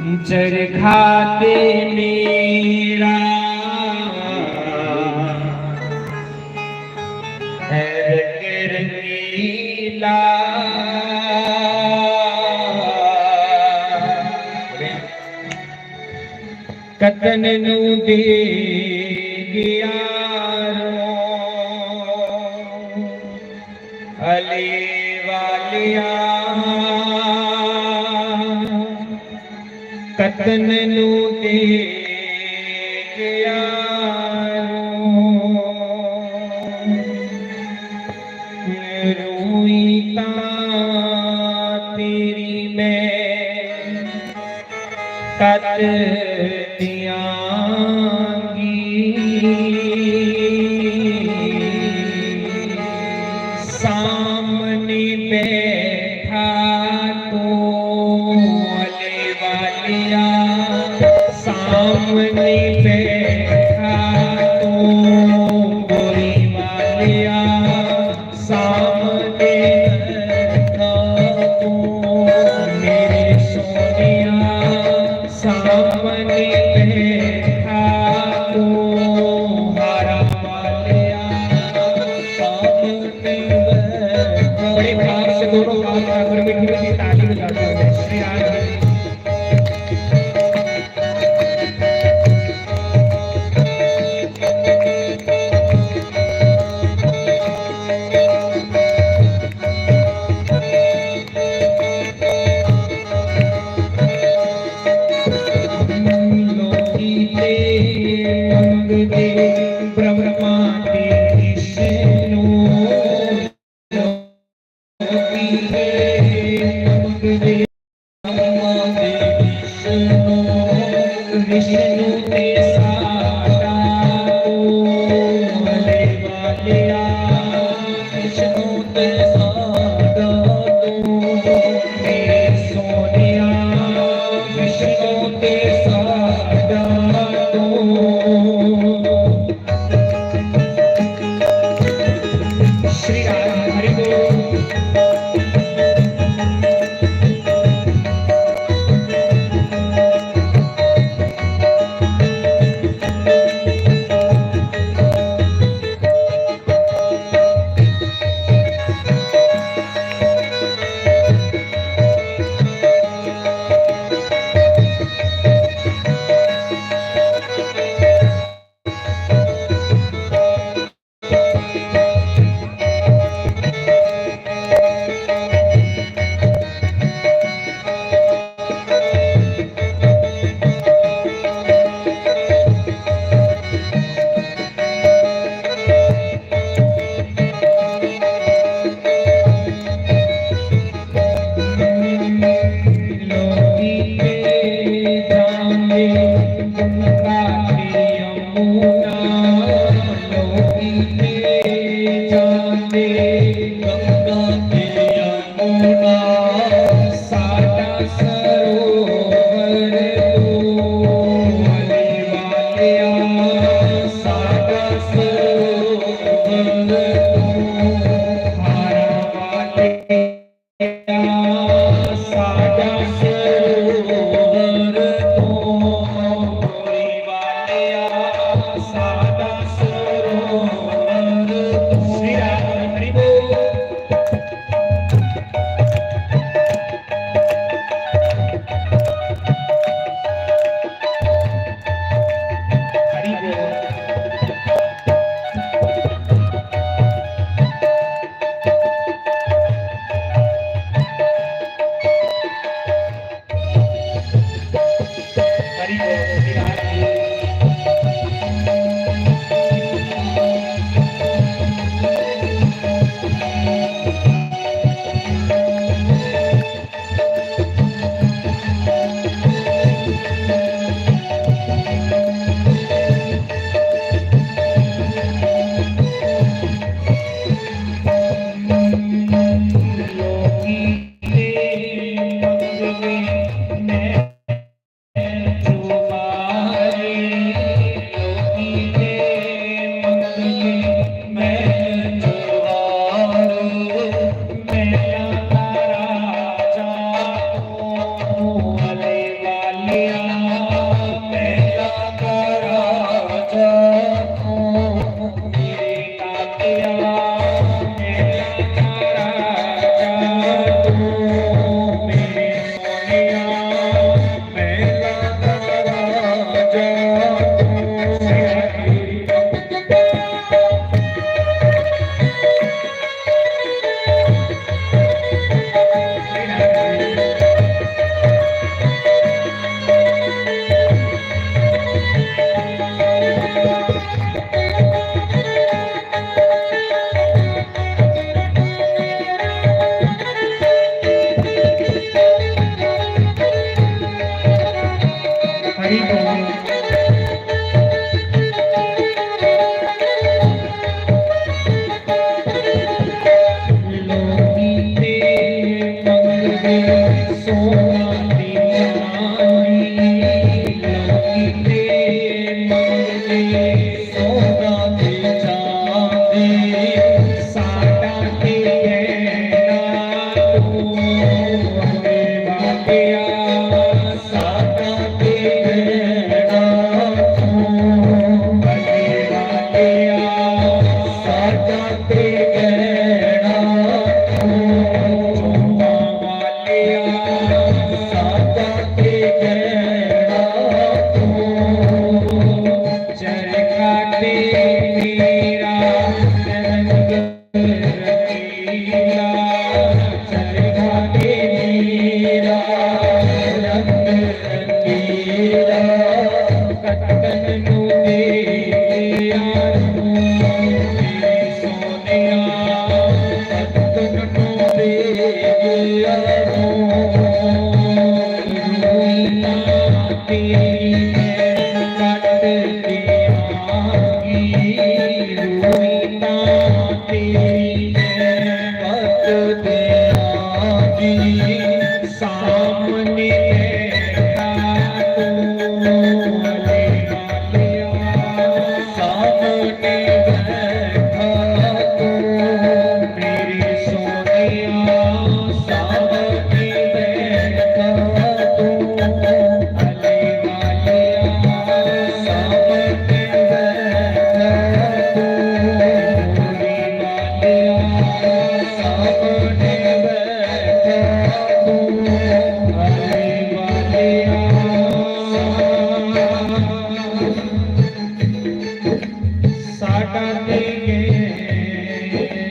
चरखा ते मेरा रंग रंगीला कतन नू दे गया अली वालिया कतन नू दे गया रोई ता तेरी मैं कत दियांगी सामने बैठा तो अले वालिया सामने बैठा तो गोरी वालिया सामने बैठा तो मेरे सोनिया सामने बैठा तो हारा वालिया सामने बैठा। बड़े भाव से दोनों हाथ ठाकुर मीठी मीठी ताली बजाते हैं। श्री राम जी विष्णु ते साडा तो अले वालिया विष्णु ते साडा तो मेरे सोनिया विष्णु ते साडा तो श्री राम हरि बोल। जाके कहना तू चरखा तेरा रंग रंगीला चरखा तेरा रंग रंगीला कटकन नू दे यारो मेरे सोनिया कटकन नू दे यारो रुइया तेरी कट दियागी रुइया तेरी कट दियागी सामने बैठा तू अले वालिया सामने बैठा तू मेरे सोनिया सामने बैठा तू अले वालिया सामने बैठा तू मेरे वालिया सामने बैठा तू अले वालिया साडा ते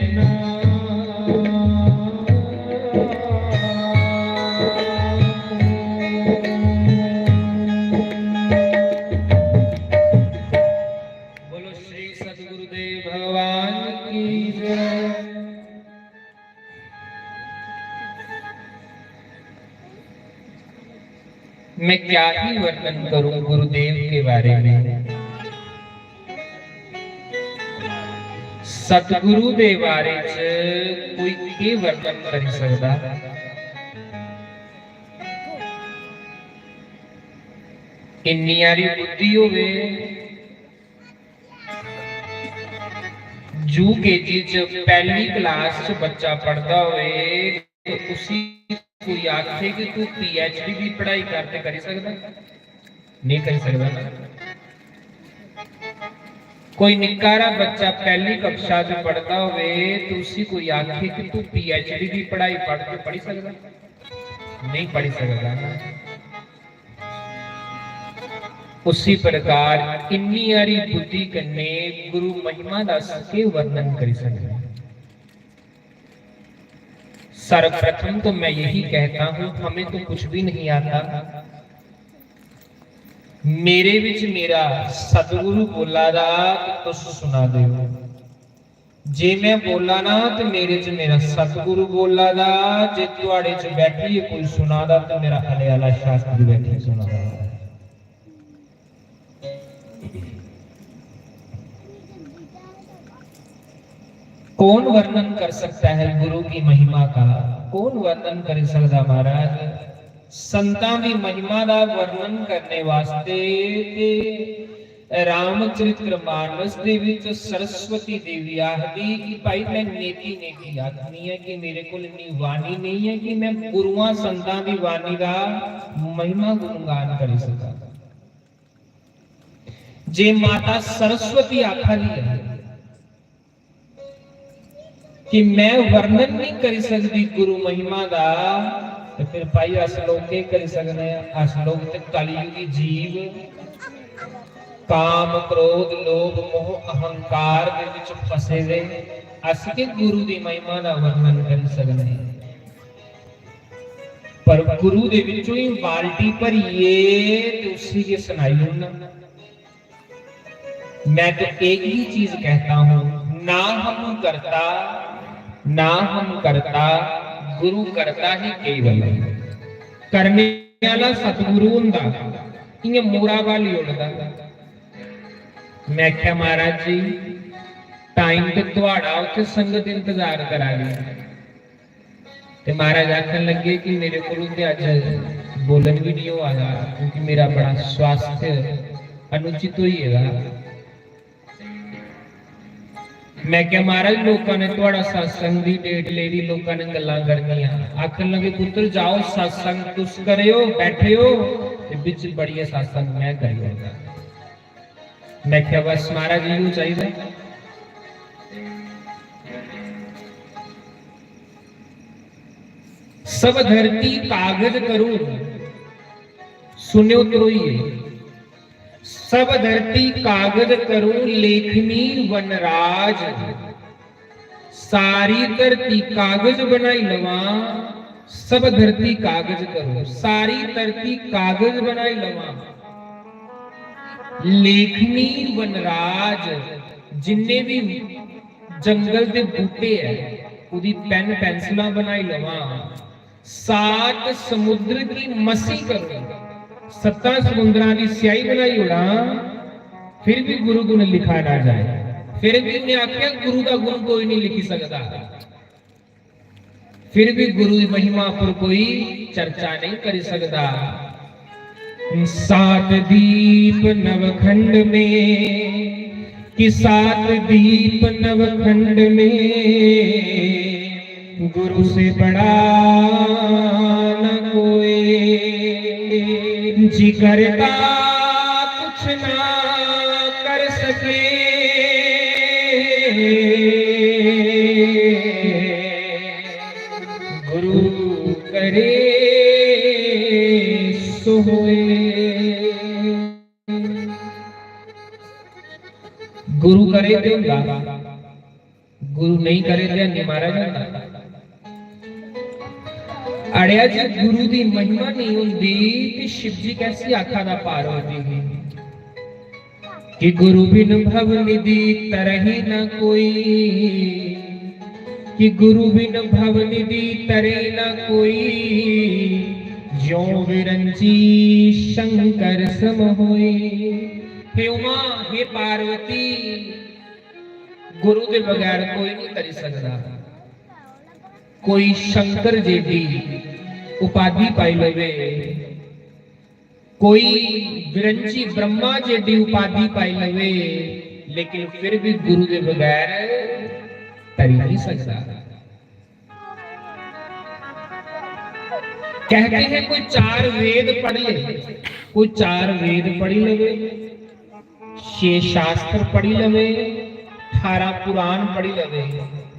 ना बोलो श्री सद्गुरुदेव भगवान की जय। मैं क्या ही वर्णन करूं गुरुदेव के बारे में। सतगुरु दे बारे च कोई के वर्णन कर सकदा। इन्नी यारी बुद्धि होवे जू केजी च पहली क्लास च बच्चा पढ़दा होवे तो उसी कोई आखे कि तू पीएचडी की पढ़ाई करते करी सकदा नहीं करी सकदा ना। कोई निकारा बच्चा पहली कक्षा च पढ़दा होवे तो उसी कोई आखे कि तू पीएचडी की पढ़ाई पढ़ के पढ़ी सकदा नहीं पढ़ी सकदा ना। उसी प्रकार इन्नी यारी बुद्धि कन्ने गुरु महिमा दस के वर्णन करी सकदा। सर्वप्रथम तो मैं यही कहता हूं हमें तो कुछ भी नहीं आता। मेरे विच मेरा सतगुरु बोला दा तुस सुना दे। जे मैं बोला ना तो मेरे च मेरा सतगुरु बोला दा। जे तुहाडे च बैठी कोई सुना दा तो मेरा हले वाला शास्त्री बैठी सुना दा। कौन वर्णन कर सकता है गुरु की महिमा का? कौन वर्णन कर सकता महाराज? संतां दी महिमा दा वर्णन करने वास्ते ते रामचरित्र मानस दे विच सरस्वती देवी आखदी कि भाई मैं नेकी नेकी आखनी है कि मेरे कोल इन्नी वाणी नहीं है कि मैं गुरुआं संतां दी वाणी दा महिमा गुणगान कर सकां। जे माता सरस्वती आखदी है कि मैं वर्णन नहीं कर सकती गुरु महिमा दा तो फिर भाई अस लोग के कर सकते हैं? अस लोग ते कलयुगी जीव काम क्रोध लोभ मोह अहंकार दे विच फसे हुए अस के गुरु दी महिमा दा वर्णन कर सकते हैं। पर गुरु दे विचों ही बाल्टी भरिए ते उसी के सुनाई होना। मैं तो एक ही चीज कहता हूं ना हम करता गुरु करता ही केवल। करने वाला सतगुरु हुंदा इं मोरा वाल ही उड़दा। मैं क्या महाराज जी टाइम ते तुहाड़ा उत्थे संगत इंतजार करा गई ते महाराज आखन लगे कि मेरे को अज बोलन भी नहीं हुआ क्योंकि मेरा बड़ा स्वास्थ्य अनुचित हुई है। मैं क्या महाराज लोगों ने थोड़ा सत्संग की डेट ले ली लोगों ने गल्लां करनियां। आखन लगे पुत्र जाओ सत्संग तुस करियो बैठे हो ते बिच बड़िए सत्संग मैं करियो। मैं क्या बस महाराज जी चाहिए सब धरती कागज करूं सुन्यो त्रोइए। सब धरती कागज करूं लेखनी वनराज, सारी धरती कागज बनाई लवा, सब धरती कागज करूं, सारी धरती कागज बनाई लवा। लेखनी वनराज, जिन्ने भी जंगल के बूटे है उदी पेन पेंसिल बनाई लवा। सात समुद्र की मसी करूं, सत्ता समुद्रां की स्याही बनाई उड़ा, फिर भी गुरु गुण लिखा ना जाए। फिर भी उन्हें आख्या गुरु का गुण कोई नहीं लिख सकता, फिर भी गुरु की महिमा पर कोई चर्चा नहीं कर सकता। सात दीप नवखंड में कि सात दीप नवखंड में गुरु से बड़ा न कोई। जी करता कुछ ना कर सके, गुरु करे सो होए। गुरु करे देगा, गुरु नहीं करे तो नहीं मारा जाता। अड़िया जी गुरु की महिमा नहीं होती कि शिव जी कैसी आखा दा पार होती कि गुरु बिन भव निधि तरही न कोई, कि गुरु बिन भव निधि तरे न कोई। ज्यों विरंची शंकर सम होई। हे उमा, हे पार्वती, गुरु के बगैर कोई नहीं कर सकता। कोई शंकर जेडी उपाधि पाई लवे, कोई विरंची ब्रह्मा जेडी उपाधि पाई लवे, लेकिन फिर भी गुरु के बगैर तरी नहीं सकता। कहते हैं कोई चार वेद पढ़ ले, कोई चार वेद पढ़ी लवे, 6 शास्त्र पढ़ी लवे, 18 पुराण पढ़ी लवे,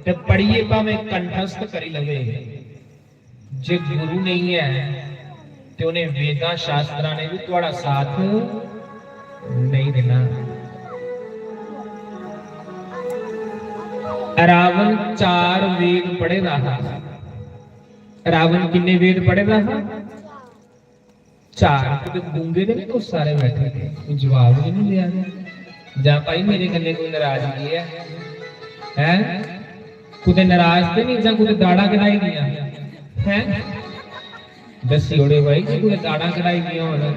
ते पढ़िए भावें कंठस्थ करी लवे, जे गुरु नहीं है तो उन्हें वेदां शास्त्रां ने भी थोड़ा साथ नहीं देना। रावण 4 वेद पढ़े रहा। रावण किन्ने वेद पढ़े रहा? 4। तो गूंगे ने तो सारे बैठे थे, जवाब ही नहीं दिया। जा भाई मेरे कन्ने कोई नाराजगी है कुछ नाराज तो नहीं, जा कुछ दाड़ा कढ़ाई दिया है दसी ओड़े भाई जी, कुछ दाड़ा कढ़ाई दिया होना।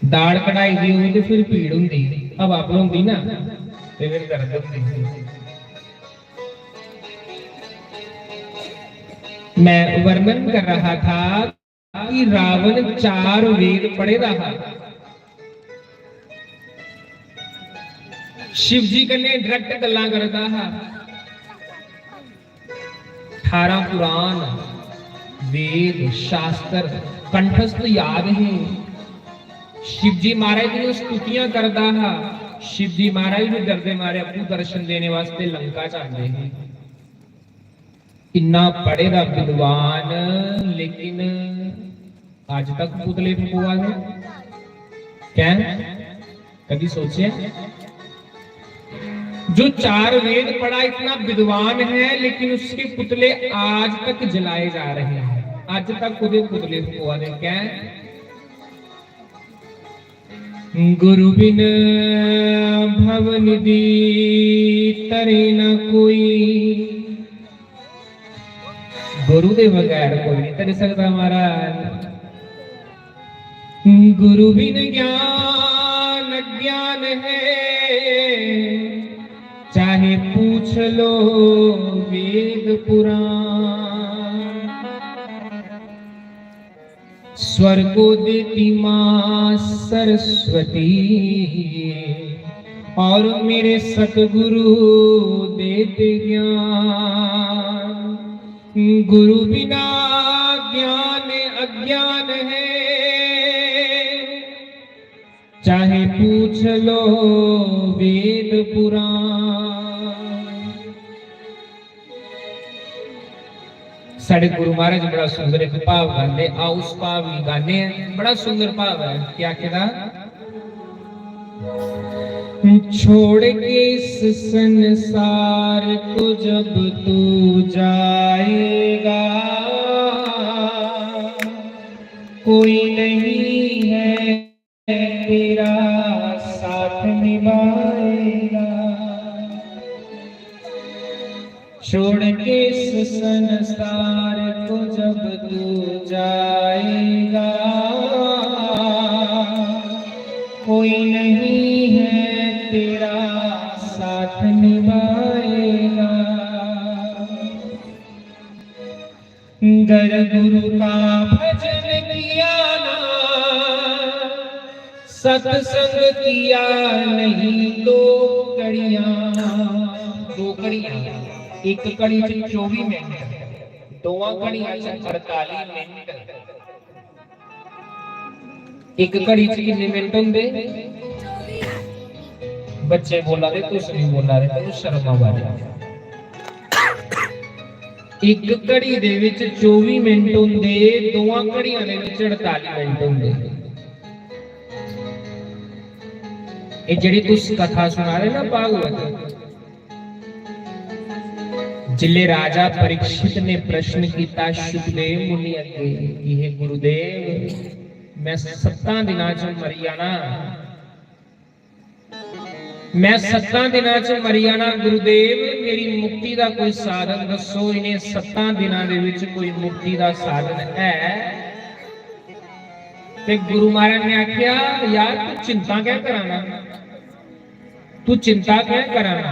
दाड़ कढ़ाई दी हुई तो फिर भीड़ होंगी, अब आप होंगी ना तो फिर दर्द होंगी। मैं वर्णन कर रहा था कि रावण 4 वेद पढ़े रहा। शिव जी कन्ने डायरेक्ट गल्लां करदा हा। 18 पुराण वेद शास्त्र कंठस्थ याद है। शिव जी महाराज की स्तुतियां करदा हा। शिव जी महाराज भी डरदे मारे अपने दर्शन देने वास्ते लंका जाते हैं। इन्ना पढ़े दा विद्वान, लेकिन आज तक पुतले फुकवा गए क्या? कभी सोचे? जो 4 वेद पढ़ा, इतना विद्वान है, लेकिन उसके पुतले आज तक जलाए जा रहे हैं। आज तक खुद पुतले फुकवा गए क्या? गुरु बिन भव निधि तरे न कोई। गुरु के बगैर कोई नहीं कर सकता महाराज। गुरु बिन ज्ञान अज्ञान है, चाहे पूछ लो वेद पुराण। स्वर्गो देती मां सरस्वती, और मेरे सतगुरु देते ज्ञान। गुरु बिना ज्ञान अज्ञान है, चाहे पूछ लो वेद पुराण। साढ़े गुरु महाराज बड़ा सुंदर एक भाव गाते, आओ उस भाव भी गाने हैं। बड़ा सुंदर भाव है, क्या कहना, छोड़ के इस संसार को जब तू जाएगा, कोई नहीं है तेरा साथ निभाएगा। छोड़ के इस संसार को जब तू जाएगा, कोई नहीं है तेरा साथ निभाएगा। गर गुरु का भजन किया ना, सत्संग किया नहीं, दो कड़ियां, एक कड़ी च 24 मिनट, दोवां कड़ियां च 48 मिनट। एक घड़ी च कितने मिनट होंगे? बच्चे बोला दे, तुस नहीं बोला दे, तेनू शर्म आ रही। एक घड़ी दे विच 24 मिनट होंगे, दोवां घड़ियां दे विच 48 मिनट होंगे। ये जिहड़ी तुस कथा सुना रहे ना भागवत, जिले राजा परीक्षित ने प्रश्न किया सुखदेव मुनि अगे कि हे गुरुदेव, मैं 7 दिनां च मरी जाना, मैं 7 दिनां च मरी जाना, गुरुदेव मेरी मुक्ति का कोई साधन दसो। इन्हें 7 दिनां दे विच कोई मुक्ति का साधन है? ते गुरु महाराज ने आख्या, यार तू चिंता क्या कराना, तू चिंता क्या कराना,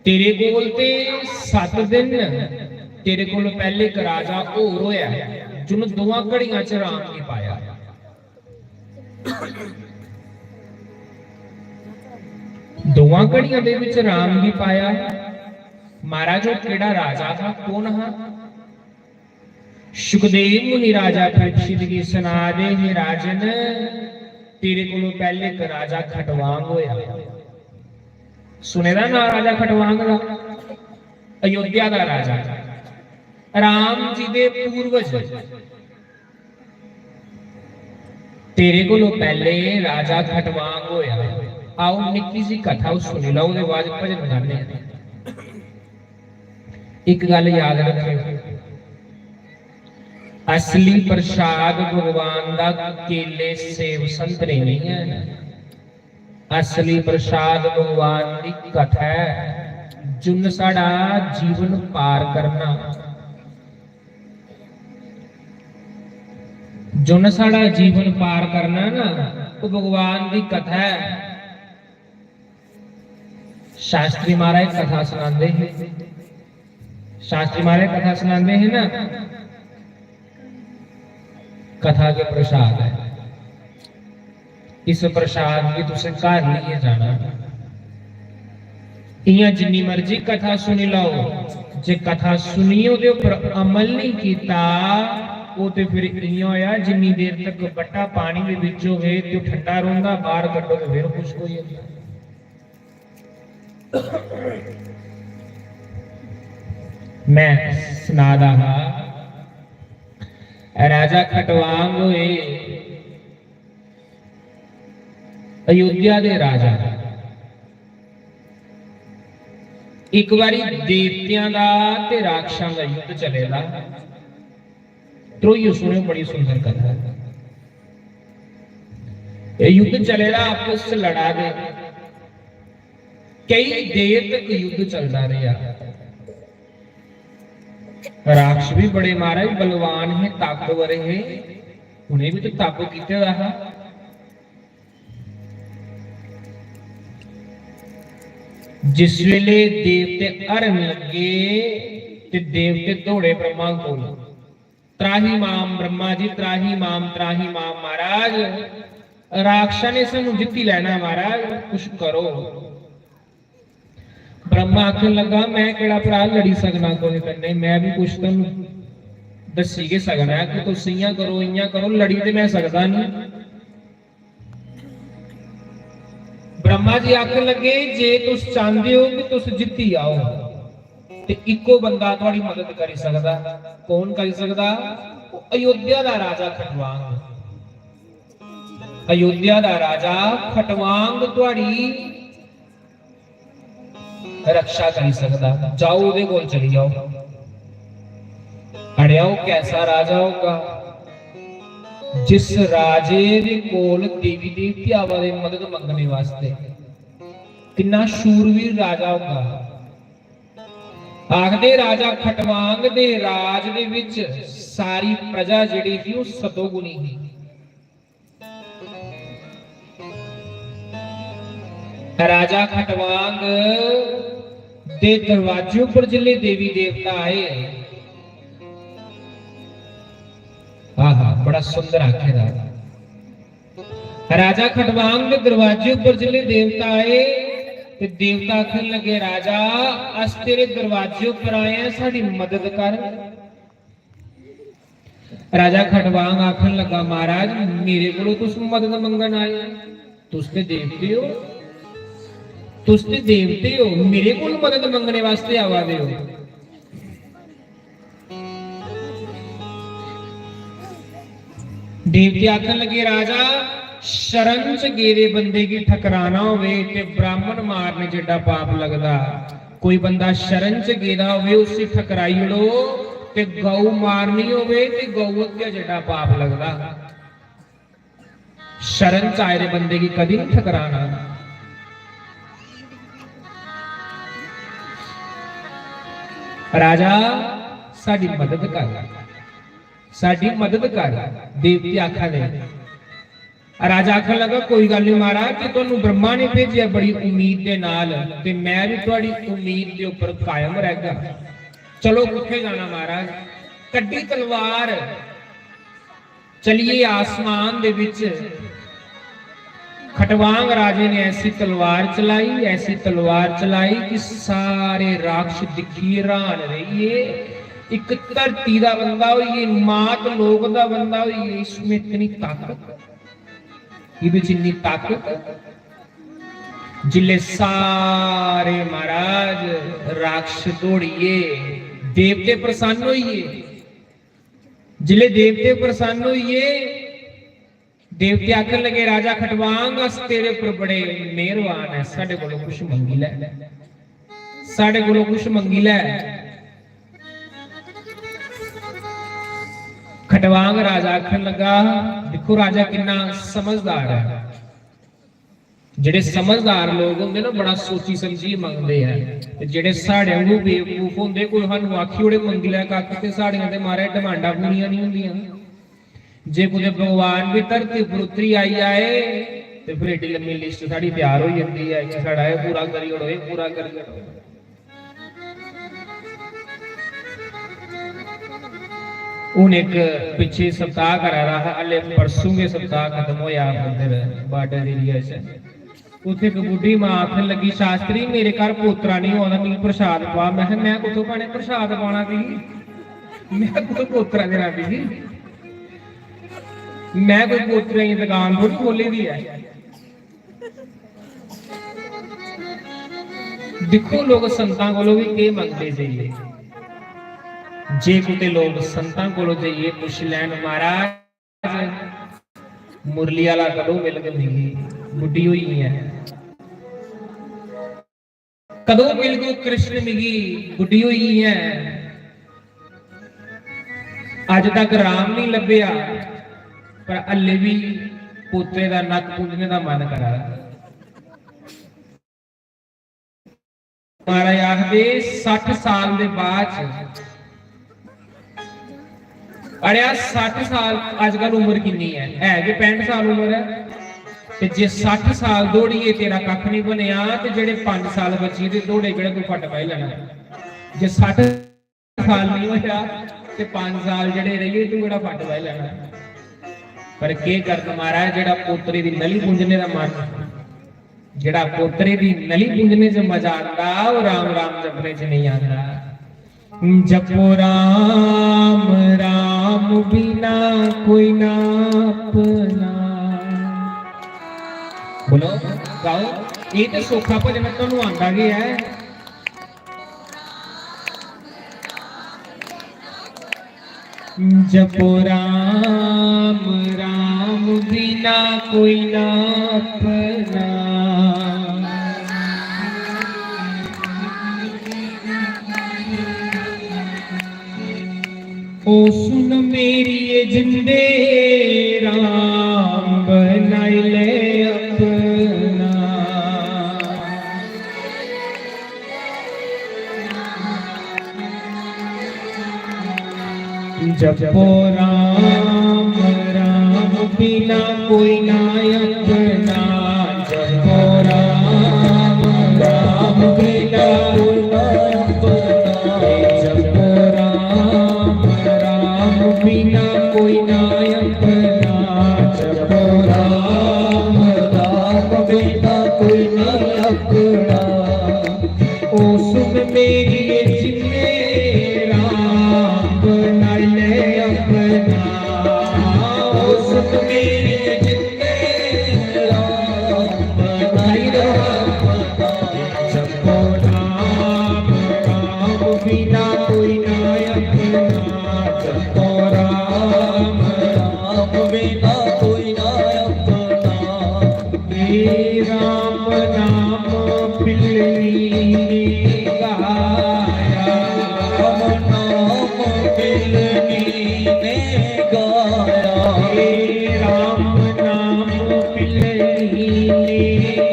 तेरे कोल ते 7 दिन, तेरे कोल पहले एक राजा होर होया जिन्होंने 2 घड़ियां च राम नहीं पाया। दोवां घड़ियां दे विच राम नहीं पाया। महाराज वो केड़ा राजा था, कौन हा? सुखदेव मुनि राजा परीक्षित की सुना दे, हे राजन, तेरे कोलों पहले एक राजा खटवांग होया। सुने दा ना राजा खटवांग दा? अयोध्या का राजा, राम जी दे पूर्वज। तेरे कोलों पहले राजा खटवांग होया। आओ निक्की सी कथा सुनी लो, उसके बाद भजन गाने। एक गल याद रखियो, असली प्रसाद भगवान दा केले सेब संतरे नहीं है। असली प्रसाद भगवान की कथा है, जिन साड़ा जीवन पार करना, जिन साड़ा जीवन पार करना ना, वो भगवान की कथा है। शास्त्री महाराज कथा सुनाते हैं, शास्त्री महाराज कथा सुनाते हैं ना, कथा के प्रसाद है। इस प्रसाद की तुसे घर लिए जाना। इयां जिन्नी मर्जी कथा सुनी लो, जे कथा सुनी उहदे उपर अमल नहीं किया, वो तो फिर इयां होया जिन्नी देर तक बट्टा पानी दे विच होवे ते ठंडा रहिंदा, बाहर कड्डो ते फिर खुश्क हो जांदा। मैं सुना रहा, राजा खटवांग होए अयोध्या दे राजा। एक बारी देवतियां दा ते राक्षसां दा युद्ध चलेगा। त्रोइयो सुनो, बड़ी सुंदर कथा है। ये युद्ध चलेगा, आपस में लड़ा दे, कई देर तक युद्ध चलता रहा। राक्षस भी बड़े महाराज बलवान है, ताकतवर है, उन्हें भी तो तप कीते रहा। जिस वेले देवते अरन लगे ते देवते दौड़े ब्रह्मा को, त्राही माम ब्रह्मा जी, त्राही माम महाराज, राक्षस ने सानू जित्ती लेना महाराज, कुछ करो। ब्रह्मा आखन लगा, मैं केड़ा भरा लड़ी सकना कोई कन्ने, मैं भी कुछ तुम दसी के सकना है कि तुम इयां करो इयां करो, लड़ी ते मैं सकदा नहीं। ब्रह्मा जी आखन लगे, जे तुस चाहते हो कि तुस जित्ती आओ ਤੇ ਇੱਕੋ ਬੰਦਾ ਤੁਹਾਡੀ ਮਦਦ ਕਰ ਸਕਦਾ। ਕੌਣ ਕਰ ਸਕਦਾ? ਅਯੋਧਿਆ ਦਾ ਰਾਜਾ ਖਟਵਾਂਗ। ਅਯੋਧਿਆ ਦਾ ਰਾਜਾ ਖਟਵਾਂਗ ਤੁਹਾਡੀ रक्षा कर सकता। जाओ ਉਹਦੇ ਕੋਲ चली जाओ। अड़िया वो कैसा राजा होगा? जिस राजे दे कोल देवी देवतियां वाले मदद मंगने वास्ते, कितना शूरवीर राजा होगा। आखदे राजा खटवांग दे राज दे विच सारी प्रजा जिहड़ी सी वो सतोगुणी थी। राजा खटवांग दे दरवाजे पर जिले देवी देवता आए। आहा बड़ा सुंदर आखेदा। राजा खटवांग दे दरवाजे पर जिले देवता आए ते देवता आखन लगे, राजा अस तेरे दरवाजे पर आए हैं, साडी मदद कर। राजा खटवांग आखन लगा, महाराज मेरे को तुस मदद मंगन आए, तुस ते देवते हो, तुस ते देवते हो, मेरे को मदद मंगने वास्ते आवा दे हो। देवते आखन लगे, राजा शरण च गेरे बंदे की ठकराना होवे ते ब्राह्मण मारने जिड्डा पाप लगदा। कोई बंदा शरण च गेदा होवे उसे ठकराई लो ते गौ मारनी होवे ते गौ हत्या जिड्डा पाप लगदा। शरण च आए बंदे की कदी नहीं ठकराना। राजा साडी मदद कर, साडी मदद कर। देवते आखन लगे। राजा आखन लगा, कोई गल नहीं महाराज, जे तुहानू ब्रह्मा ने भेजिया बड़ी उम्मीद दे नाल ते मैं भी तुहाडी उम्मीद दे उपर कायम रहगा। चलो किथे जाना महाराज? कड्डी तलवार, चलिए आसमान दे विच। खटवांग राजे ने ऐसी तलवार चलाई, ऐसी तलवार चलाई कि सारे राक्षस दिखी हैरान रहिए। एक धरती दा बंदा होइए, मात लोक दा बंदा होइए, इसमें इतनी ताकत, इहदे च इन्नी ताकत। जिले सारे महाराज राक्षस दौड़िए, देवते प्रसन्न होइए। जिले देवते प्रसन्न होइए, देवते आखन लगे, राजा खटवांग अस तेरे पर बड़े मेहरबान है, साडे कोलों कुछ मंगी लै, साडे कोलों कुछ मंगी लै। खटवांग राजा आखन लगा, देखो राजा कितना समझदार है। जेडे समझदार लोग होंदे ना बड़ा सोची समझी मंगते हैं, ते जेडे साडे वांगू बेवकूफ होंदे, कोई सानू आखी ओड़े मंगी लै कख ते साडियां ते मारे डिमांडां पूरीआं नहीं होंदियां। जे कुछ भगवान भी धरती पर उतरी आई आए तो फिर एडी लंबी लिस्ट साड़ी तैयार हो जाती है कि साड़ा ये पूरा करी ओड़ो, ये पूरा करी ओड़ो। हूं एक पिछे सप्ताह करा रहा, हले परसों के सप्ताह खत्म होया मंदिर बॉर्डर एरिया च। उत्थे एक बुढ़ी मां आखन लगी, शास्त्री मेरे घर पोतरा नहीं होना, मिगी प्रसाद पा। मैं कुत्थों पाने प्रसाद पाना सी, मैं कुत्थों पोतरा देना सी, मैं कोई पोतरे की दुकान थोड़ी खोली दी है। देखो लोग संतां कोलों भी के मंगते जाइए। जे कुते लोग संतां कोलों जाइए कुछ लैन, महाराज मुरली वाला कदों मिल गई, बुढ़ी हुई है, कदों मिल गई कृष्ण मिगी, बुढ़ी हुई है। अज तक राम नहीं लभ्या, पर हले भी पोते का नक पूजने का मन करा। महाराज आखदे 60 साल के बाद, अरे 60 साल अजकल उम्र कितनी है कि 65 साल उम्र है, ते जे 60 साल दौड़ीए तेरा कख नहीं बनया, ते जेडे 5 साल बची ते दौड़े केड़े तू फट पाई लेना। जे 60 साल नहीं होया ते 5 साल जेडे रहिए तू केड़ा फट पाई लेना। पर के कर महाराज, जेड़ा पोतरे दी नली पूंजने दा मन, जेड़ा पोतरे दी नली पूंजने च मजा आंदा, वो राम राम जपने च नहीं आंदा। जपो राम राम बिना कोई ना अपना। बोलो गाओ, ये तो सौखा भजन तुहानू आंदा गया है। जपो राम राम बिना कोई ना अपना। ओ सुन मेरी ये जिंदे राम बनाई ले अपना। जपो राम राम बिना कोई ना अपना। जपो राम राम बिना कोई ना अपना। जपो राम राम बिना कोई ना अपना। जपो राम राम बिना कोई ना अपना। ओ सुन मेरी ये जिंदे राम बना ले अपना। ओ सुन मेरी ये जिंदे राम बना ले अपना। जपो राम राम बिना कोई ना अपना। जपो राम राम बिना कोई ना अपना। हे राम नाम पिल्ली गाया। राम नाम पिल्ली ने गाया। हे राम नाम पिल्ली ने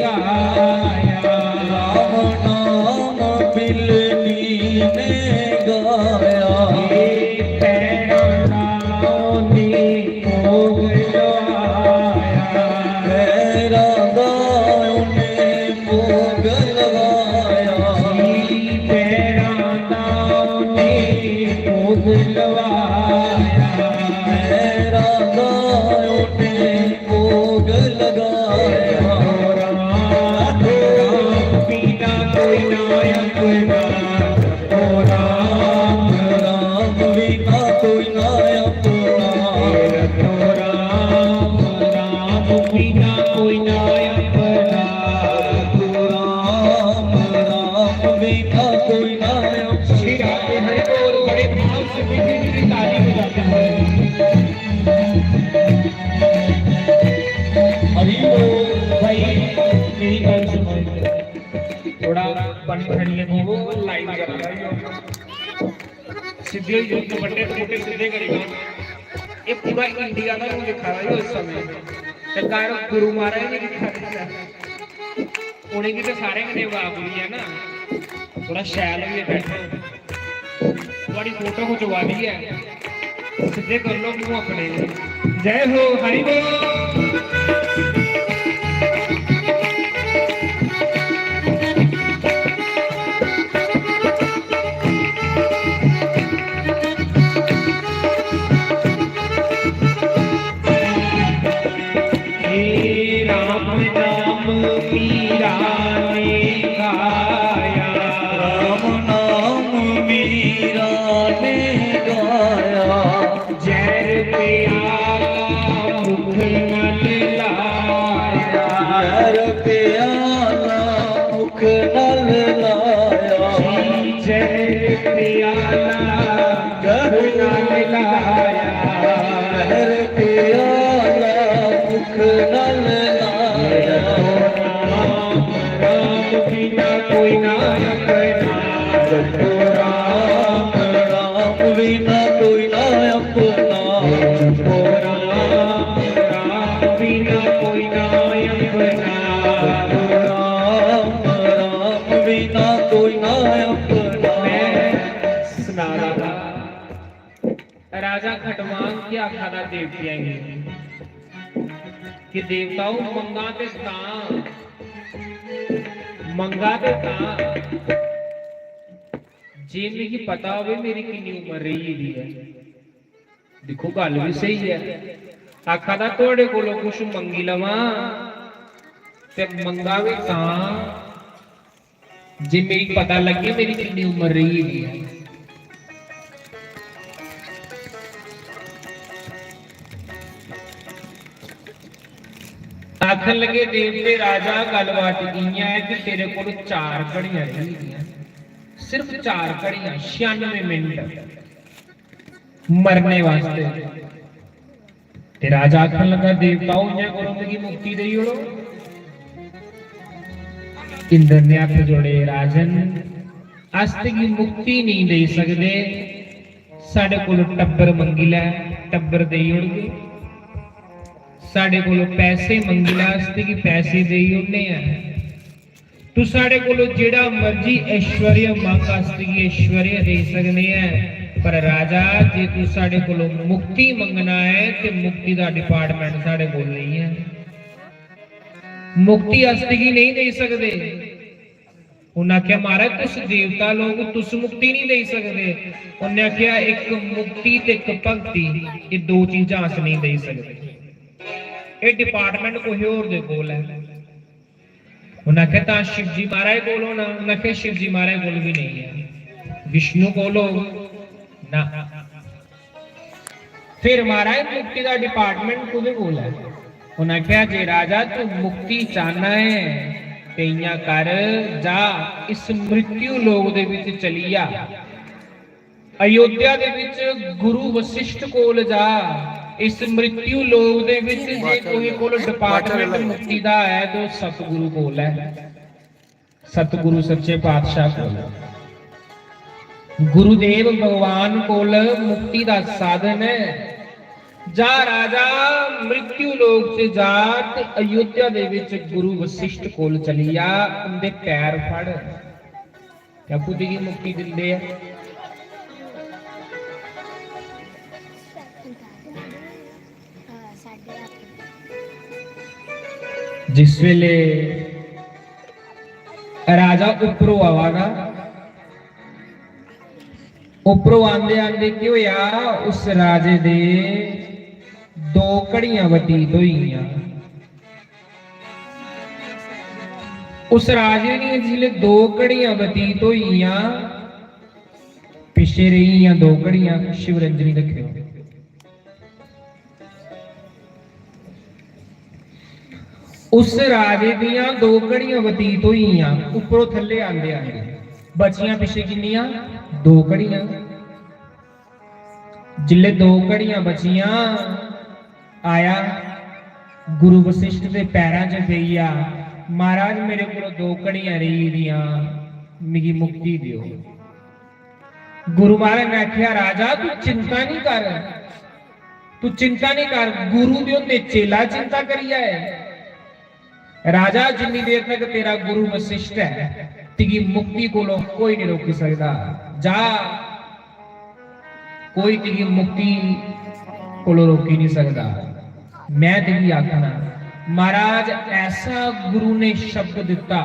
गाया। राम नाम पिल्ली ने गाया। हे पैरां ने भोग लगाया। पैरां ने भोग लगाया। पैरां ने भोग लगाया। पैरां ने भोग लगाया। राम बिना कोई ना अपना। जपो राम राम बिना कोई ना अपना। जपो राम राम बिना कोई ना अपना। जपो राम राम बिना कोई ना अपना। श्री राधे हरि बोल। बड़े भाव से मीठी मीठी ताली बजाते हैं। हरि बोल। भाई मेरी बात सुनो, थोड़ा पानी खड़िए वो लाइन कर रहा है। सीधे युद्ध बड़े छोटे सीधे करेगा। ये पूरा इंडिया का रूप दिखा रहा है इस समय। सरकार गुरु महाराज ने दिखा रहा है। उन्हें की तो सारे ने बाबुली है ना। थोड़ा शैल भी बैठो। तुम्हारी फोटो खिंचवा दी है। सीधे कर लो मुंह अपने। जय हो हरि बोल। हे राम नाम मीरा ने गाया। राम नाम मीरा ने गाया। जहर प्याला मुख नल लाया। जहर प्याला मुख नल लाया। जहर प्याला मुख नल लाया। जहर प्याला मुख नल लाया। राम बिना कोई ना अपना। जपो राम राम बिना कोई ना अपना। जपो राम राम बिना कोई ना अपना। जपो राम राम बिना कोई ना अपना। मैं सुना रहा था राजा खटवांग क्या खाना देवते आएंगे कि देवताओं मंगा ते जे मिगी पता हो मेरी कितनी उम्र रही है। देखो गल भी सही है। आखा था थोड़े कोलों कुछ मंगी लवा ते मंगावे जे मेरी पता लगे मेरी कितनी उम्र रही है। आखन लगे देवते राजा गलबात इयां है कि तेरे को 4 घड़ियां सिर्फ 4 घड़ियां 96 मिनट मरने वास्ते। ते राजा आखन लगा देवताओं इन्हां कोलों मेरी मुक्ति देई ओड़ो। इंद्र ने हथ जोड़े, राजन अस तेरी मुक्ति नहीं दे सकदे, साडे कोल टब्बर मंगी लै, टब्बर देई ओड़गे। साडे कोल पैसे मंगी लै, अस तेरी पैसे देई ओड़ने आ। तू साडे कोल जेड़ा मर्जी ऐश्वर्य मंग, अस तेरी ऐश्वर्य दे सकने हैं। पर राजा जे तू साडे कोलों मुक्ति मंगना है ते मुक्ति दा डिपार्टमेंट साडे कोल नहीं है, मुक्ति अस तेरी नहीं दे सकदे। उन्हें आख्या महाराज तुस देवता लोग तुस मुक्ति नहीं दे सकदे। उन्हें आख्या एक मुक्ति ते एक भगती, ये दो चीजां अस नहीं दे सकदे, ये डिपार्टमेंट कोई होर दे कोल है। उन्हें आख्या तां शिव जी महाराज कोल होना। उन्हें आख्या शिव जी महाराज कोल भी नहीं है, विष्णु कोल हो ना। फिर महाराज मुक्ति का डिपार्टमेंट कुदे कोल है। उन्हें आख्या जे राजा तू मुक्ति चाहना है ते इयां कर, जा इस मृत्यु लोक दे विच चली आ, अयोध्या दे विच गुरु वशिष्ठ कोल जा। इस मृत्यु लोक दे विच जे कोई कोल डिपार्टमेंट मुक्ति दा है तो सतगुरु कोल है, सतगुरु सच्चे पातशाह कोल, गुरुदेव भगवान कोल मुक्ति दा साधन है। जा राजा मृत्यु लोक से जा ते अयोध्या दे विच गुरु वशिष्ठ कोल चली आ, उनके पैर फड़, क्या खुद की मुक्ति दिंदे आ। जिस वेले राजा उपरों आवागा, उपरों आंदे आंदे की होया, उस राजे दे दो घड़ियां बतीत होईयां। उस राजे दी जिसले दो घड़ियां बतीत होईयां, पिछे रहियां दो घड़ियां, शिवरंजनी रखियो। उस राजे दियां दो घड़ियां बतीत होईयां, उपरों थल्ले आंदे आंदे बचियां पिछे किन्नियां, दो घड़ियां। जिले दो घड़ियां बचियां, आया गुरु वशिष्ठ के पैरों च पेइया, महाराज मेरे को दो घड़ियां रही दियां, मिगी मुक्ति दियो। गुरु महाराज ने आख्या राजा तू चिंता नहीं कर, तू चिंता नहीं कर, गुरु दे होंदे चेला चिंता करिया है। राजा जिन्नी देर तक तेरा गुरु वशिष्ठ है, तेरी मुक्ति को कोई नहीं रोक सकता। जा, कोई तेरी मुक्ति को रोकी नहीं सकता। मैं तेरी आखना महाराज, ऐसा गुरु ने शब्द दिता,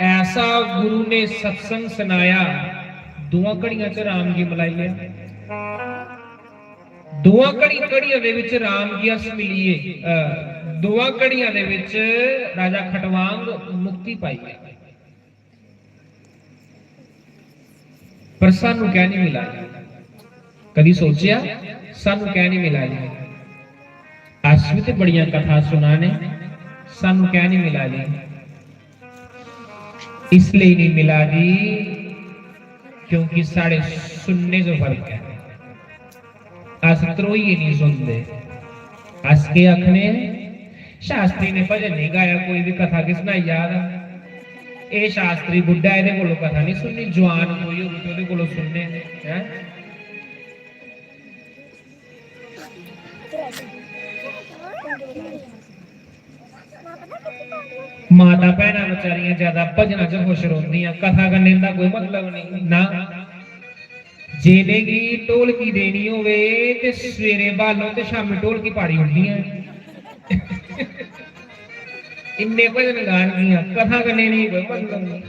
ऐसा गुरु ने सत्संग सुनाया, दुआ घड़ियां च राम की मलाई लिया, दुआ घड़ियां दे विच राम की अस मिलीए, दुआ घड़ियां दे विच राजा खटवांग मुक्ति पाई है। पर सानू क्या नहीं मिला, कभी सोचिया सानू क्या नहीं मिला जी। अस भी तो बड़िया कथा सुनाने, सानू क्या नहीं मिला जी। इसलिए नहीं मिला जी क्योंकि साढ़े सुनने से फर्क है। अस त्रोई नहीं सुनते, अस के आखने शास्त्री ने भजन नहीं गाया, कोई भी कथा किसना याद है। ये शास्त्री बुढ़ा है, ये कथा नहीं सुननी, जवान कोई होगी तो वो सुनने हैं। माता भैन बेचारियां ज्यादा भजना च खुश रोंदियां, कथा करने का कोई मतलब नहीं ना। जेने की ढोलकी देनी होवे ते सवेरे बालो ते शामी ढोलकी पाड़ी होंदियां। इन्ने भजन गान दियां, कथा करने नहीं कोई मतलब नहीं।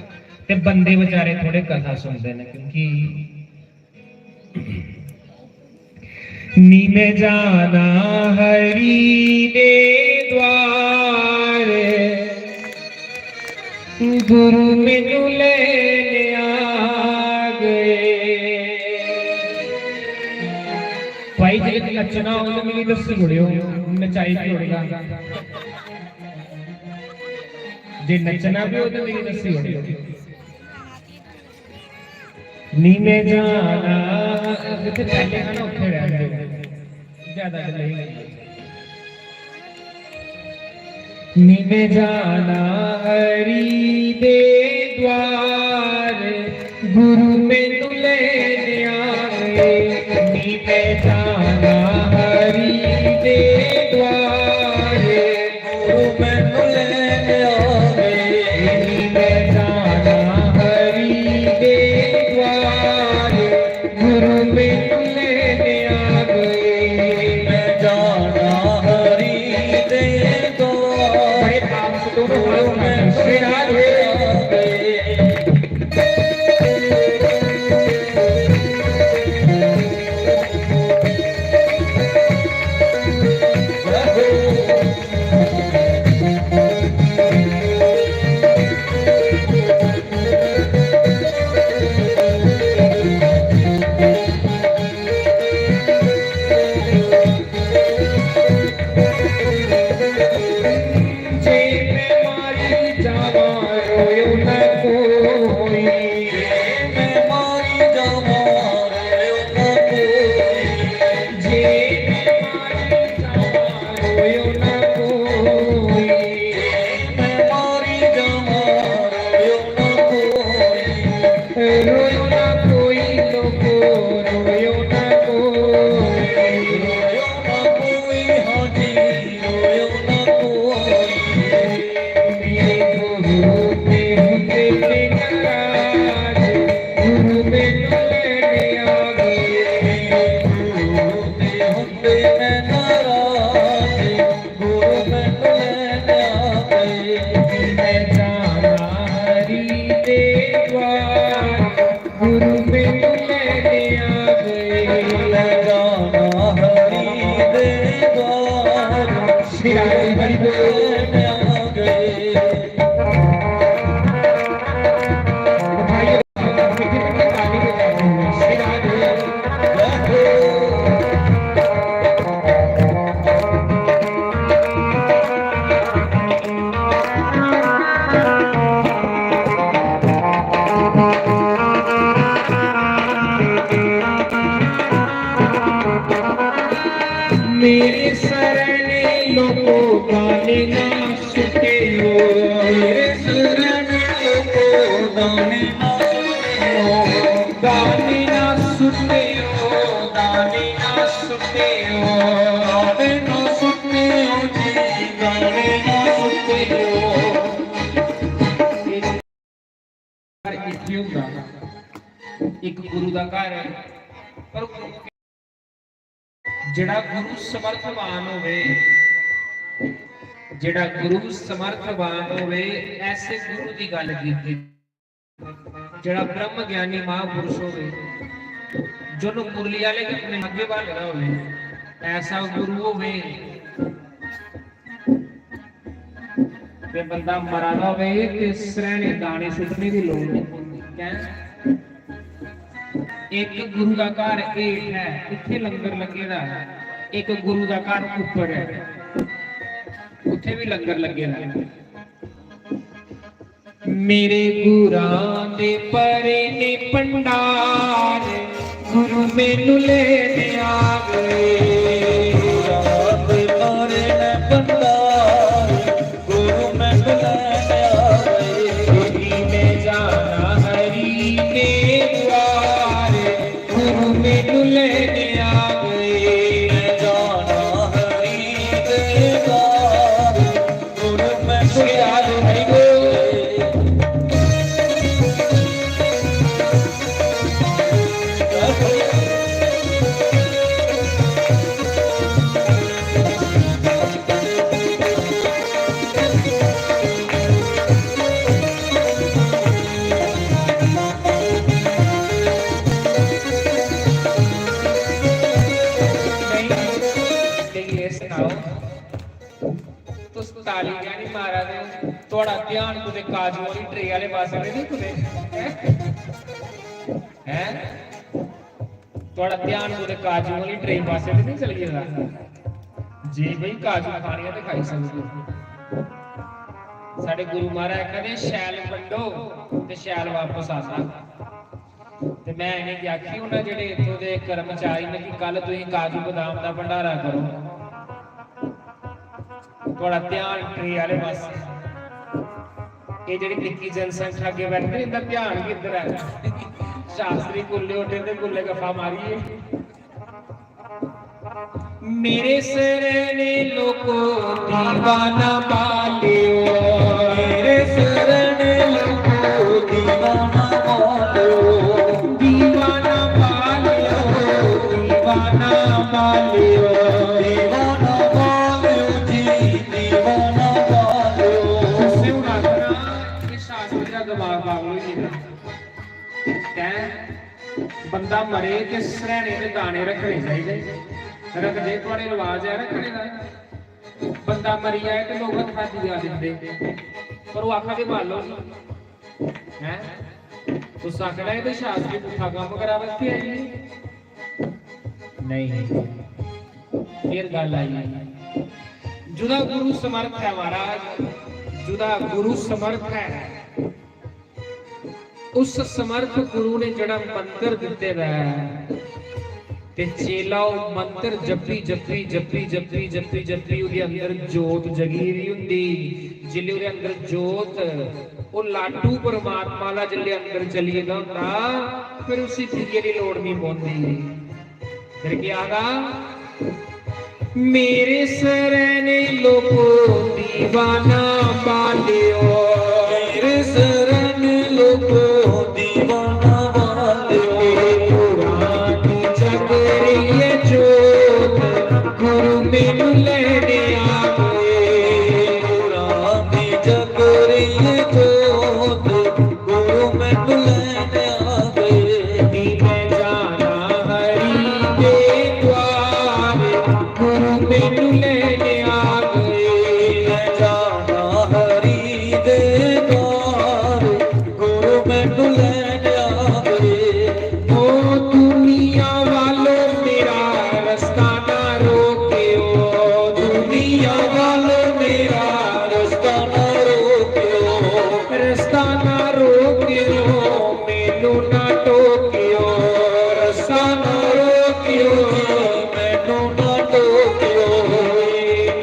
ते बंदे बेचारे थोड़े कथा सुनते हैं, क्योंकि नी में जाना हरि दे द्वार, गुरु मैनू लेने आ गए। भाई जे नचना हो तो मेरी दस्सी उड़ियो, नचाई भी उड़ेगा। जे नचना भी हो तो मेरी दस्सी उड़ियो। नी में जाना ਜਿੱਥੇ ਚੱਲੇਗਾ ਨਾ ਉੱਥੇ ਰਹਿ ਜਾਓ, ਜ਼ਿਆਦਾ ਨਹੀਂ। नीवे जाना हरि दे द्वार, गुरु मैनू लेने आए। नीवे जाना हरि दे द्वार, गुरु मैनू लेने आए। नीवे जाना हरि दे द्वार, गुरु मैनू लेने आ गए। मैं जाना हरि दे मेरे शरण लोगो गाने ना सुते हो, मेरे शरण लोगो गाने ना सुते हो, गाने ना सुते हो, गाने ना सुते हो, गाने ना सुते हो जी, गाने ना सुते हो। एक गुरु का घर है पर ਜਿਹੜਾ ਗੁਰੂ ਸਮਰਥਵਾਨ ਹੋਵੇ, ਜਿਹੜਾ ਗੁਰੂ ਸਮਰਥਵਾਨ ਹੋਵੇ, ਐਸੇ ਗੁਰੂ ਦੀ ਗੱਲ ਕੀਤੀ। ਜਿਹੜਾ ਬ੍ਰਹਮ ਗਿਆਨੀ ਮਹਾਪੁਰਸ਼ ਹੋਵੇ, ਜਿਹਨੂੰ ਮੁਰਲੀ ਵਾਲੇ ਕੇ ਆਪਣੇ ਅੱਗੇ ਭਾਲਣਾ ਹੋਵੇ, ਐਸਾ ਗੁਰੂ ਹੋਵੇ। ਤੇ ਬੰਦਾ ਮਰਾ ਨਾ ਹੋਵੇ ਤੇ ਸਰੈਣੇ ਦਾਣੇ ਸੁੱਟਣੇ ਦੀ ਲੋੜ ਨਹੀਂ ਹੁੰਦੀ। एक गुरु का घर एक है, इत्थे लंगर लगेगा। एक गुरु का घर ऊपर है, उत्थे भी लंगर लगेगा। मेरे गुरां दे परे ने भंडार, गुरु मैनू लेने आ गए। गुरां दे परे ने भंडार, गुरु मैनू लेने आ गए। मैं जाना हरि ने मैनू लेने आ गए। मैं जाना हरि दे द्वार, गुरु मैनू याद है गए। ताली जानी मारा दे थोड़ा ध्यान कुते काजू वाली ट्रे वाले पासे में नहीं कुते हैं, थोड़ा ध्यान कुते काजू वाली ट्रे पासे में नहीं चली जाता जी। भाई काजू खानी है तो खाई सकते हो। साडे गुरु महाराज कहते शैल वंडो ते शैल वापस आता। ਤੇ ਮੈਂ ਇਹਨੇ ਕੀ ਆਖੀ ਉਹਨਾਂ ਜਿਹੜੇ ਇੱਥੋਂ ਦੇ ਕਰਮਚਾਰੀ ਨੇ ਕਿ ਕੱਲ ਤੁਸੀਂ ਕਾਜੂ ਬਦਾਮ ਦਾ ਭੰਡਾਰਾ ਕਰੋ, ਤੁਹਾਡਾ ਧਿਆਨ ਟ੍ਰੇ ਵਾਲੇ ਪਾਸੇ। ਇਹ ਜਿਹੜੀ ਨਿੱਕੀ ਜਨਸੰਖਿਆ ਅੱਗੇ ਬੈਠੀ ਇਹਦਾ ਧਿਆਨ ਕਿੱਧਰ ਹੈ? शास्त्री गुल्ले उठे थे, गुल्ले गफा मारिए। मेरे सरने लोको दीवाना बालियो, मेरे सरने लोको दीवाना बालियो, दीवाना बालियो, दीवाना बालियो, दीवाना बालियो जी, दीवाना बालियो। उससे उड़ाना ये शास्त्री का दिमाग पागल ही नहीं। बंदा मरे तो सरहने के दाने रखने चाहिए, रखते थोड़े रिवाज है रखने का। बंदा मरी जाए तो लोग हथा दिया देते, पर वो आखा के मालो है तुस आखना है तो शास्त्री पुठा काम करा बस्ती है जी नहीं। फिर गल आई जुदा गुरु समर्थ है महाराज, जुदा गुरु समर्थ है। उस समर्थ गुरु ने जड़ा मंत्र दिते ते चेला मंत्र जपी जपी जपी जपी जपी जपी उहदे अंदर जोत जगी रही हुंदी। जिल्ले उहदे अंदर जोत वो लाडू परमात्मा दा जिल्ले अंदर चलीदा हुंदा, फिर उसी दिए दी लोड़ नहीं पौंदी। फिर क्या आगा मेरे सरने लोको दीवाना बालियो, मेरे सरने लोको दीवाना बालियो, पुरानी जग रही है जोत गुरु मैनू लेने आ गए, पुरानी जग रही है जोत गुरु मैनू लेने आ गए। मैं जाना हरि के द्वार गुरु मैनू लेने आ गए, मैं जाना हरि दे द्वार गुरु मैनू लेने आ गए। ओ दुनिया वालों मेरा रास्ता ना रोकियो, दुनिया वालों मेरा रास्ता ना रोकियो, रास्ता ना रोकियो मैनू ना टोकियो, रास्ता ना रोकियो मैनू ना टोकियो।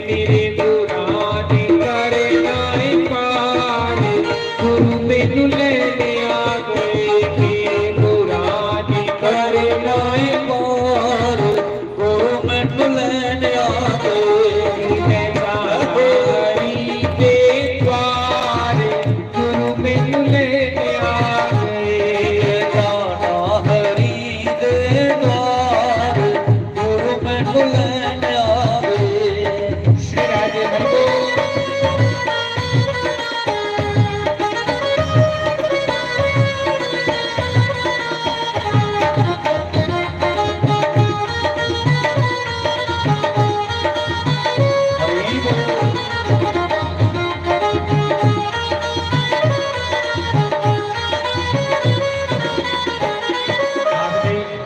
मेरे दुरानी करे नाए पार गुरु मैनू लेने आ गए, मेरे दुरानी करे नाए पार गुरु मैनू लेने आ गए। मैं जाना हरि के द्वार गुरु मैनू लेने आ गए, जाना हरि दे द्वार गुरु मैनू लेने आ गए। श्री राधे हरि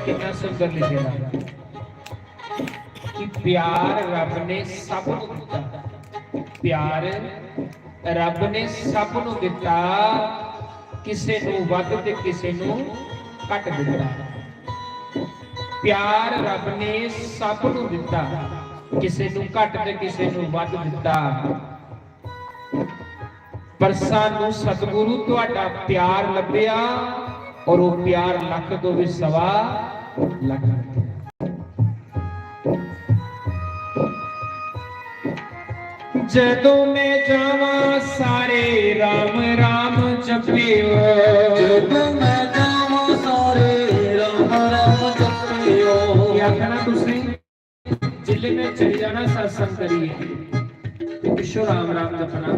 कितना सुंदर लिखेगा कि प्यार रब ने सब नूं दिता, प्यार रब ने सब नूं दिता, किसे नूं वध ते किसे नूं घट दिता। प्यार रब ने सब नूं दिता, किसे नूं घट ते किसे नूं वध दिता। पर सानू सतगुरु तुहाडा प्यार लभ्या और वो प्यार लख तो भी सवा लख। जदों मैं जावा सारे राम राम जपियो, जदों मैं जावा सारे राम राम जपियो। आखना तुसी जिले में चली जाना सत्संग करिए तो पिछो राम राम जपना।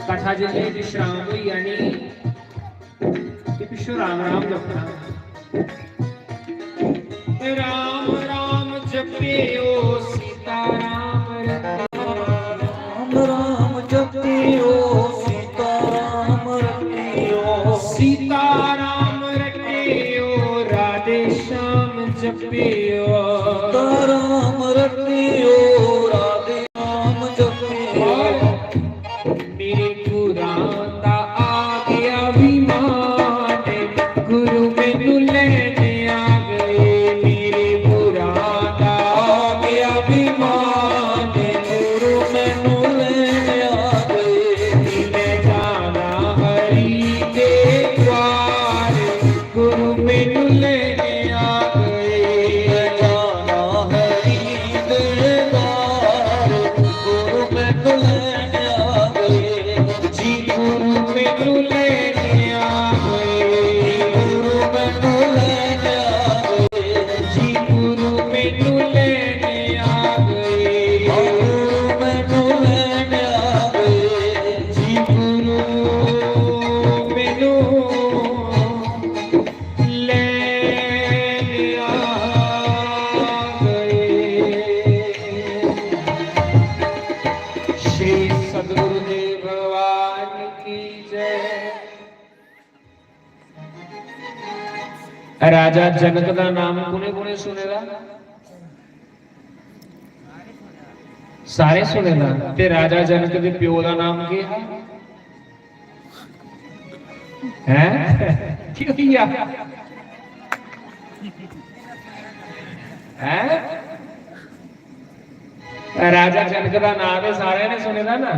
कथा जिले विश्राम हुई यानी पिछो राम राम जपना। राम राम जपियो सीता राम राम राम जपियो सीता राम रखियो, सीता राम रखियो राधे श्याम जपियो, राम रखियो राधे श्याम जपियो। मेरे पुराण दा आ गया विमान राजा जनक का नाम कुने कुने सुनेगा? सारे सुनेगा। ते राजा जनक के प्यो का नाम की है? क्यों है? राजा जनक का नाम है सारे ने सुनेगा ना।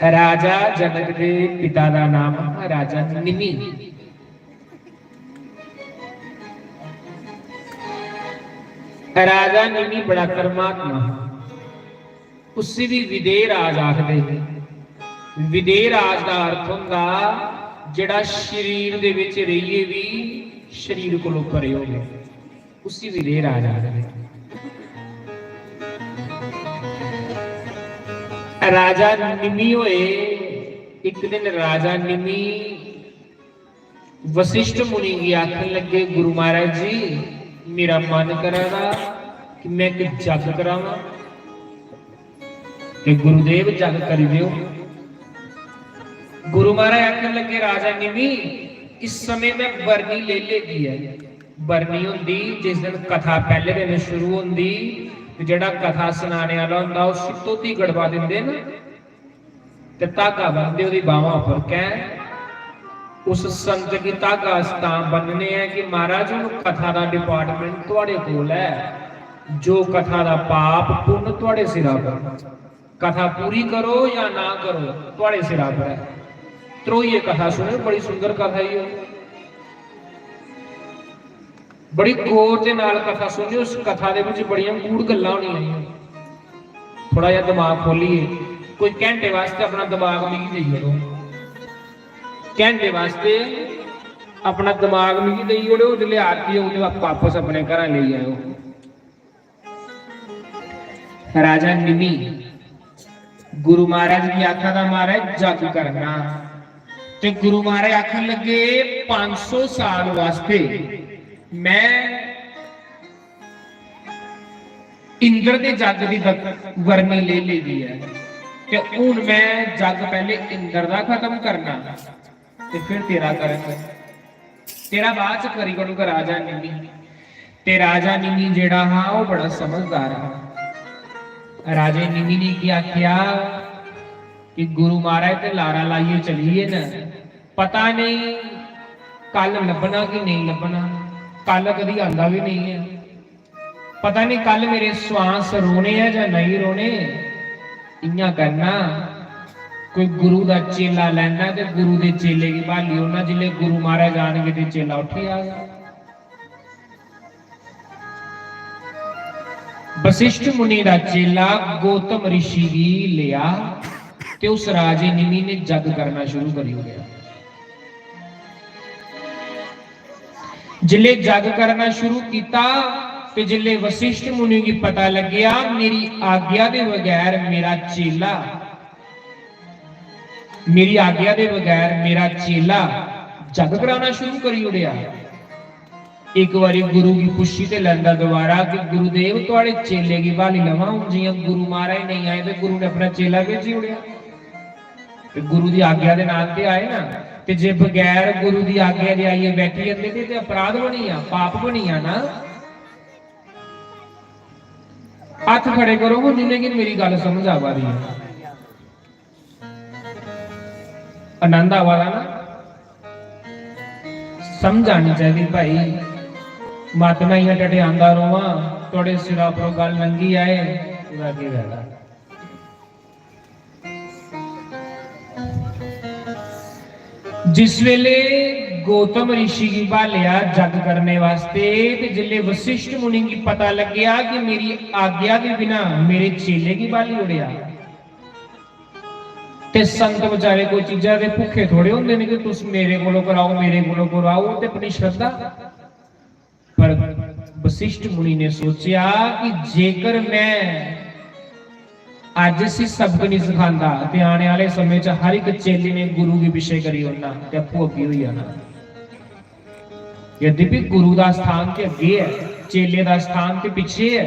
राजा जनक के पिता का नाम राजा निमि। राजा निमि बड़ा कर्मात्मा, उसी भी विदेह राज आखदे। विदेह राज का अर्थ हुंदा जिहड़ा शरीर दे विच रहिए भी शरीर कोलों परे हो गया, उसी विदेह राज आखदे। राजा निमि होए। एक दिन राजा निमि वशिष्ठ मुनि की आखन लगे, गुरु महाराज जी मेरा मन करेगा कि मैं एक जग करावां। गुरुदेव जग कर दियो। गुरु महाराज आखन लगे, राजा निमि इस समय में बरनी ले लेगी है। बरनी होंदी जिस दिन कथा पहले दिन शुरू होंदी, जेड़ा कथा सुनाने वाला होंदा उस तोती गड़वा दिंदे ना, ते धागा बन्नदे ओदी बाहां उपर। कह उस संत की धागा तां बन्नने है कि महाराज उन्हें कथा का डिपार्टमेंट तुहाडे कोल है, जो कथा का पाप पुण्य तुहाडे सिरा पर, कथा पूरी करो या ना करो तुहाडे सिरा पर है। त्रोइए कथा सुने, बड़ी सुंदर कथा ही है, बड़ी गौर के नाल कथा सुनियो। उस कथा दे विच बड़ियां गूढ़ गल्लां होणियां। थोड़ा जिहा दिमाग खोलिए, कोई घंटे वास्ते अपना दिमाग मिगी देई ओड़ो, घंटे वास्ते अपना दिमाग मिगी देई ओड़ो, जिसले आरती होगी वापस अपने घर ले आयो। राजा निमि गुरु महाराज की आखा का महाराज जग करना, ते गुरु महाराज आखन लगे 500 साल वास्ते मैं इंद्र के जग की वरनी ले ली है, कि हुण मैं जग पहले इंद्र का खत्म करना ते फिर तेरा करूंगा, तेरा बाद च करी करूंगा। राजा निमि ते राजा निमि जेड़ा हाँ वो बड़ा समझदार है। राजे निमि ने क्या आख्या कि गुरु महाराज ते लारा लाइए चलिए ना, पता नहीं कल लभना कि नहीं लभना, कल कभी आंदा भी नहीं है, पता नहीं कल मेरे श्वास रोने है या नहीं रोने। इयां करना, कोई गुरु का चेला लेना ते गुरु के चेले की भाली होना, जिले गुरु महाराज आएंगे तो चेला उठे आएगा। वशिष्ठ मुनि का चेला गौतम ऋषि भी लिया ते उस राजे निमि ने जग करना शुरू कर दिया। जिले जग करना शुरू किया ते जिले वशिष्ठ मुनि की पता लग गया मेरी आज्ञा के बगैर मेरा चेला, मेरी आज्ञा के बगैर मेरा चेला जग कराना शुरू करी उड़िया। एक बारी गुरु की पुछी ते लैंदा दोबारा कि गुरुदेव तुहाडे चेले की भाली लवां, जियां गुरु महाराज नहीं आए तो गुरु ने अपना चेला भेजी उड़िया। गुरु की आज्ञा के नाल ते आए ना, ते जे बगैर गुरु की आज्ञा दे आइए बैठी जाते ते अपराध बनी आ, पाप बनी आ ना। हाथ खड़े करो जिन्हें कि मेरी गल समझ आ रही है, आनंद आवा ना, समझ आनी चाहिए भाई। मत मैं इं टटे आंदा रोवा थोड़े सिरा पर गल लंघी आए की गल। जिस वेले गौतम ऋषि की भालिया जग करने वास्ते, जिले वशिष्ठ मुनि की पता लग गया कि मेरी आज्ञा के बिना मेरे चेले की भाली उड़िया, ते संत बेचारे कोई चीजा के भुखे थोड़े होंगे ने कि तुस मेरे कोलों कराओ मेरे कोलों कराओ, ते अपनी श्रद्धा। पर वशिष्ठ मुनि ने सोचा कि जेकर मैं अज से सबक नहीं सिखांदा ते आने वाले समय च हर एक चेले ने गुरु की पिछे करी होना ते अप्पू अगे होई जाना। यद्यपि गुरु का स्थान ते अगे है, चेले का स्थान ते पिछे है।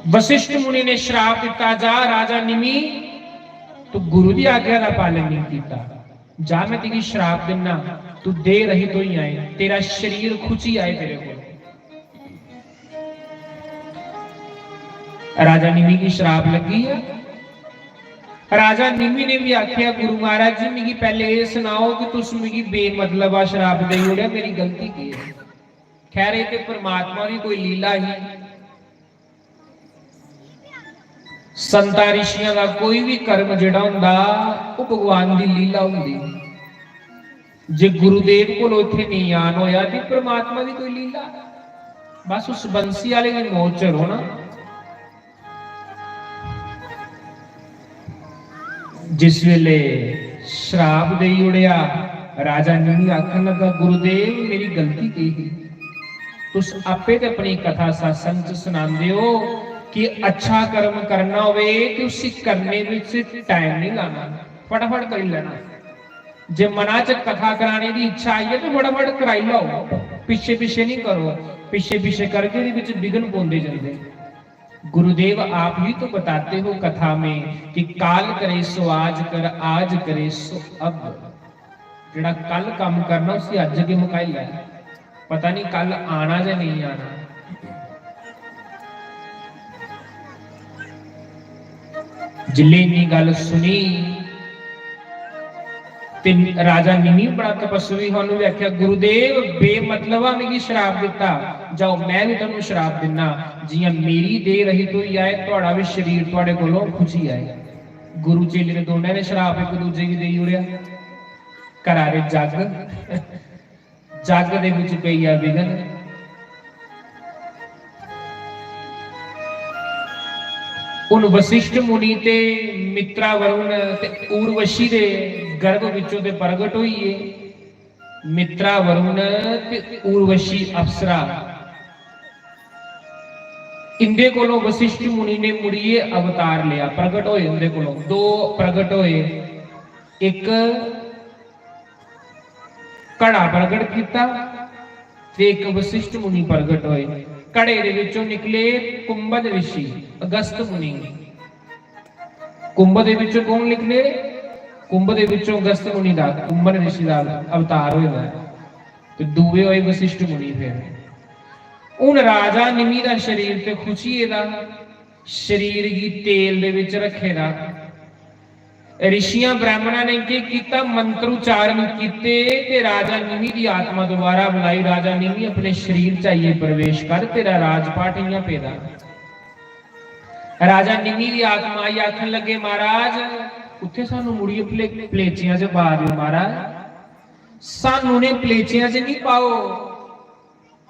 वशिष्ठ मुनि ने श्राप दिता, जा राजा निमि तू गुरु की आज्ञा का पालन नहीं किया, जा मैं तेरी श्राप देना, तू दे रही तो ही आए, तेरा शरीर खुची आए तेरे को। राजा निमी की श्राप लगी है। राजा निमी ने भी आख्या गुरु महाराज जी मिगी पहले ये सुनाओ कि तुस मिगी बेमतलब श्राप दे ओड़िया, मेरी गलती की है। खैर ये परमात्मा की कोई लीला ही, संतां ऋषियां का कोई भी कर्म जिहड़ा हुंदा वो भगवान की लीला हुंदी। जे गुरुदेव कोलों इत्थे नहीं आन होया ते परमात्मा की कोई लीला, बस उस बंसी वाले की मौत च रोना। जिस वेले श्राप दे उड़िया, राजा निमी आखन लगा गुरुदेव मेरी गलती की ही, तुस आपे ते अपनी कथा सत्संग च सुनांदे हो कि अच्छा कर्म करना होवे कि उसी करने विच टाइम नहीं लाना, फटाफट कर लेना। जे मना च कथा कराने की इच्छा आई है तो फटाफट कराई लो, पीछे पीछे नहीं करो, पीछे पीछे करके विघ्न पाते जाते। गुरुदेव आप ही तो बताते हो कथा में कि काल करे सो आज कर, आज करे सो अब। जेड़ा कल काम करना उसे अज के मुकाई लै, पता नहीं कल आना या नहीं आना। जिले इन्नी गल सुनी ते राजा निमी बड़ा तपस्वी होने भी आख्या गुरुदेव बेमतलबा मिगी श्राप दिता, जाओ मैं भी तुहानू श्राप दिना, जियां मेरी दे रही तो ही आए तुहाड़ा भी शरीर तुहाडे कोलों खुची आए। गुरु चेले ने दोनों ने श्राप एक दूजे की दे उड़िया। करारे जग जग दे विच पई आ विघन। उन वशिष्ठ मुनि ते मित्रा वरुण ते उर्वशी दे गर्भ विचों ते प्रगट होई है। मित्रा वरुण ते उर्वशी अप्सरा, इंदे कोलों वशिष्ठ मुनि ने मुड़िए अवतार लिया, प्रगट होए इंदे कोलों दो प्रगट होए। एक कड़ा प्रगट किया ते एक वशिष्ठ मुनि प्रगट होए। कड़े दे विचों निकले कुंभद ऋषि अगस्त मुनि। कुंभ दे विचों कौन निकले? कुंभ दे विचों अगस्त मुनि दा, कुंभद ऋषि दा अवतार होया ते दूवे होए वशिष्ठ मुनि। फिर उन राजा निमी दा शरीर ते खुशी दा शरीर की तेल दे विच रखे दा। ऋषियां ब्राह्मणा ने की कीता, मंत्र उच्चारण कीते ते राजा निमी की आत्मा दोबारा बुलाई। राजा निमी अपने शरीर चाहिए प्रवेश कर, तेरा राजपाट इयां पेदा। राजा निमी की आत्मा आई, आखन लगे महाराज उत्थे सानू मुड़िए पलेचियां च पा दिओ महाराज, सानू ने पलेचियां च नहीं पाओ,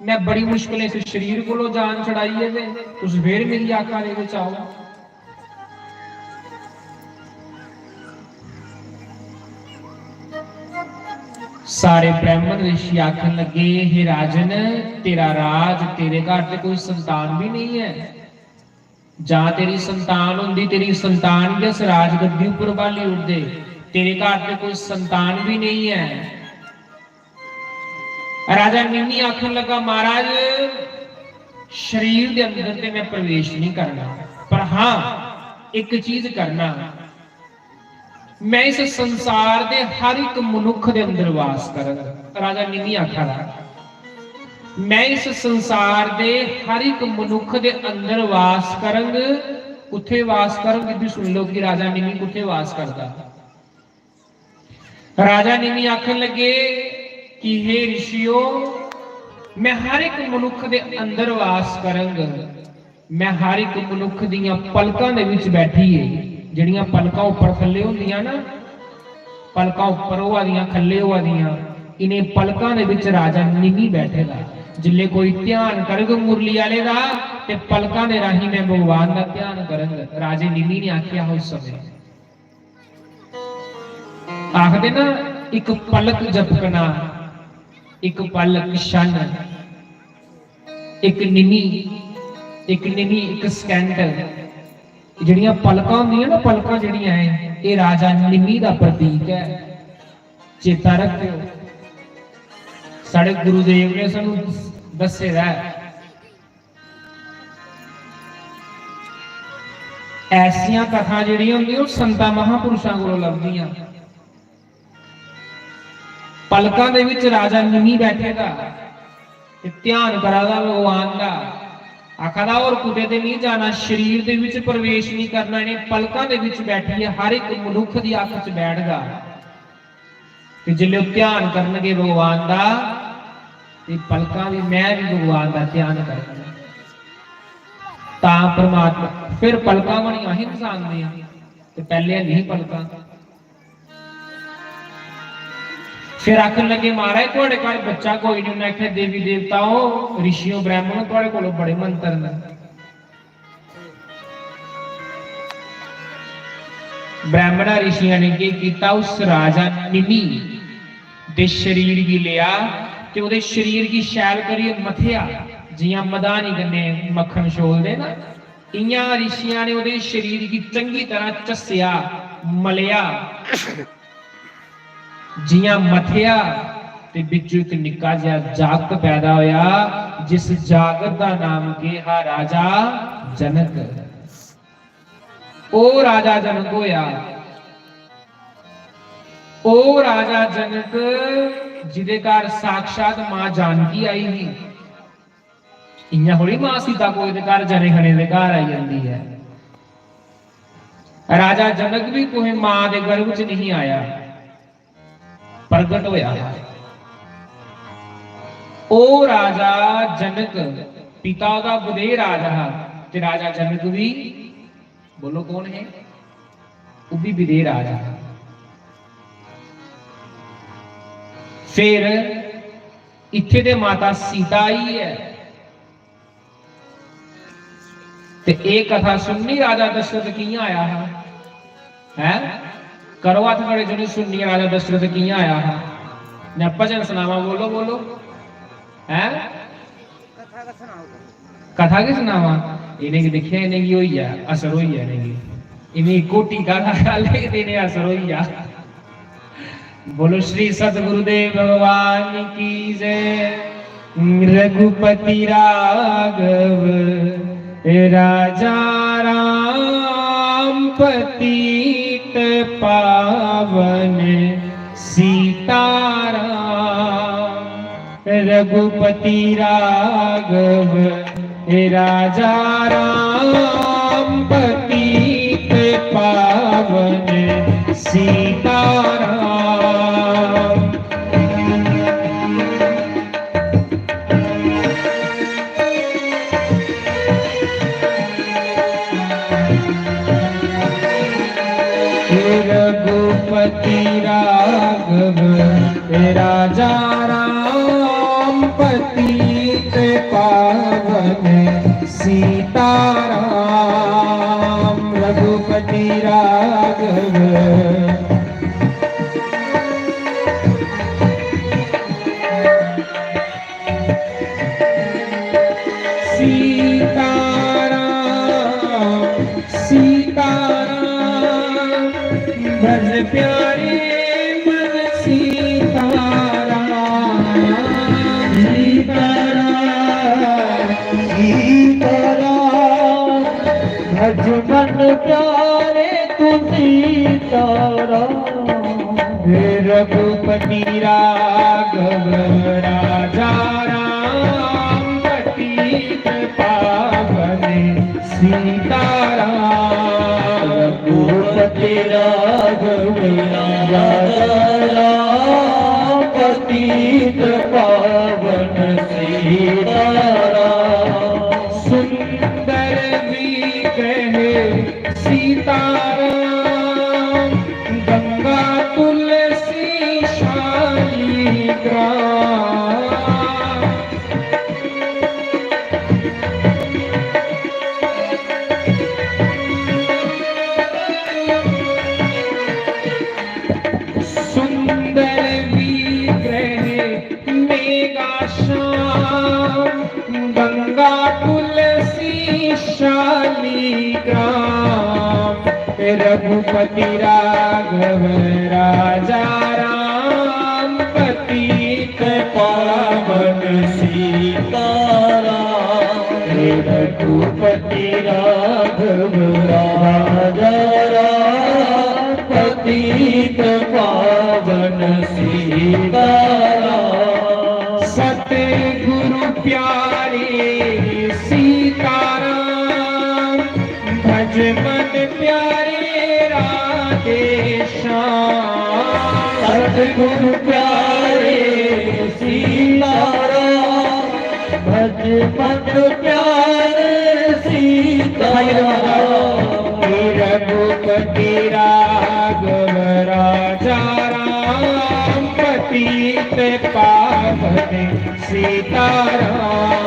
मैं बड़ी मुश्किलें से शरीर कोलों जान छड़ाई है ते तुस फिर मेरी आका दे विच आओ। सारे ब्राह्मण ऋषि आखन लगे हे राजन तेरा राज, तेरे घर ते कोई संतान भी नहीं है, जा तेरी संतान होंदी तेरी संतान भी इस राजगद्दी उपर बाली उठदे, तेरे घर ते कोई संतान भी नहीं है। राजा निमी आखन लगा महाराज शरीर के अंदर ते मैं प्रवेश नहीं करना, पर हाँ एक चीज करना, मैं इस संसार दे हर एक मनुख दे अंदर वास करांगा। राजा निमी आखा मैं इस संसार दे हर एक मनुख दे अंदर वास करांगा। कुत्थे वास करांगा? इधर सुन लो कि राजा निमी कुत्थे वास करदा। राजा निमी आखन लगे कि हे ऋषियों मैं हर एक मनुख दे अंदर वास करांगा, मैं हर एक मनुख दीयां पलकां दे विच बैठी है, ਜਿਹੜੀਆਂ पलकां उपर थल्ले ਹੁੰਦੀਆਂ ना, पलकां उपर होआ दियां थल्ले होआ दियां, इन्हें पलकां दे विच राजा निमी बैठेगा। जिल्ले कोई ध्यान करेगा मुरली वाले दा ते पलकां दे राही मैं भगवान दा ध्यान करांगा। राजे निमी ने आख्या उस समय, आखदे ना एक पलक झपकना, एक पलक शन, एक निमी एक स्कैंडल, ਜਿਹੜੀਆਂ ਪਲਕਾਂ ਹੁੰਦੀਆਂ ਨਾ, ਪਲਕਾਂ ਜਿਹੜੀਆਂ ਹੈ ਇਹ ਰਾਜਾ ਨਿਮੀ ਦਾ ਪ੍ਰਤੀਕ ਹੈ। ਚੇਤਾ ਰੱਖਿਓ ਸਾਡੇ ਗੁਰੂਦੇਵ ਨੇ ਸਾਨੂੰ ਦੱਸਿਆ ऐसिया कथा ਜਿਹੜੀਆਂ ਹੁੰਦੀਆਂ ਉਹ ਸੰਤਾਂ ਮਹਾਂਪੁਰਸ਼ਾਂ ਕੋਲੋਂ ਲੱਭਦੀਆਂ। ਪਲਕਾਂ ਦੇ ਵਿੱਚ ਰਾਜਾ ਨਿਮੀ ਬੈਠੇਗਾ ਤੇ ਧਿਆਨ ਕਰਾਦਾ ਭਗਵਾਨ ਦਾ, ਆਖਦਾ और कुते ते नहीं जाना, शरीर दे विच प्रवेश नहीं करना, इन्हें पलकां दे विच बैठी है, हर एक मनुख दी अख च बैठगा ते जिल्ले ध्यान करनगे भगवान दा ते पलकां भी मैं भी भगवान दा ध्यान करना तां परमात्मा। फिर पलकां बणियां ही इंसान दियां ते पहले नहीं पलकां। फिर आखन लगे महाराज तुहाडे घर बच्चा कोई नहीं, उन्हें आख्या देवी देवताओं ऋषियों ब्राह्मणों तुहाडे कोलों बड़े मंत्र ने। ब्राह्मणा ऋषियों ने की कीता, उस राजा निमि दे शरीर की लिया ते उहदे शरीर की शैल करिए मथिया, जियां मदानी कन्ने मक्खन छोलदे ना, इयां ऋषियों ने उहदे शरीर की चंगी तरह चस्सिया मलिया, जियां मथिया ते बिचों एक निक्का जिहा जागत पैदा होया, जिस जागत का नाम के हा राजा जनक। ओ राजा जनक होया, ओ राजा जनक जिदे घर साक्षात मां जानकी आई ही। इयां थोड़ी मां सीता कोई दे घर जने खने दे घर आई जाती है। राजा जनक भी कोई मां दे गर्भ च नहीं आया, प्रगट होया। ओ राजा जनक पिता का बुधे राजा ते राजा जनक भी बोलो कौन है, वो भी विदे राजा। फिर इत्थे दे माता सीता आई है ते एक कथा सुननी राजा दशरथ कियां आया है, करो हथ खड़े जो सुननी राजा दशरथ कियां आया है। मैं भजन सुनावा, बोलो बोलो है कथा के सुनावा। इन्हें देखिया इन्हें की होई है, असर होई है, इन्हें कोटी का लेकिन इन्हें असर होई है। बोलो श्री सतगुरुदेव भगवान की जय। रघुपति राघव राजा राम पतित पावन सीताराम। रघुपति राघव राजा राम पतित पावन सीताराम। रघुपति राघव राजा राम पतित पावन सीताराम। रघुपति राघव सीताराम सीताराम भज प्यारे मन सीताराम। सीताराम सीताराम भज मन प्यारे तू सीताराम। रघुपति राघव राजा राम पतित पावन सीताराम। रघुपति राघव राजा राम पतित पावन सीताराम। सुंदर विग्रह सीताराम गंगा तुलसी शालिग्राम। सुंदर विग्रह मेघाश्याम गंगा तुलसी शालिग्राम। रघुपति राघव राजा राम पतित पावन सीताराम। रघुपति राघव राजा राम पतित पावन सीताराम। सतगुरु प्यारे सीताराम भज मन प्यारे राधे श्याम। सतगुरु प्यारे सीताराम भज मन प्यारे सीताराम। रघुपति राघव राजा राम पतित पावन सीताराम।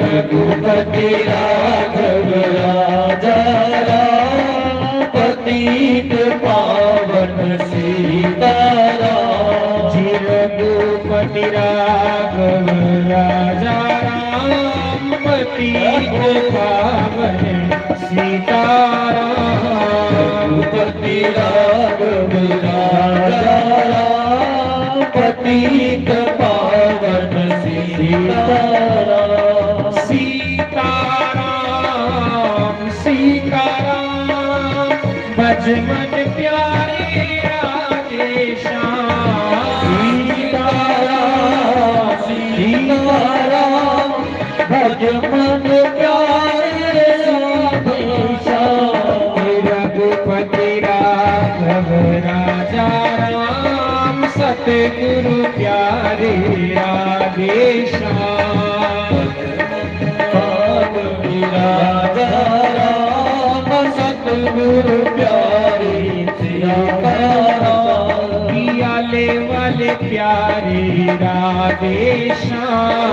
रघुपति राघव राजा राम पतित पावन सीताराम। जी रघुपति राघव राजा राम पतित पावन सीताराम। रघुपति राघव राजा राम पतित पावन सीताराम। सीताराम सीताराम भज मन प्यारे राधे श्याम। सीताराम सीताराम भज मन प्यारे राधे श्याम। रघुपति राघव राजा राम सतगुरु प्यारे राधे श्याम। राजा राम सतगुरु प्यारे सीताराम। पियाले वाले प्यारे राधे श्याम।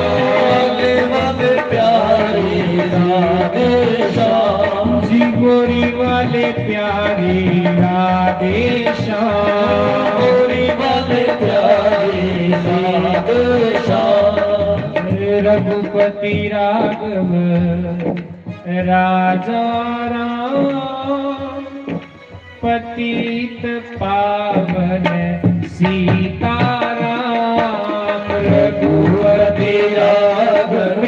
वाले प्यारे राधे श्याम। जी गोरी वाले प्यारे राधे श्याम। गोरी वाले प्यारे राधे श्याम। रघुपति राघव राजा राम पतित पावन सीताराम। रघुपति राघव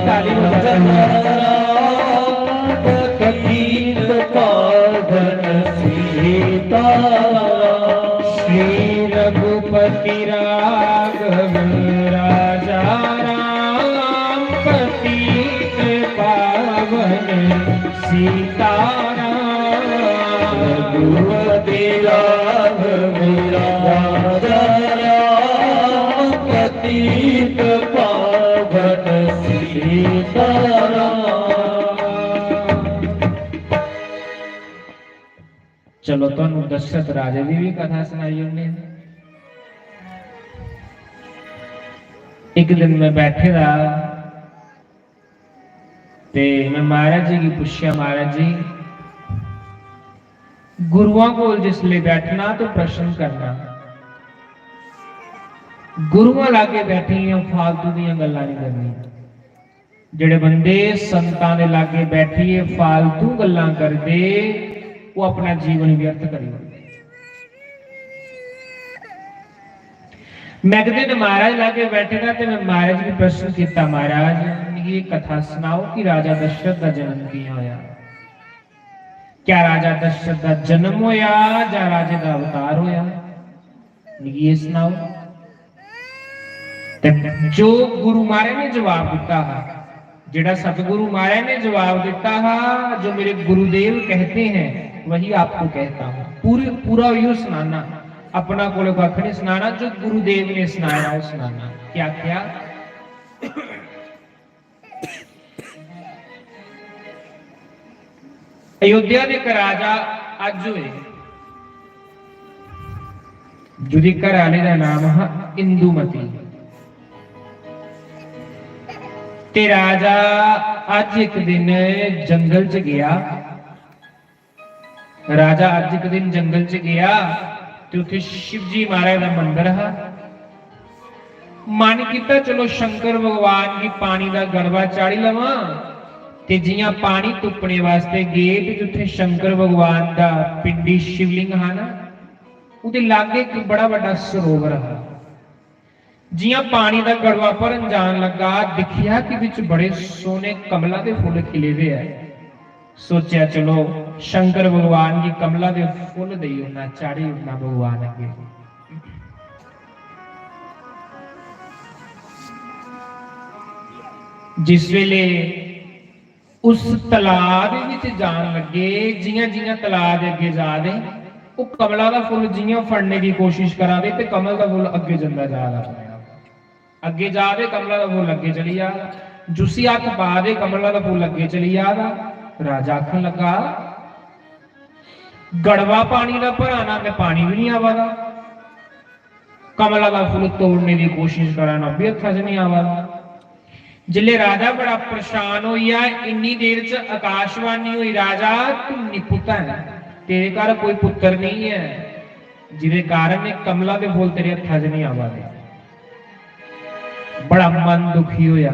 राजा राम पतित पावन सीताराम। श्री रघुपति राघव राजा राम पतित पावन सीताराम। रघुपति राघव राजा राम पतित पावन सीताराम। चलो तुहानू दशरथ राजे की भी कथा सुनाई उन्हें। एक दिन मैं बैठे रहा ते मैं महाराज जी की पूछा, महाराज जी गुरुओं को जिसले बैठना तो प्रश्न करना, गुरुओं लागे बैठी फालतू दी गल्लां नहीं करनी। जेड़े बंदे संतां दे लागे बैठिए फालतू गल्लां करदे वो अपना जीवन व्यर्थ करी। मैं एक दिन महाराज लागे बैठेगा तो मैं महाराज ने प्रश्न किया, महाराज ये कथा सुनाओ कि राजा दशरथ का जन्म किया होया। क्या राजा दशरथ का जन्म होया या राजे का अवतार होया, ये सुनाओ। जो गुरु महाराज ने जवाब दिता है, जेड़ा सतगुरु महाराज ने जवाब दिता है, जो मेरे गुरुदेव कहते हैं वही आपको कहता हूं। पूरा यो सुनाना, अपना कोले कख नहीं सुनाना, जो गुरुदेव ने सुनाया वो सुनाना। क्या क्या अयोध्या के एक राजा अज हुए, जिहदी घरआले का नाम है इंदुमती। ते राजा अज एक दिन जंगल च गया। राजा अज एक दिन जंगल च गया तो उत्थे शिवजी महाराज का मंदिर है। मन किया चलो शंकर भगवान की पानी का गड़वा चाड़ी लवा। ते जियां पानी तुपने वास्ते गेट जिथे शंकर भगवान का पिंडी शिवलिंग है ना, उहदे लागे एक बड़ा बड़ा सरोवर है। जियां पानी का गड़वा भरन जान लगा दिखिया कि विच बड़े सोने कमला के फुल खिले हुए है। सोचा चलो शंकर भगवान की कमला के फुल दे उन्ना चाड़ी उन्ना भगवान अगे। जिस वेले उस तलाब विच जान लगे जियां जियां तलाब अगे जा दे वो कमला का फुल जियां फड़ने की कोशिश करा दे ते कमल का फुल अगे जांदा जा रहा अगे जा दे कमला का फुल अगे चली जा जुसी हथ पा दे कमला का फुल अगे चली जा। राजा आखन लगा गड़वा पानी का भराना मैं पानी भी नहीं आवागा कमला का फुल तोड़ने की कोशिश करा ना भी हथा च नहीं आवागा। जिले राजा बड़ा परेशान होया इन्नी देर च आकाशवाणी हुई राजा तू निपुता है तेरे घर कोई पुत्र नहीं है जिदे कारण कमला के फुल तेरे हथा च नहीं आवागे। बड़ा मन दुखी होया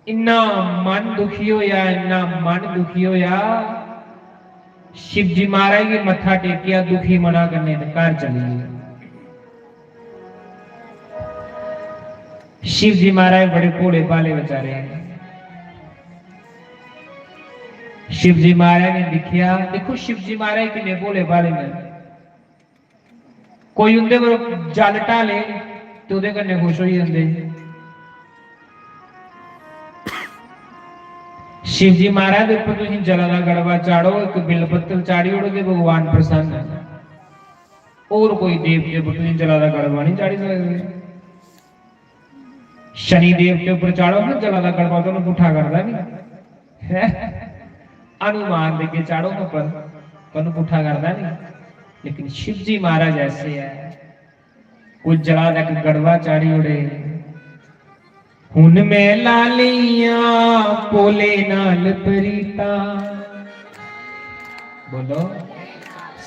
इन्ना मन दुखी होया इन्ना मन दुखी होया शिव जी महाराज के मत्था टेकिया दुखी मना करने घर चली गई। शिव जी महाराज बड़े भोले भाले बेचारे हैं। शिव जी महाराज ने दिखिया देखो शिव जी महाराज कितने भोले भाले ने कोई उनके जल ढाले तो उहदे कन्ने खुश हो जाते। शिव जी महाराज के उपर तुसीं जला का गड़वा चाड़ो एक बिल पत्तर चाड़ी ओड़ोगे भगवान प्रसन्न है। और कोई देवते उपर तुसीं जला का गड़वा नहीं चाड़ी सकते। शनि देव के ऊपर चाड़ो ना जला का गड़वा तो पुठा करता नहीं है। हनुमान दे के चाड़ो ना पर तो पुठा करता नहीं। लेकिन शिव जी महाराज ऐसे है कोई जला का गड़वा चाड़ी उड़े हुन मैं लालिया पोले नाल प्रीता बोलो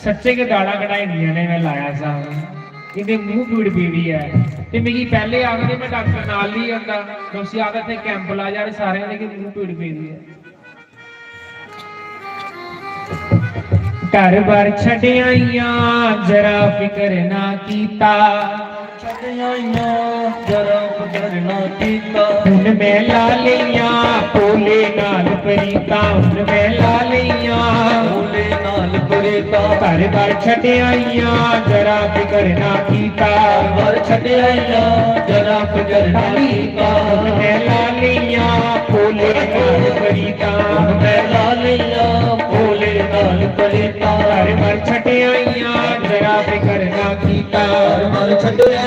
सच्चे के दाड़ा कढ़ाई ने मैं लाया सा इहदे मुंह पीड़ पीड़ी है ते मेरी पहले आखदे मैं डॉक्टर नाल ही आंदा तुसीं आखदे कैंप ला जा सारे दे मुंह पीड़ पीड़ी है। घर बार छड़ियां जरा फिकर ना कीता जरा फिकर ना कीता हुन मैं लालिया पोले नाल प्रीता हुन मैं लालिया पोले नाल प्रीता घर बार छड़ियां जरा फिकर ना कीता घर छड़ियां जरा फिकर ना कीता हुन मैं लालिया पोले नाल प्रीता हुन मैं लालिया पोले नाल प्रीता घर बार छड़ियां जरा फिकर ना कीता घर छड़ियां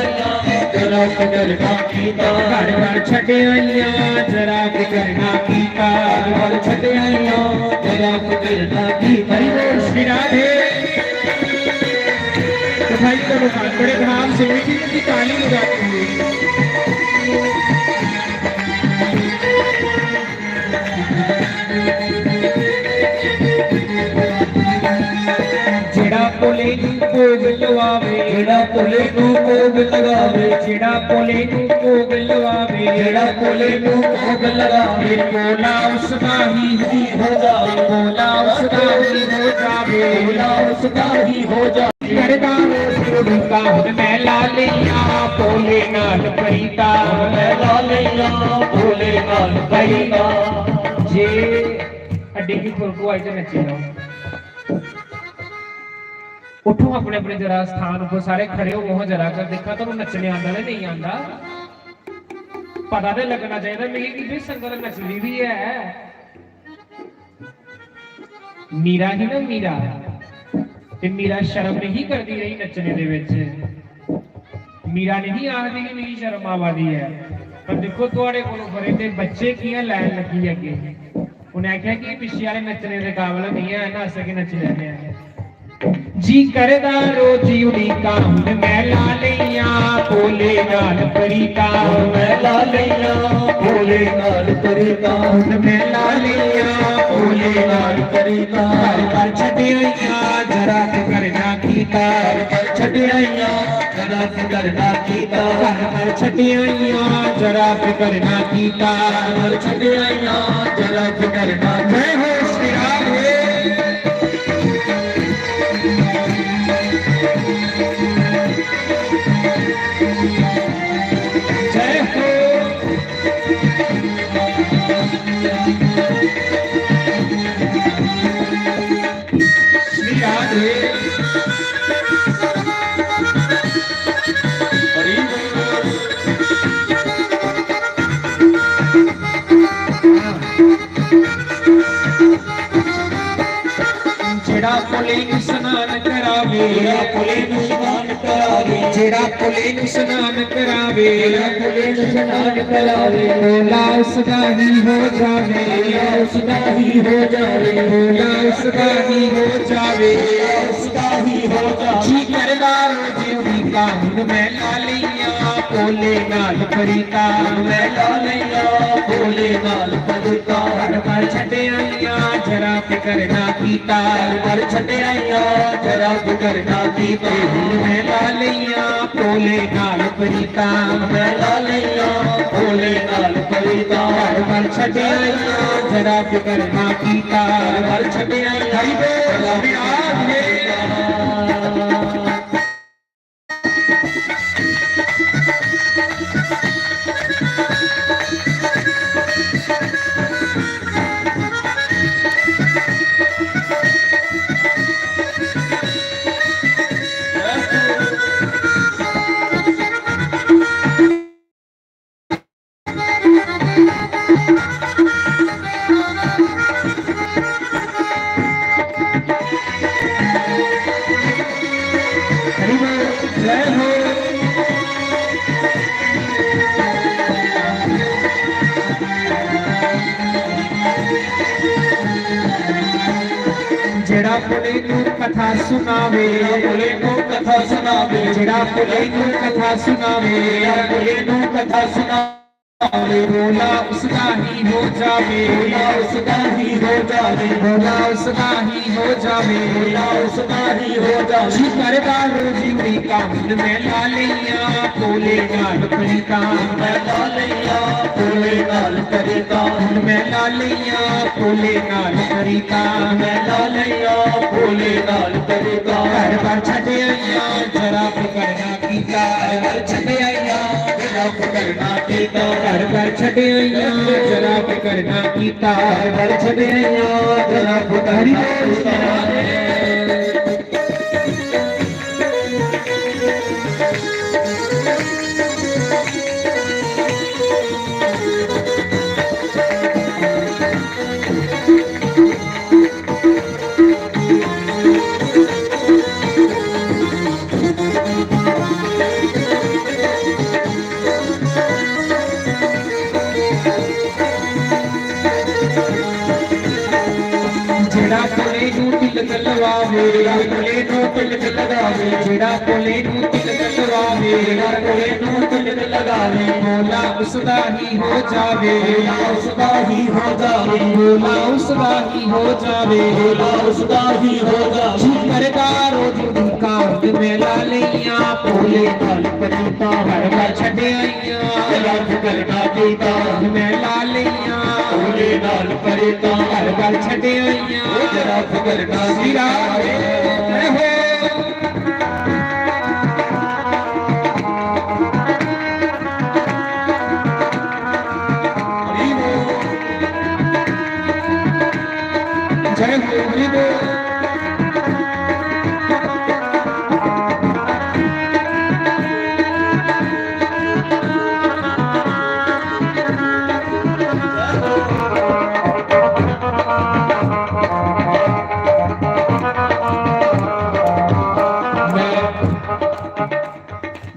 जरा फिकर ना कीता घर बार छड़ियां जरा फिकर ना कीता घर छड़ियां जरा फिकर ना कीता। हरि बोल श्री राधे। तो भाई को बड़े भाव से की ताली बजाती है। जेड़ा पोले नू भोग लवावे जेड़ा पोले नू भोग लगावे जेड़ा पोले नू भोग लवावे जेड़ा पोले नू भोग लगावे मोला उसका ही हो जावे मोला उसका ही हो जावे मोला उसका ही हो जावे। करदा रोका हुन मैं लालिया पोले नाल प्रीता मैं लालिया पोले नाल प्रीता जे अड्डे की खुरकू आई ते नच्चे जाओ उठो अपने अपने जरा स्थान पर सारे खड़े हो जरा कर देखा तो नचने आंदा नहीं आंदा पता तो लगना चाहिए मेरी कि भी संगत नचनी भी है। मीरा ही ना मीरा ते मीरा शर्म नहीं करती रही नचने दे विच मीरा नहीं आखदी कि मेरी शर्म आवादी है पर देखो थोड़े कोलों खरे ते बच्चे कियां लैन लगी अगे उन्हें आख्या कि पिछे वाले नचने के काबिल नहीं है ना हस के नच रहे हैं। जी करदा रोजी उड़ीका हुन मैं लालिया पोले नाल प्रीता मैं लालिया पोले नाल प्रीता हुन मैं लालिया पोले नाल प्रीता घर घर छड़ियां जरा फिकर ना कीता छड़ियां जरा फिकर ना कीता घर घर छड़ियां जरा फिकर ना कीता छड़ियां जरा फिकर ना मैं हो श्री राधे। पुले नूं स्नान करावे ਜਿਹੜਾ ਪੁਲੇ ਨੂੰ ਇਸ਼ਨਾਨ ਕਰਾਵੇ जेड़ा पुले नूं स्नान करावे ਜਿਹੜਾ ਪੁਲੇ ਨੂੰ ਇਸ਼ਨਾਨ ਕਰਾਵੇ भोला उसदा ही हो जावे ਉਸਦਾ ਹੀ ਹੋ ਜਾਵੇ भोला उसदा ही हो जावे ਉਸਦਾ ਹੀ ਹੋ ਜਾਵੇ जी करदा रोजी दी कानून मैं ला लिया पोले नाल फरीता ਮੈਂ ਲਾ ਲਈਆ ਭੋਲੇ ਨਾਲ ਪਦਤਾ हर बार छड़े आईया जरा फिकर ना कीता ਪਰ ਛੱਡਿਆ ਜਰਾ ਫਿਕਰ ਨਾ ਕੀਤਾ मैं ला लिया पोले नाल फरीता ਮੈਂ ਲਾ ਲਈਆ ਭੋਲੇ ਨਾਲ ਪਰੀਤਾ हर बार छड़े आईया जरा फिकर ना कीता ਪਰ ਛੱਡਿਆ हरि बोल विराज है हरि बोल जय हो जेड़ा पुले नूं कथा सुनावे ਭੋਲੇ ਨੂੰ ਕਥਾ ਸੁਣਾਵੇ जेड़ा पुले नूं कथा सुनावे ਭੋਲੇ ਨੂੰ ਕਥਾ ਸੁਣਾਵੇ भोला उसका ही हो जावे ਭੋਲਾ ਉਸਦਾ ਹੀ ਹੋ ਜਾਵੇ भोला उसका ही हो जावे ਭੋਲਾ ਉਸਦਾ ਹੀ ਹੋ ਜਾਵੇ जी करदा रोजी दी कानून मैं ला लिया पोले नाल फरीता ਮੈਂ ਲਾ ਲਈਆ ਭੋਲੇ ਨਾਲ ਪਰੀਤਾ मैं ला लिया पोले नाल फरीता ਮੈਂ ਲਾ ਲਈਆ ਭੋਲੇ ਨਾਲ ਪਰੀਤਾ घर बार छड़े आईया जरा फिकर ना कीता ਪਰ ਛੱਡਿਆ ਜਰਾ ਫਿਕਰ ਨਾ ਕੀਤਾ घर बार छड़े आईया जरा फिकर ना कीता ਪਰ ਛੱਡਿਆ ਜਰਾ ਫਿਕਰ ਨਾ ਕੀਤਾ जेड़ा पुले नूं तिलक लवावे पुले नूं तिलक लगावे जेड़ा पुले नूं तिलक लवावे ਭੋਲੇ ਨੂੰ ਤਿਲਕ ਲਗਾਵੇ भोला उसदा ही हो जावे ਉਸਦਾ ਹੀ ਹੋ ਜਾਵੇ भोला उसदा ही हो जावे ਭੋਲਾ ਉਸਦਾ ਹੀ ਹੋ ਜਾਵੇ जी करदा रोज दी कांड में ला लिया पोले नाल फरीता हर बार छड़े आईया ਜਰਾ ਫਿਕਰ ਨਾ ਕੀਤਾ मैं ला लिया ਭੋਲੇ ਨਾਲ ਪਰੀਤਾ हर बार छड़े आईया ਜਰਾ ਫਿਕਰ ਨਾ सिरा ਕੀਤਾ जय हो ਹਰੀ ਬੋਲ जय हो हरि बोल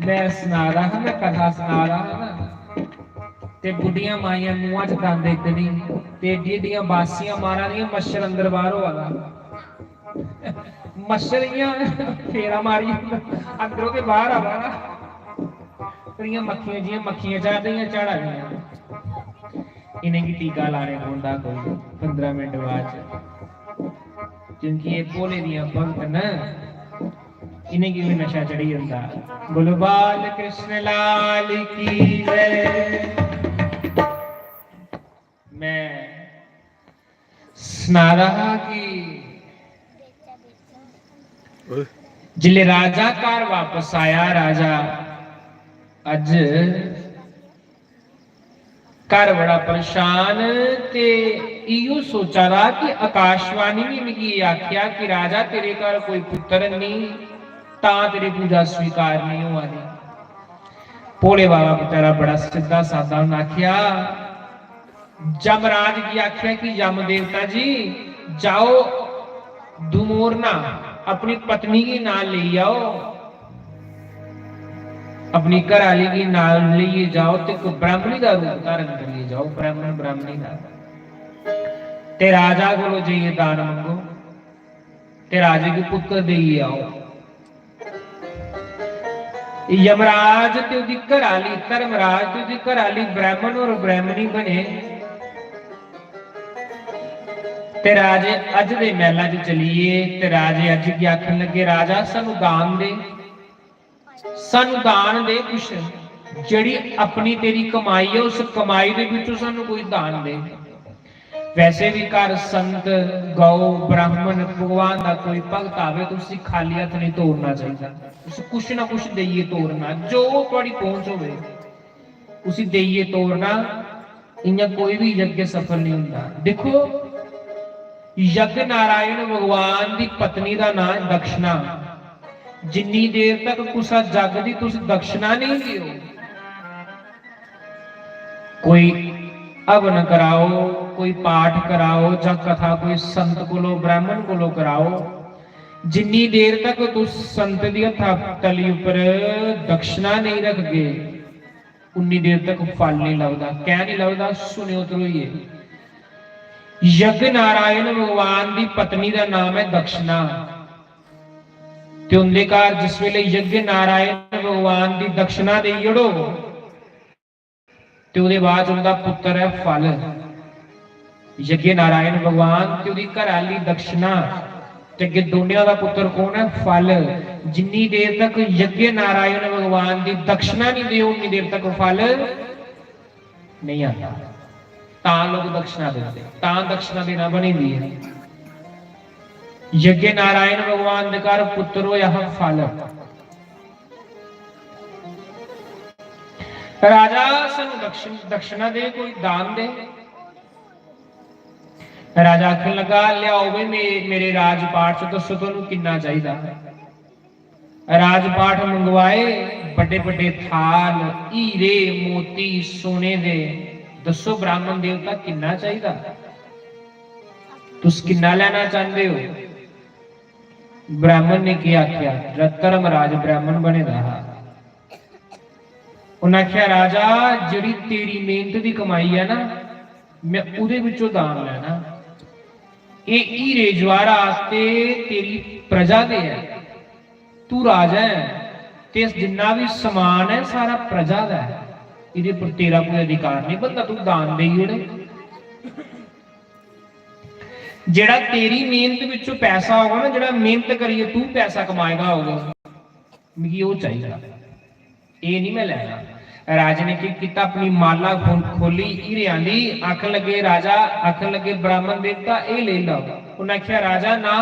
मैं सुना रहा हूं मैं कथा सुना रहा हूं ना ते बुढ़िया माइया मुंहां च दंद इतनी ते एडी एडियां बासियां मारा दियां मच्छर अंदर बाहर हो आला मच्छरियां फेरा मारी अंदरों के बाहर आवा ना तेरियां मक्खियां जियां मक्खियां चढ़ रही चढ़ा गई इन्हें की टीका लाने होंदा कोई 15 मिनट बाद क्योंकि ये भोले दियां भगत न इन्हें की भी नशा चढ़ी जाता बोलो बाल कृष्ण लाल की जय मैं सुना रहा कि जिले राजा घर वापस आया राजा अज घर बड़ा परेशान ते इयो सोचा रहा कि आकाशवाणी ने मिगी आख्या कि राजा तेरे घर कोई पुत्र नहीं ता तेरी पूजा स्वीकार नहीं हुआ दी भोले बाबा बेचारा बड़ा सीधा सादा उन्हें आख्या यमराज की आख्या कि यम देवता जी जाओ दुमोरना अपनी पत्नी के नाल ले आओ, अपनी घरवाली की नाल लिए जाओ ते कोई ब्राह्मणी का रूप धारण कर लिए जाओ, ब्राह्मण ब्राह्मणी का, ते राजा को जाइए दान मंगो ते राजे के पुत्र दे आओ। यमराज ते उदी घरवाली, धर्मराज ते उदी घरवाली ब्राह्मण और ब्राह्मणी बने ते राजे अज दे महलों च चलीए ते राजे अज की आखन लगे राजा सानू दान दे, सानू दान दे कुछ, जिहड़ी अपनी तेरी कमाई है उस कमाई दे विचों सानू कोई दान दे। वैसे भी घर संत गौ ब्राह्मण भगवान का कोई भगत आवे तो उसी खाली हथ नहीं तोड़ना चाहिए, उसे कुछ ना कुछ देइए तोड़ना, जो तुहाडी पहुंच होवे उसी देइए तोड़ना। इयां कोई भी यज्ञ सफल नहीं हुंदा। देखो यज्ञ नारायण भगवान की पत्नी का नाम दक्षिणा, जिन्नी देर तक कुसा जग दी तुस दक्षिणा नहीं दियो, कोई हवन कराओ, कोई पाठ कराओ या कथा कोई संत कोलो ब्राह्मण कोलो कराओ, जिन्नी देर तक तुस संत दी तली उपर दक्षिणा नहीं रख गए उन्नी देर तक फल नहीं लगता। क्या नहीं लगता? सुनियो त्रोइए, यज्ञ नारायण भगवान की पत्नी का नाम है दक्षिणा, ते उनके घर जिस वेले यज्ञ नारायण भगवान की दक्षिणा दे जड़ो ते उहदे बाद उनका पुत्र है फल। यज्ञ नारायण भगवान ते उहदी घरवाली दक्षिणा ते अगे दोनों का पुत्र कौन है? फल। जिन्नी देर तक यज्ञ नारायण भगवान की दक्षिणा नहीं दियो उन्नी देर तक फल नहीं आता। तां लोग दक्षिणा देते, तां दक्षिणा देना बनी दी है। यज्ञ नारायण भगवान दे घर पुत्र होया फल। राजा सानू दक्षिणा दे, कोई दान दे। राजा आखन लगा लियाओ भाई मेरे राजपाट च दसो तुहानू किन्ना चाहिदा। राजपाट मंगवाए, बड़े बड़े थाल हीरे मोती सोने दे, दसो ब्राह्मण देवता किन्ना चाहिदा, तुस किन्ना लेना चाहते हो? ब्राह्मण ने क्या आख्या? धर्मराज ब्राह्मण बने दा, उन्हें आख्या राजा जिहड़ी तेरी मेहनत की कमाई है ना, मैं उहदे विचों दान लेना। ये हीरे जवाहरात तेरी प्रजा दे है, तू राजा है ते जिन्ना भी समान है सारा प्रजा का है, इहदे पर तेरा कोई अधिकार नहीं बनता, तू दान दे ओड़े। जेड़ा तेरी मेहनत विचों पैसा होगा ना, जेड़ा मेहनत करिए तू पैसा कमाएगा होगा, मिगी वो चाहिए, ये नहीं मैं लेना। राजे ने की किया? अपनी माला खोली हीरियां दी, आखन लगे राजा, आखन लगे ब्राह्मण देवता ये ले लो। उन्हें आख्या राजा ना,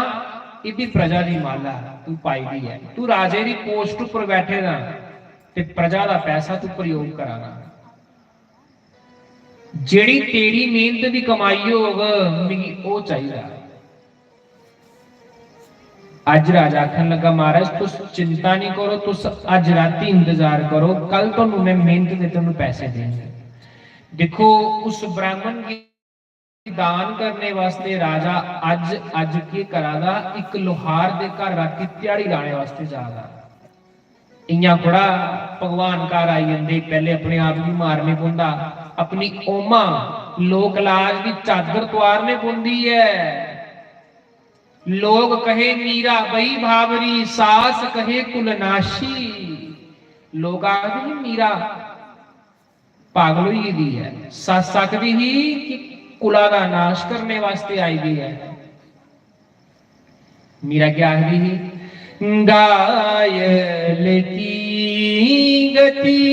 इदी प्रजा दी माला तू पाई दी है, तू राजे दी पोस्ट उपर बैठे ना ते प्रजा दा पैसा तू प्रयोग कराना, जेड़ी तेरी मेहनत दी कमाई होग मिगी वो चाहिए। अज राजा आखन लगा महाराज तुस चिंता नहीं करो, तुस अज राती इंतजार करो, कल तो मैं मेहनत दे तुहानू पैसे देंगे। देखो उस ब्राह्मण की दान करने वास्ते राजा अज की करागा, एक लोहार दे घर राती दिहाड़ी लाने वास्ते जागा। इयां थोड़ा भगवान घर आई जाते, पहले अपने आप भी मारने पौंदा, अपनी ओमा लोक लाज की चादर तुआरने पौंदी है। लोग कहे मीरा बई भावरी, सास कहे कुलनाशी, लोग आखदे मीरा पागल हुई दी है, सस सकदी ही कि कुला का नाश करने वास्ते आई दी है। मीरा क्या आखदी ही? घायल की गति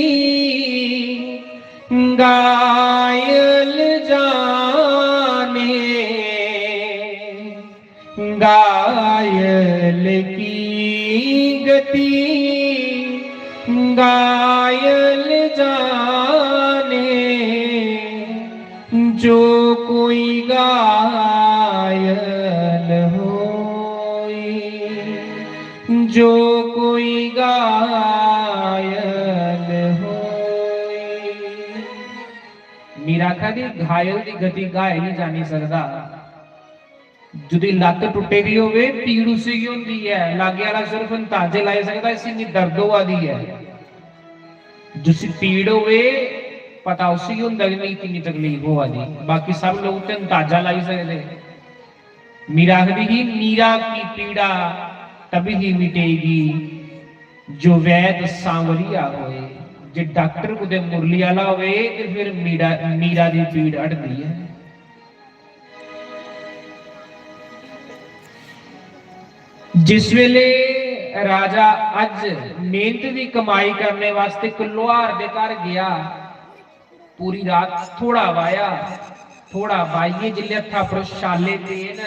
घायल जाने, घायल की गति घायल जाने, जो कोई घायल होई, जो कोई घायल होई। मीरा आखदी घायल की गति घायल ही जानी सकता, जदी लत्त टुटे दी होवे पीड़ उसी की होंदी है, लागे वाला सिर्फ अंदाजे ला सकता इसी नहीं दर्द होआ दी है। जिसी पीड़ होवे पता उसी की होंदा कि कितनी तकलीफ होआ दी, बाकी सब लोग तो अंदाजा लाई सकते। मीरा आखदी ही मीरा की पीड़ा तभी ही मिटेगी जो वैद सांवरिया होए। जे डॉक्टर कुदे मुरली वाला होवे ते फिर मीरा दी पीड़ अड़दी है। जिस वेले राजा अज मेहनत की कमाई करने वास्ते एक लोहार दे घर गया, पूरी रात थोड़ा वाया, थोड़ा वाइये जिले हथा पर छाले पे न,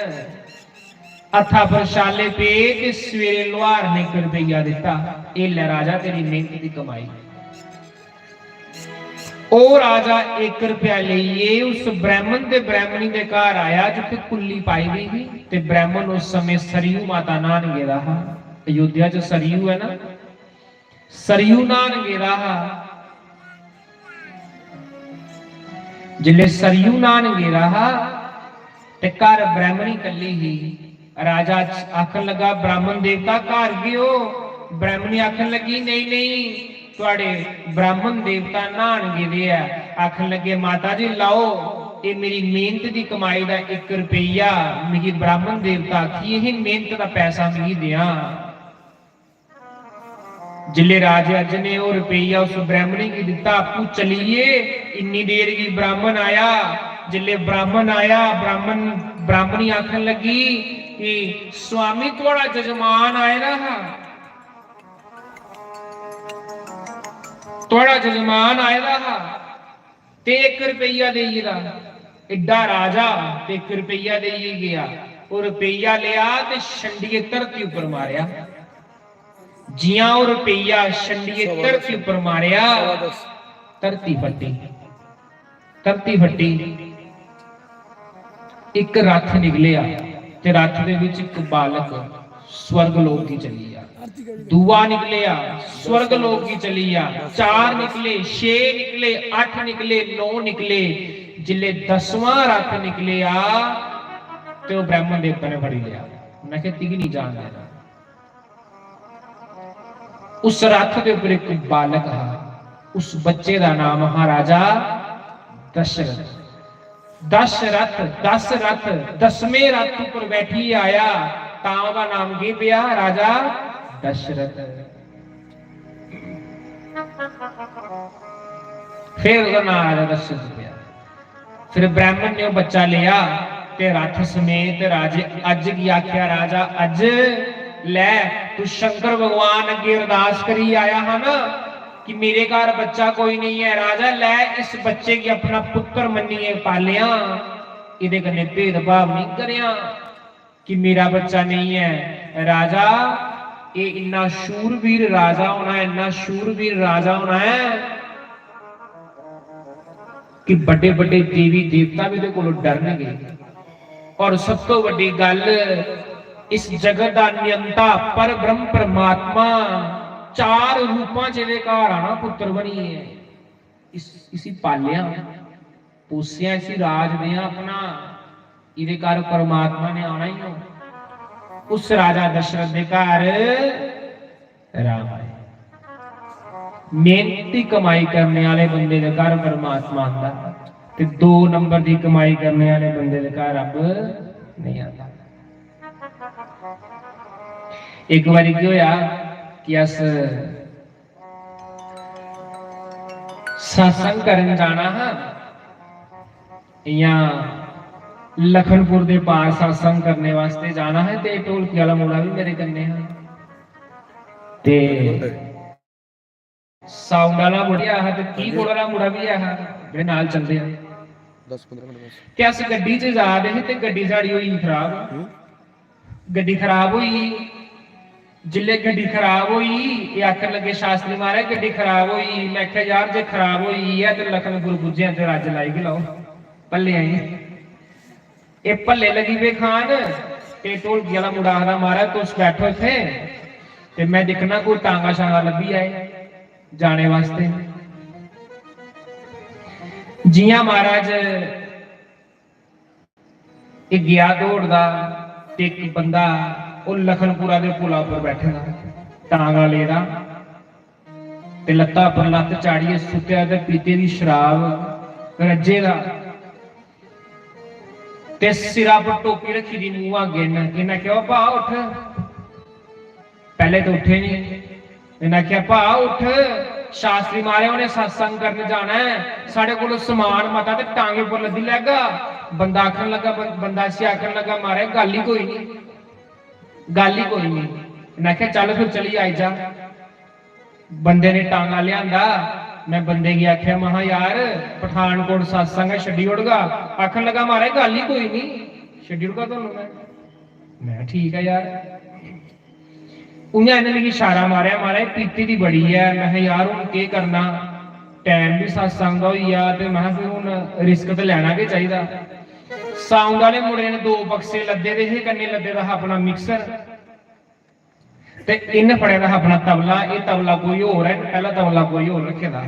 हथा पर छाले पे ते सवेरे लोहार ने 1 रुपया दिता, ए ले राजा तेरी मेहनत की कमाई। ओ राजा 1 रुपया लिए उस ब्राह्मण दे ब्राह्मणी दे घर आया जिथे कुल्ली पाई गई थी, ते ब्राह्मण उस समय सरयू माता नान गया हा। अयोध्या च सरयू है ना, सरयू नान गया हा। जिले सरयू नान गया हा ते घर ब्राह्मणी कली ही। राजा आखन लगा ब्राह्मण देवता घर गयो, ब्राह्मणी आखन लगी नहीं नहीं तुहाडे ब्राह्मण देवता नहान गए है। आखन लगे माता जी लाओ ये मेरी मेहनत की कमाई का 1 रुपया मेरी ब्राह्मण देवता आखी यही मेहनत का पैसा मिगी दिया। जिले राजे अज ने वो रुपया उस ब्राह्मणी की दिता, आपू चलिए। इन्नी देर की ब्राह्मण आया, जिले ब्राह्मण आया ब्राह्मणी आखन लगी कि स्वामी थोड़ा जजमान आए ना, थोड़ा जजमान आएगा ते 1 रुपया देईदा। एडा राजा ते 1 रुपया दे गया, और रुपया लिया ते छंडिए धरती उपर मारिया। जिया वो रुपया छंडिए धरती उपर मारिया, धरती फटी, धरती फटी। एक रथ निकलिया ते रथ दे विच एक बालक स्वर्ग लोक की चली आ, दूआ निकलिया स्वर्ग लोक की चली आ, 4 निकले, 6 निकले, 8 निकले, 9 निकले। जिले 10वां रथ निकले आ ते वो ब्राह्मण देवता ने फड़ी लिया। मैं कहा तिग नहीं जान देना। उस रथ के ऊपर एक बालक है, उस बच्चे का नाम महाराजा दशरथ। दशरथ 10 रथ 10वें रथ पर बैठी आया, तां दा नाम की पिया राजा दशरथ। फिर उसका नाम राजा दशरथ पिया। फिर ब्राह्मण ने वो बच्चा लिया ते रथ समेत राजे अज की आख्या राजा अज ले तू शंकर भगवान अगे अरदास करी आया है ना कि मेरे घर बच्चा कोई नहीं है। राजा ले इस बच्चे की अपना पुत्र मन्निए पालिया, इहदे कन्ने भेदभाव नहीं करिया कि मेरा बच्चा नहीं है। राजा ये इन्ना शूरवीर राजा होना है, इन्ना शूरवीर राजा होना है कि बड़े बड़े देवी देवता भी इहदे कोलों डरनगे। और सब तो बड़ी गल इस जगत का नियंता पर ब्रह्म परमात्मा 4 रूपां च इहदे घर आना पुत्र बनिए। इसी पालिया पोसिया, इसी राज दिया अपना, इहदे घर परमात्मा ने आना ही हो। उस राजा दशरथ के घर राम आए। मेहनती कमाई करने वाले बंदे के घर परमात्मा आता, ते 2 नंबर की कमाई करने वाले बंदे के घर रब नहीं आता। एक बार की होया कि अस सत्संग करन जाना है या लखनपुर के पार सत्संग करने वास्ते जाना है, ते ढोलकी वाला मुंडा भी मेरे कन्ने है, ते साउंड वाला मुंडा है, ते कीबोर्ड वाला मुंडा भी है, मेरे नाल चलदे हैं। 10-15 मिनट ते अस गड्डी च जा रहे थे, ते गड्डी साडी होई खराब, गड्डी खराब हुई। जिले गड्डी खराब हुई, ये आखन लगे शास्त्री महाराज गड्डी खराब हुई। मैं आख्या यार जे खराब हुई है तो लखनपुर पुज्जे ते रज लाई के लाओ भले आई। ये भले लगी पे खान, ते ढोलकी वाला मुंडा आखदा महाराज तुस बैठो इत्थे ते मैं दिखना कोई टांगा शांगा लभी आए जाने वास्ते। जियां महाराज ਇਹ ਗਿਆ ਦੌੜਦਾ ਤੇ ਇੱਕ ਬੰਦਾ ਉਹ ਲਖਨਪੁਰਾ ਦੇ ਪੁਲਾਂ ਉੱਪਰ ਬੈਠੇਗਾ, ਟਾਂਗਾ ਲੈਦਾ ਤੇ ਲੱਤਾਂ ਪਰ ਲੱਤ ਚਾੜੀਏ ਸੁੱਤਿਆ ਤੇ ਪੀਤੇ ਦੀ ਸ਼ਰਾਬ ਰੱਜੇਗਾ ਤੇ ਸਿਰਾਂ ਪਰ ਟੋਪੀ ਰੱਖੀ ਦੀ ਮੂੰਹਾਂ ਗਿਣ। ਇਹਨਾਂ ਕਿਹਾ ਭਾ ਉੱਠ, ਪਹਿਲੇ ਤਾਂ ਉੱਠੇ ਨਹੀਂ। ਇਹਨਾਂ ਕਿਹਾ ਭਾ ਉੱਠ, ਸ਼ਾਸਤਰੀ ਮਾਰੇ ਉਹਨੇ ਸਤਸੰਗ ਕਰਨ ਜਾਣਾ ਹੈ, ਸਾਡੇ ਕੋਲ ਸਮਾਨ ਮਤਾ ਤੇ ਟਾਂਗੇ ਪਰ ਲੱਦੀ ਲੈਗਾ। ਬੰਦਾ ਆਖਣ ਲੱਗਾ, ਬੰਦਾ ਸੀ ਆਖਣ ਲੱਗਾ ਮਾਰੇ ਗੱਲ ਹੀ ਕੋਈ ਨਹੀਂ, ਗੱਲ ਹੀ ਕੋਈ ਨਹੀਂ। ਇਹਨਾਂ ਕਿਹਾ ਚੱਲ ਫਿਰ ਚਲੀ ਆਈ ਜਾ। ਬੰਦੇ ਨੇ ਟਾਂਗਾ ਲਿਆਂਦਾ, ਮੈਂ ਬੰਦੇ ਕੀ ਆਖਿਆ ਮਹਾ ਯਾਰ ਪਠਾਨਕੋਟ ਸਤਸੰਗ ਛੱਡੀ ਉੜਗਾ। ਆਖਣ ਲੱਗਾ ਮਾਰੇ ਗੱਲ ਹੀ ਕੋਈ ਨਹੀਂ, ਛੱਡੀ ਉੜਗਾ ਤੁਹਾਨੂੰ ਮੈਂ ਠੀਕ ਹੈ ਯਾਰ। ਉਹਨਾਂ ਇਹਨਾਂ ਨੇ ਇਸ਼ਾਰਾ ਮਾਰਿਆ, ਮਾਰੇ ਪੀਤੀ ਦੀ ਬੜੀ ਹੈ। ਮੈਂ ਕਿਹਾ ਯਾਰ ਹੁਣ ਕੀ ਕਰਨਾ, ਟਾਈਮ ਵੀ ਸਤਸੰਗ ਦਾ ਹੋਈ ਆ ਤੇ ਮੈਂ ਫਿਰ ਹੁਣ ਰਿਸਕ ਤੇ ਲੈਣਾ ਕਿ ਚਾਹੀਦਾ। ਸਾਊਂਡ ਵਾਲੇ ਮੁੰਡੇ ਨੇ 2 ਬਕਸੇ ਲੱਦੇ ਦੇ, ਇਹ ਕੰਨੇ ਲੱਦੇ ਦਾ ਆਪਣਾ ਮਿਕਸਰ ਤੇ ਇਹਨੇ ਫੜਿਆ ਦਾ ਆਪਣਾ ਤਬਲਾ। ਇਹ ਤਬਲਾ ਕੋਈ ਹੋਰ ਹੈ, ਪਹਿਲਾ ਤਬਲਾ ਕੋਈ ਹੋਰ ਰੱਖਿਆ ਦਾ।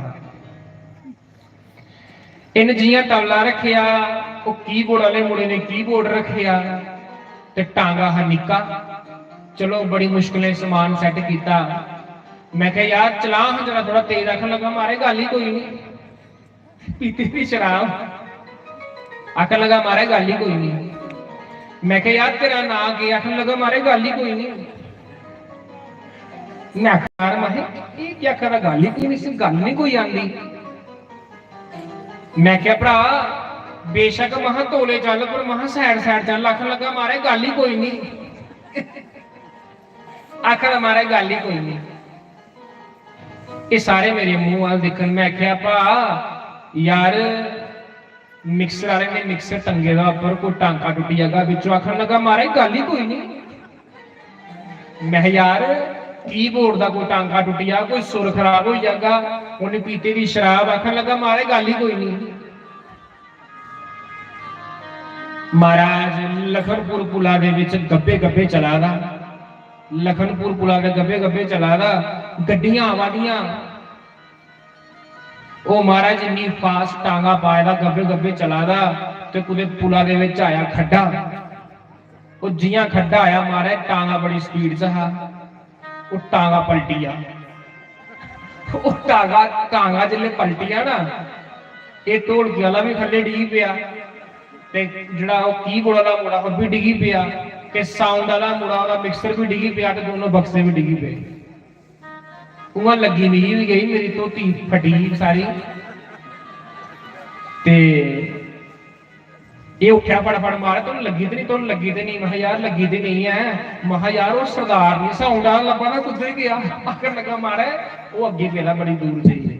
ਇਹਨੇ ਜੀਆਂ ਤਬਲਾ ਰੱਖਿਆ, ਉਹ ਕੀਬੋਰਡ ਵਾਲੇ ਮੁੰਡੇ ਨੇ ਕੀਬੋਰਡ ਰੱਖਿਆ ਤੇ ਟਾਂਗਾ ਨਿੱਕਾ। ਚਲੋ ਬੜੀ ਮੁਸ਼ਕਿਲ ਸਮਾਨ ਸੈੱਟ ਕੀਤਾ। ਮੈਂ ਕਿਹਾ ਯਾਰ ਚਲਾ ਹਾਂ ਜਰਾ ਥੋੜਾ ਤੇਜ਼ ਰੱਖਣ ਲੱਗਾ, ਮਾਰੇ ਗੱਲ ਹੀ ਕੋਈ ਨਹੀਂ, ਪੀਤੀ ਦੀ ਸ਼ਰਾਬ। ਆਖਣ ਲੱਗਾ ਮਾਰੇ ਗੱਲ ਹੀ ਕੋਈ ਨਹੀਂ। ਮੈਂ ਕਿਹਾ ਯਾਰ ਤੇਰਾ ਨਾਂ ਕੀ? ਆਖਣ ਲੱਗਾ ਮਾਰੇ ਗੱਲ ਹੀ ਕੋਈ ਨਹੀਂ। ਮੈਂ ਆਖਿਆ ਮਾਰੇ ਇਹ ਕੀ ਆਖਦਾ, ਗੱਲ ਹੀ ਕੋਈ ਨਹੀਂ ਸੀ, ਗੱਲ ਨਹੀਂ ਕੋਈ ਆਂਦੀ। ਮੈਂ ਕਿਹਾ ਭਰਾ ਬੇਸ਼ੱਕ ਮਹਾ ਤੋਲੇ ਚੱਲ ਪਰ ਮਹਾ ਸਾਈਡ ਸਾਈਡ ਚੱਲ। ਆਖਣ ਲੱਗਾ ਮਾਰੇ ਗੱਲ ਹੀ ਕੋਈ ਨਹੀਂ। ਆਖਰ ਮਾਰੇ ਗੱਲ ਹੀ ਕੋਈ ਨਹੀਂ। ਇਹ ਸਾਰੇ ਮੇਰੇ ਮੂੰਹ ਵੱਲ ਦੇਖਣ। ਮੈਂ ਆਖਿਆ ਭਾ ਯਾਰ ਮਿਕਸਰ ਵਾਲੇ ਨੇ ਮਿਕਸਰ ਟੰਗੇ ਦਾ ਉੱਪਰ, ਕੋਈ ਟਾਂਕਾ ਟੁੱਟੀ ਜਾਗਾ ਵਿੱਚੋਂ। ਆਖਣ ਲੱਗਾ ਮਾਰੇ ਗੱਲ ਹੀ ਕੋਈ ਨਹੀਂ। ਮੈਂ ਯਾਰ ਕੀਬੋਰਡ ਦਾ ਕੋਈ ਟਾਂਕਾ ਟੁੱਟਿਆ, ਕੋਈ ਸੁਰ ਖਰਾਬ ਹੋ ਜਾਗਾ, ਉਹਨੇ ਪੀਤੇ ਦੀ ਸ਼ਰਾਬ। ਆਖਣ ਲੱਗਾ ਮਾਰੇ ਗੱਲ ਹੀ ਕੋਈ ਨਹੀਂ। ਮਹਾਰਾਜ ਲਖਨਪੁਰ ਪੁਲਾ ਦੇ ਵਿੱਚ ਗੱਬੇ ਗੱਬੇ ਚਲਾ ਦਾ, ਲਖਨਪੁਰ ਪੁਲਾ ਦੇ ਗੱਬੇ ਗੱਬੇ ਚਲਾ ਦਾ, ਗੱਡੀਆਂ ਆਵਾਦੀਆਂ। ਉਹ ਮਹਾਰਾਜ ਇੰਨੀ ਫਾਸਟ ਟਾਂਗਾ ਪਾਇਦਾ ਗੱਬੇ ਗੱਬੇ ਚਲਾ ਦਾ ਤੇ ਕੁਦੇ ਪੁਲਾ ਦੇ ਵਿੱਚ ਆਇਆ ਖੱਡਾ। ਉਹ ਜੀਆਂ ਖੱਡਾ ਆਇਆ ਮਹਾਰਾਜ ਟਾਂਗਾ ਬੜੀ ਸਪੀਡ 'ਚ ਆ, ਉਹ ਟਾਂਗਾ ਪਲਟੀ ਆ। ਉਹ ਟਾਂਗਾ ਜਿੱਲੇ ਪਲਟੀ ਆ ਨਾ, ਇਹ ਢੋਲਕੀ ਵਾਲਾ ਵੀ ਥੱਲੇ ਡਿੱਗ ਪਿਆ ਤੇ ਜਿਹੜਾ ਉਹ ਕੀਬੋਰਡ ਵਾਲਾ ਮੁੰਡਾ ਉਹ ਵੀ ਡਿੱਗੀ ਪਿਆ ਤੇ ਸਾਊਂਡ ਵਾਲਾ ਮੁੰਡਾ ਉਹਦਾ ਮਿਕਸਰ ਵੀ ਡਿੱਗੀ ਪਿਆ ਤੇ ਦੋਨੋਂ ਬਕਸੇ ਵੀ ਡਿੱਗੀ ਪਏ। ਉਹਾਂ ਲੱਗੀ ਨਹੀਂ ਵੀ ਗਈ, ਮੇਰੀ ਧੋਤੀ ਫਟੀ ਸਾਰੀ। ਤੇ ਇਹ ਉੱਠਿਆ ਫੜ ਮਾਰਿਆ, ਤੁਹਾਨੂੰ ਲੱਗੀ ਤੇ ਨਹੀਂ, ਤੁਹਾਨੂੰ ਲੱਗੀ ਤੇ ਨਹੀਂ। ਮੈਂ ਯਾਰ ਲੱਗੀ ਤੇ ਨਹੀਂ ਹੈ। ਮੈਂ ਯਾਰ ਉਹ ਸਰਦਾਰ ਨਹੀਂ ਸਾਊਂਡ ਵਾਲਾ ਲੱਭਾ ਨਾ ਕੁੱਧਰ ਗਿਆ। ਆਖਣ ਲੱਗਾ ਮਾਰੇ ਉਹ ਅੱਗੇ ਪਹਿਲਾਂ ਬੜੀ ਦੂਰ ਜਾਈਏ।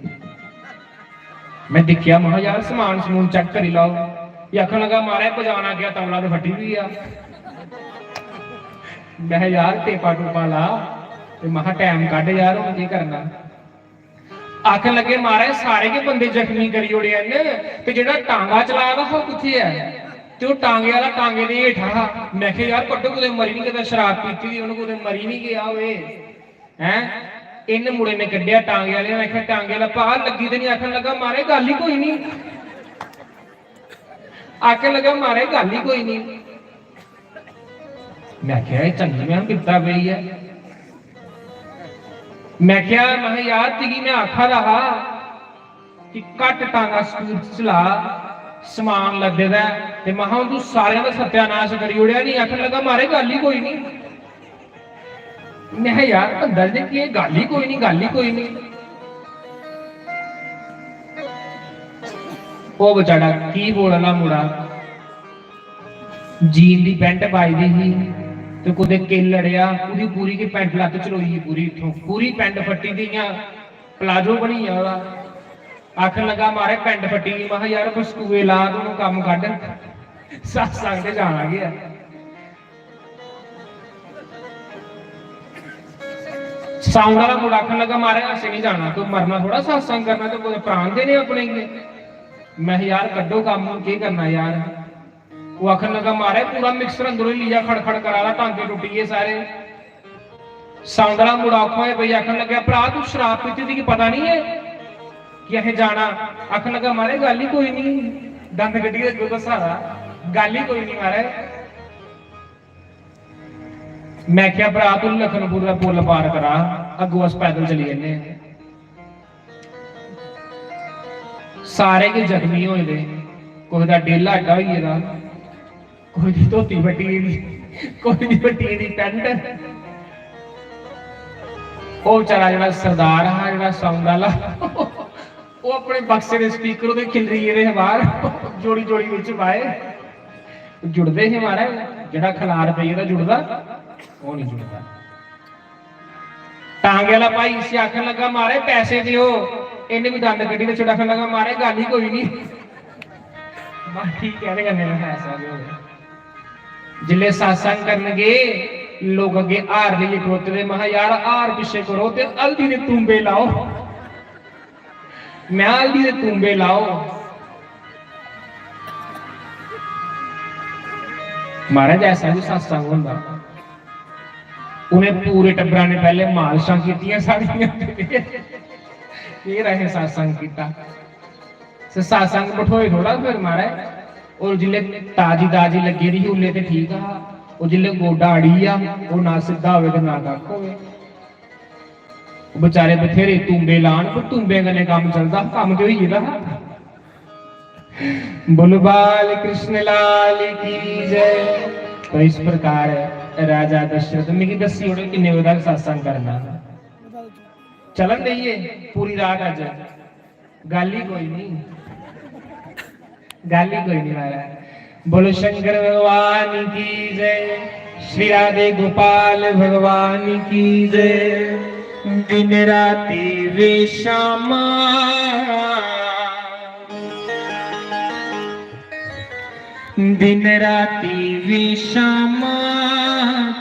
ਮੈਂ ਦੇਖਿਆ ਮੈਂ ਯਾਰ ਸਮਾਨ ਸਮੂਨ ਚੈੱਕ ਕਰੀ ਲਾਓ। ਇਹ ਆਖਣ ਲੱਗਾ ਮਾਰੇ ਬਜਾਣਾ ਗਿਆ, ਤਬਲਾ ਤੇ ਫੱਟੀ ਵੀ ਆ। ਮੈਂ ਯਾਰ ਟੇਪਾ ਟੂਪਾ ਲਾ ਤੇ ਮੈਂ ਟਾਈਮ ਕੱਢ ਯਾਰ, ਹੁਣ ਕੀ ਕਰਨਾ। ਆਖਣ ਲੱਗੇ ਮਾਰੇ ਸਾਰੇ ਕੇ ਬੰਦੇ ਜ਼ਖਮੀ ਕਰੀ ਉੜੇ ਨੇ ਤੇ ਜਿਹੜਾ ਟਾਂਗਾ ਚਲਾਇਆ ਉਹ ਕਿੱਥੇ ਹੈ? ਤੇ ਉਹ ਟਾਂਗੇ ਵਾਲਾ ਟਾਂਗੇ ਦੇ ਹੇਠਾਂ। ਮੈਂ ਕਿਹਾ ਯਾਰ ਕੱਢੋ, ਕਿਤੇ ਮਰੀ ਨਹੀਂ, ਕਿਤੇ ਸ਼ਰਾਬ ਪੀਤੀ ਦੀ ਉਹਨੂੰ ਕਿਤੇ ਮਰੀ ਨਹੀਂ ਗਿਆ ਹੋਵੇ ਹੈ। ਇਹਨੇ ਮੁੰਡੇ ਨੇ ਕੱਢਿਆ ਟਾਂਗੇ ਵਾਲੇ। ਮੈਂ ਕਿਹਾ ਟਾਂਗੇ ਵਾਲਾ ਭਾ ਲੱਗੀ ਤੇ ਨਹੀਂ? ਆਖਣ ਲੱਗਾ ਮਾਰੇ ਗੱਲ ਹੀ ਕੋਈ ਨਹੀਂ। ਆਖਣ ਲੱਗਾ ਮਾਰੇ ਗੱਲ ਹੀ ਕੋਈ ਨਹੀਂ। ਮੈਂ ਕਿਹਾ ਇਹ ਚੰਗੀ ਮੈਂ ਬਿਪਤਾ ਪਈ ਹੈ। ਮੈਂ ਕਿਹਾ ਮੈਂ ਯਾਰ ਤੀਗੀ ਮੈਂ ਆਖਾ ਰਹਾ ਕਿ ਕੱਟ ਟਾਂਗਾ ਸਪੀਡ ਚਲਾ, ਸਮਾਨ ਲੱਦੇਦਾ ਤੇ ਮਹਾ ਤੂੰ ਸਾਰਿਆਂ ਦਾ ਸਤਿਆਨਾਸ਼ ਕਰੀ ਉੜਿਆ ਨਹੀਂ। ਆਖਣ ਲੱਗਾ ਮਾਰੇ ਗੱਲ ਹੀ ਕੋਈ ਨਹੀਂ। ਮੈਂ ਯਾਰ ਅੰਦਰ ਦੇ ਕੀ ਗੱਲ ਹੀ ਕੋਈ ਨਹੀਂ, ਗੱਲ ਹੀ ਕੋਈ ਨਹੀਂ। ਉਹ ਵਿਚਾਰਾ ਕੀ ਬੋਲਣਾ ਮੁੰਡਾ, ਜੀਨ ਦੀ ਪੈਂਟ ਪਾਈ ਦੀ ਸੀ ਤੇ ਕੁਦੇ ਕਿਲ ਲੜਿਆ, ਪੂਰੀ ਪੂਰੀ ਕੀ ਪੈਂਟ ਲੱਤ ਚਲੋਈ ਪੂਰੀ, ਇੱਥੋਂ ਪੂਰੀ ਪੈਂਟ ਫੱਟੀ ਦੀਆਂ, ਪਲਾਜੋ ਬਣੀ ਆ ਉਹਦਾ। ਆਖਣ ਲੱਗਾ ਮਾਰੇ ਪੈਂਟ ਫੱਟੀ। ਮੈਂ ਕਿਹਾ ਯਾਰ ਬਸਕੂਏ ਲਾ ਤੂੰ ਕੰਮ ਕੱਢ, ਸਤਸੰਗ ਤੇ ਜਾਣਾ ਗਿਆ। ਸਾਊਂਡ ਵਾਲਾ ਮੁੰਡਾ ਆਖਣ ਲੱਗਾ ਮਾਰੇ ਅਸੀਂ ਨਹੀਂ ਜਾਣਾ, ਤੂੰ ਮਰਨਾ ਥੋੜਾ ਸਤਸੰਗ ਕਰਨਾ ਤੇ ਕੋਈ ਪ੍ਰਾਣ ਦੇਣੇ ਆਪਣੇ ਕੇ। ਮੈਂ ਯਾਰ ਕੱਢੋ ਕੰਮ, ਕੀ ਕਰਨਾ ਯਾਰ। ਉਹ ਆਖਣ ਲੱਗਾ ਮਾਰੇ ਪੂਰਾ ਮਿਕਸਰ ਅੰਦਰੋਂ ਹੀ ਲਿਆ ਖੜਖੜ ਕਰਾ ਲਾ, ਟਾਂਕੇ ਟੁੱਟੀਏ ਸਾਰੇ। ਸਾਊਂਡ ਵਾਲਾ ਮੁੰਡਾ ਔਖਾ ਹੋਇਆ ਬਈ। ਆਖਣ ਲੱਗਿਆ ਭਰਾ ਤੂੰ ਸ਼ਰਾਬ ਪੀਤੀ ਦੀ ਕੀ ਪਤਾ ਨਹੀਂ ਹੈ ਕਿ ਇਹ ਜਾਣਾ? ਆਖਣ ਲੱਗਾ ਮਾਰੇ ਗੱਲ ਹੀ ਕੋਈ ਨਹੀਂ, ਦੰਦ ਗੱਡੀ ਦੇ ਅੱਗੋਂ ਦਾ ਸਹਾਰਾ, ਗੱਲ ਹੀ ਕੋਈ ਨਹੀਂ ਮਾਰੇ। मैं क्या भरा तू लखनपुर का पुल पार करा, अगू अस पैदल चली जन्ने। सारे के जख्मी होए दे, कोई दा डेला अड्डा होई गेदा, कोई दी धोती फटी दी, कोई दी फटी दी पैंट। ਉਹ ਵਿਚਾਰਾ ਜਿਹੜਾ ਸਰਦਾਰ ਆ ਜਿਹੜਾ ਸਾਊਂਡ ਵਾਲਾ ਉਹ ਆਪਣੇ ਬਕਸੇ ਦੇ ਸਪੀਕਰ ਉਹਦੇ ਖਿਲਰੀ ਇਹਦੇ ਬਾਹਰ ਜੋੜੀ ਜੋੜੀ ਵਿੱਚ ਪਾਏ ਜੁੜਦੇ ਸੀ ਮਾਰਾ ਜਿਹੜਾ ਖਲਾਰ ਪਈ ਇਹਦਾ ਜੁੜਦਾ ਉਹ ਨਹੀਂ ਜੁੜਦਾ। ਟਾਂਗੇ ਵਾਲਾ ਭਾਈ ਇਸੇ ਆਖਣ ਲੱਗਾ ਮਾਰੇ ਪੈਸੇ ਦਿਓ, ਇਹਨੇ ਵੀ ਦੰਦ ਕੱਢੀ ਤੇ ਛੁਡਾਖਣ ਲੱਗਾ ਮਾਰੇ ਗੱਲ ਹੀ ਕੋਈ ਨਹੀਂ। ਬਸ ਠੀਕ ਕਹਿ ਰਹੇ ਨੇ ਪੈਸਾ ਦਿਓ। ਜਿਲੇ satsang ਕਰਨਗੇ लोग अगे हार लिए खड़ोते थे, मैं यार हार पिछे करो ते हल्दी दे तूंबे लाओ, मैं हल्दी दे तूंबे लाओ। महाराज ऐसा भी सत्संग होंदा, उन्हें पूरे टब्बरां ने पहले मालशां कीतियां सारियां फिर असें सत्संग कीता। सत्संग बिठोए थोड़ा फिर महाराज, और जिले ताजी ताजी लगी रही उल्ले ते ठीक आ, ਉਹ ਜਿੱਲੇ ਗੋਡਾ ਅੜੀ ਆ ਉਹ ਨਾ ਸਿੱਧਾ ਹੋਵੇ ਤੇ ਨਾ ਕੱਖ ਹੋਵੇ। ਉਹ ਵਿਚਾਰੇ ਬਥੇਰੇ ਤੂੰਬੇ ਲਾਣ, ਪਰ ਤੂੰਬੇ ਕਨੇ ਕੰਮ ਚੱਲਦਾ, ਕੰਮ ਤੇ ਹੋਈ ਇਹਦਾ। बोलो बाल कृष्ण लाल की जय। तो इस प्रकार राजा दशरथ मिगी दसी उन्हें किन्ने बजे तक सत्संग करना चलन रही है पूरी रात। अज गल ही कोई नहीं, गल ही कोई नहीं महाराज। बोलो शंकर भगवान की जय, श्री राधे गोपाल भगवान की जय। दिन राति वे श्यामा, दिन राति वे श्यामा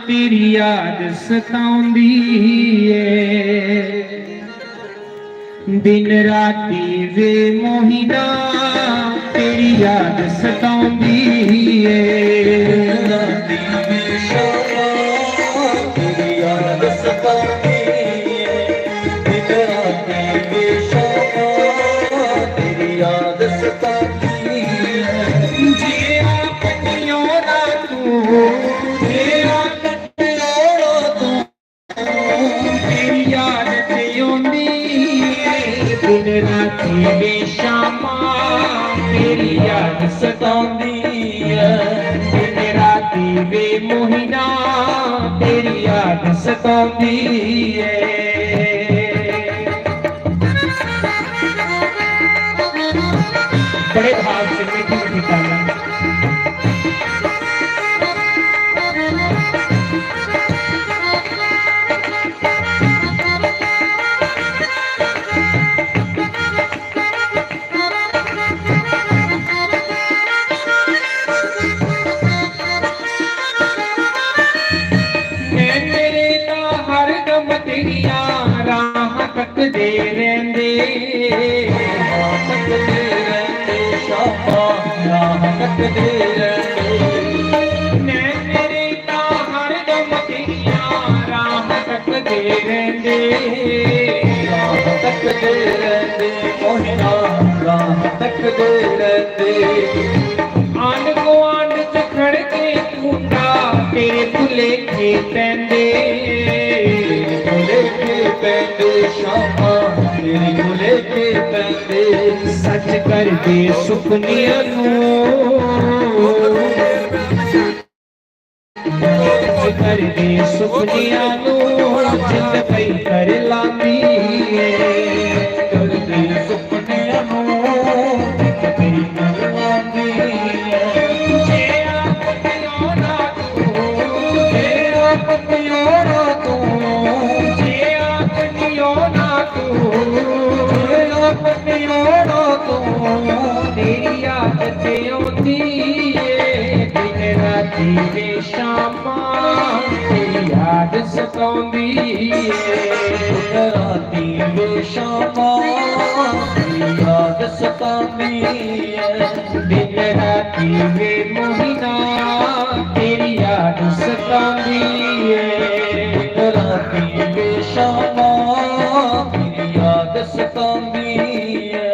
तेरी याद सताउंदी है। दिन राति वे मोहिना तेरी याद सताउंदी है। राती वे श्यामा तेरी याद सताउंदी है। दिन राती वे श्यामा तेरी याद सताउंदी है। जिया कटियो ना तू, जिया कटियो ना तू, तेरी याद ते आउंदी है। दिन राति वे श्यामा तेरी याद सताउंदी है। दिन राति वे मोहिना तेरी याद सताउंदी है। बड़े भाव से मीठी मीठी गाना। तकदे रहंदे श्यामा राह तकदे रहंदे। मैं तेरे ता हर दम तेरियां राह तकदे रहंदे। राह तकदे रहंदे मोहिना राह तकदे रहंदे। आंड गुआंड च खड़ के टूटा तेरे भुलेखे पैंदे। श्यामा तेरे भुलेखे पैंदे। सच कर दे सुपनियां नूं, सच कर दे सुपनियां नूं जिंद पई कर लांदी कर दे सुपनियां नूं जिंद पई कर लांदी। जे आपतियों ना तू, जे आपतियों ना तू, जे आपतियों ना तू, जे आपतियों ना तू तेरी याद ते आउंदी है। दिन राति वे श्यामा तेरी याद सताउंदी है। राती वे श्यामा तेरी याद सताउंदी है। दिन राति वे मोहिना तेरी याद सताउंदी है। राती वे श्यामा तेरी याद सताउंदी है।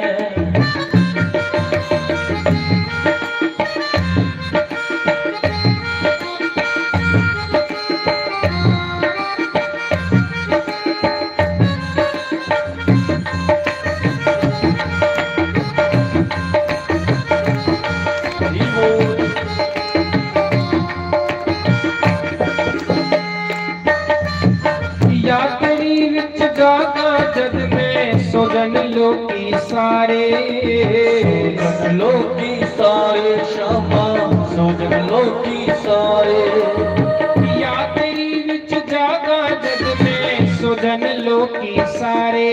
में सुजन लोकी सारे, सुजन लोकी सारे श्यामा सुजन लोकी सारे, या तेरी विच जागा जग में सुजन लोकी सारे,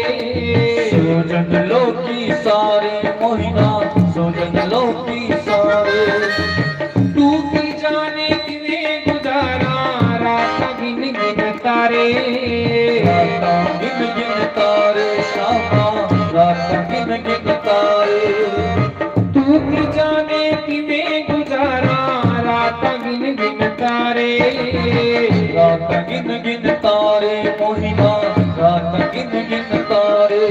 सुजन लोकी सारे मोहिना सुजन लोकी सारे, तू की जाने किवें गुजारा रात गिन गिन तारे, राता गिन गिन तारे श्यामा राता गिन गिन तारे, तू की जाने किवें गुजारा रात गिन गिन तारे, रात गिन गिन तारे मोहिना रात गिन गिन तारे,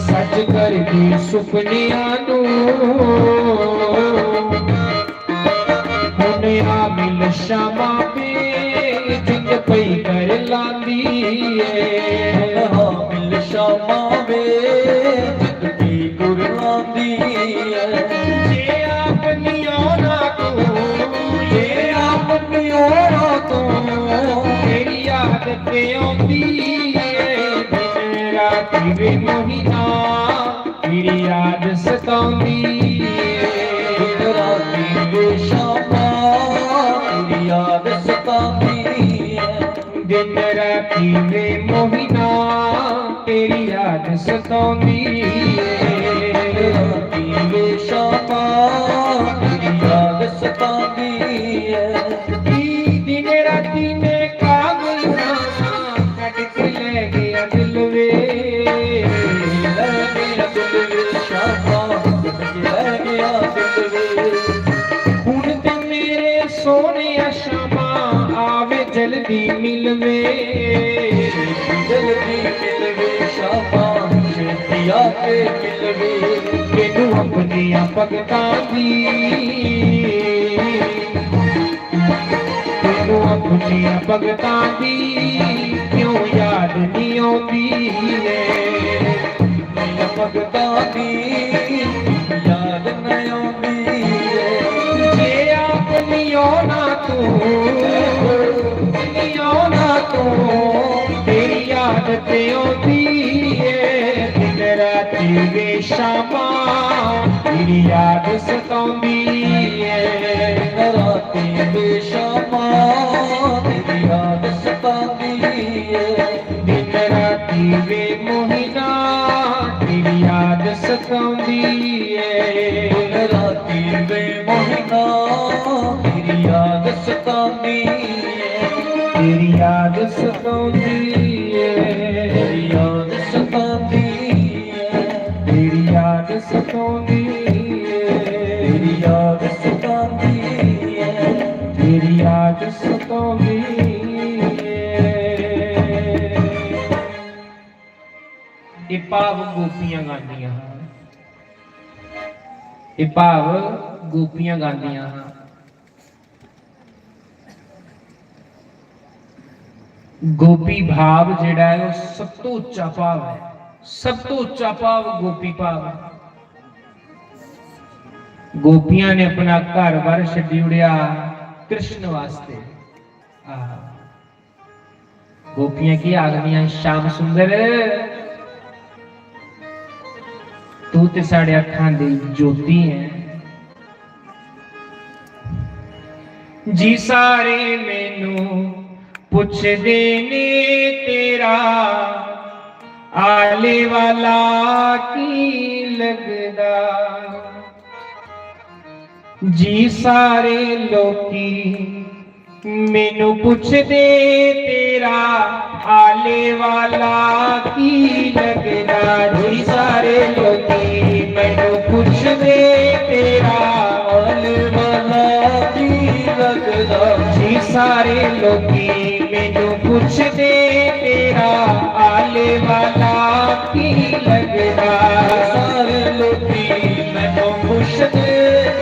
सच कर दी सुपनियां नूं हुण आ मिल शामा पे जिंद पई कर लांदी है, हामिल शामा वे जिंदगी गुरलांदी है, ये अपनियों ना तू, ये अपनी ओरा तो तेरी याद ते आउंदी है, दिन रात वे मोहिना तेरी याद सताउंदी है, राती वे शामा तेरी याद सतांदी है, दिन राती वे मोहिना तेरी याद सताउंदी है, राती वे शामा तेरी याद सतांदी है, दिन राती में कागल कट के ले गया दिल वे, ले गया दिल वे शामा ले गया दिल वे, हुण ते मेरे सोने शामा आवे जल्दी मिलवे, जल्दी मिलवे शामा छेती आके मिलवे, मैनू अपनियां भगतां दी, मैनू अपनियां भगतां दी क्यों याद नहीं आउंदी है, मेरा भगता दी याद न आउंदी है, जे अपनियों ना तू, अपनियों ना तू तेरी याद ते आउंदी है, दिन राती वे शामा तेरी याद सताउंदी है, राती वे शामा तेरी याद सतांदी है, दिन राती वे मोहिना तेरी याद सताउंदी है, राती वे मोहिना तेरी याद सतांदी है, तेरी याद सताउंदी है, तेरी याद सतांदी है, तेरी याद सताउंदी है, तेरी याद सतांदी है, तेरी याद सताउंदी है। ਇਹ ਭਾਵ ਗੋਪੀਆਂ ਗਾਉਂਦੀਆਂ ਹਨ, ਇਹ ਭਾਵ ਗੋਪੀਆਂ ਗਾਉਂਦੀਆਂ ਹਨ। ਗੋਪੀ ਭਾਵ ਜਿਹੜਾ ਹੈ ਉਹ ਸਭ ਤੋਂ ਉੱਚਾ ਭਾਵ ਹੈ, ਸਭ ਤੋਂ ਉੱਚਾ ਭਾਵ ਗੋਪੀ ਭਾਵ ਹੈ। ਗੋਪੀਆਂ ਨੇ ਆਪਣਾ ਘਰ-ਬਾਰ ਛੱਡੀ ਉੜਿਆ ਕ੍ਰਿਸ਼ਨ ਵਾਸਤੇ। ਗੋਪੀਆਂ ਕੀ ਆਖਦੀਆਂ, ਸ਼ਾਮ ਸੁੰਦਰ ਤੂੰ ਤੇ ਸਾਡੇ ਅੱਖਾਂ ਦੀ ਜੋਤੀ ਹੈ, ਜੀ ਸਾਰੇ ਮੈਨੂੰ ਪੁੱਛਦੇ ਨੇ ਤੇਰਾ ਆਲੇ ਵਾਲਾ ਕੀ ਲੱਗਦਾ, ਜੀ ਸਾਰੇ ਲੋਕੀ ਮੈਨੂੰ ਪੁੱਛਦੇ ਤੇਰਾ ਆਲੇ ਵਾਲਾ ਕੀ ਲੱਗਦਾ, ਜੀ ਸਾਰੇ ਲੋਕੀ ਮੈਨੂੰ ਪੁੱਛਦੇ ਤੇਰਾ ਆਲੇ ਵਾਲਾ ਕੀ ਲੱਗਦਾ, ਜੀ ਸਾਰੇ ਲੋਕੀ ਮੈਨੂੰ ਪੁੱਛਦੇ ਤੇਰਾ ਆਲੇ ਵਾਲਾ ਕੀ ਲੱਗਦਾ, ਸਾਰੇ ਲੋਕੀ ਮੈਨੂੰ ਪੁੱਛਦੇ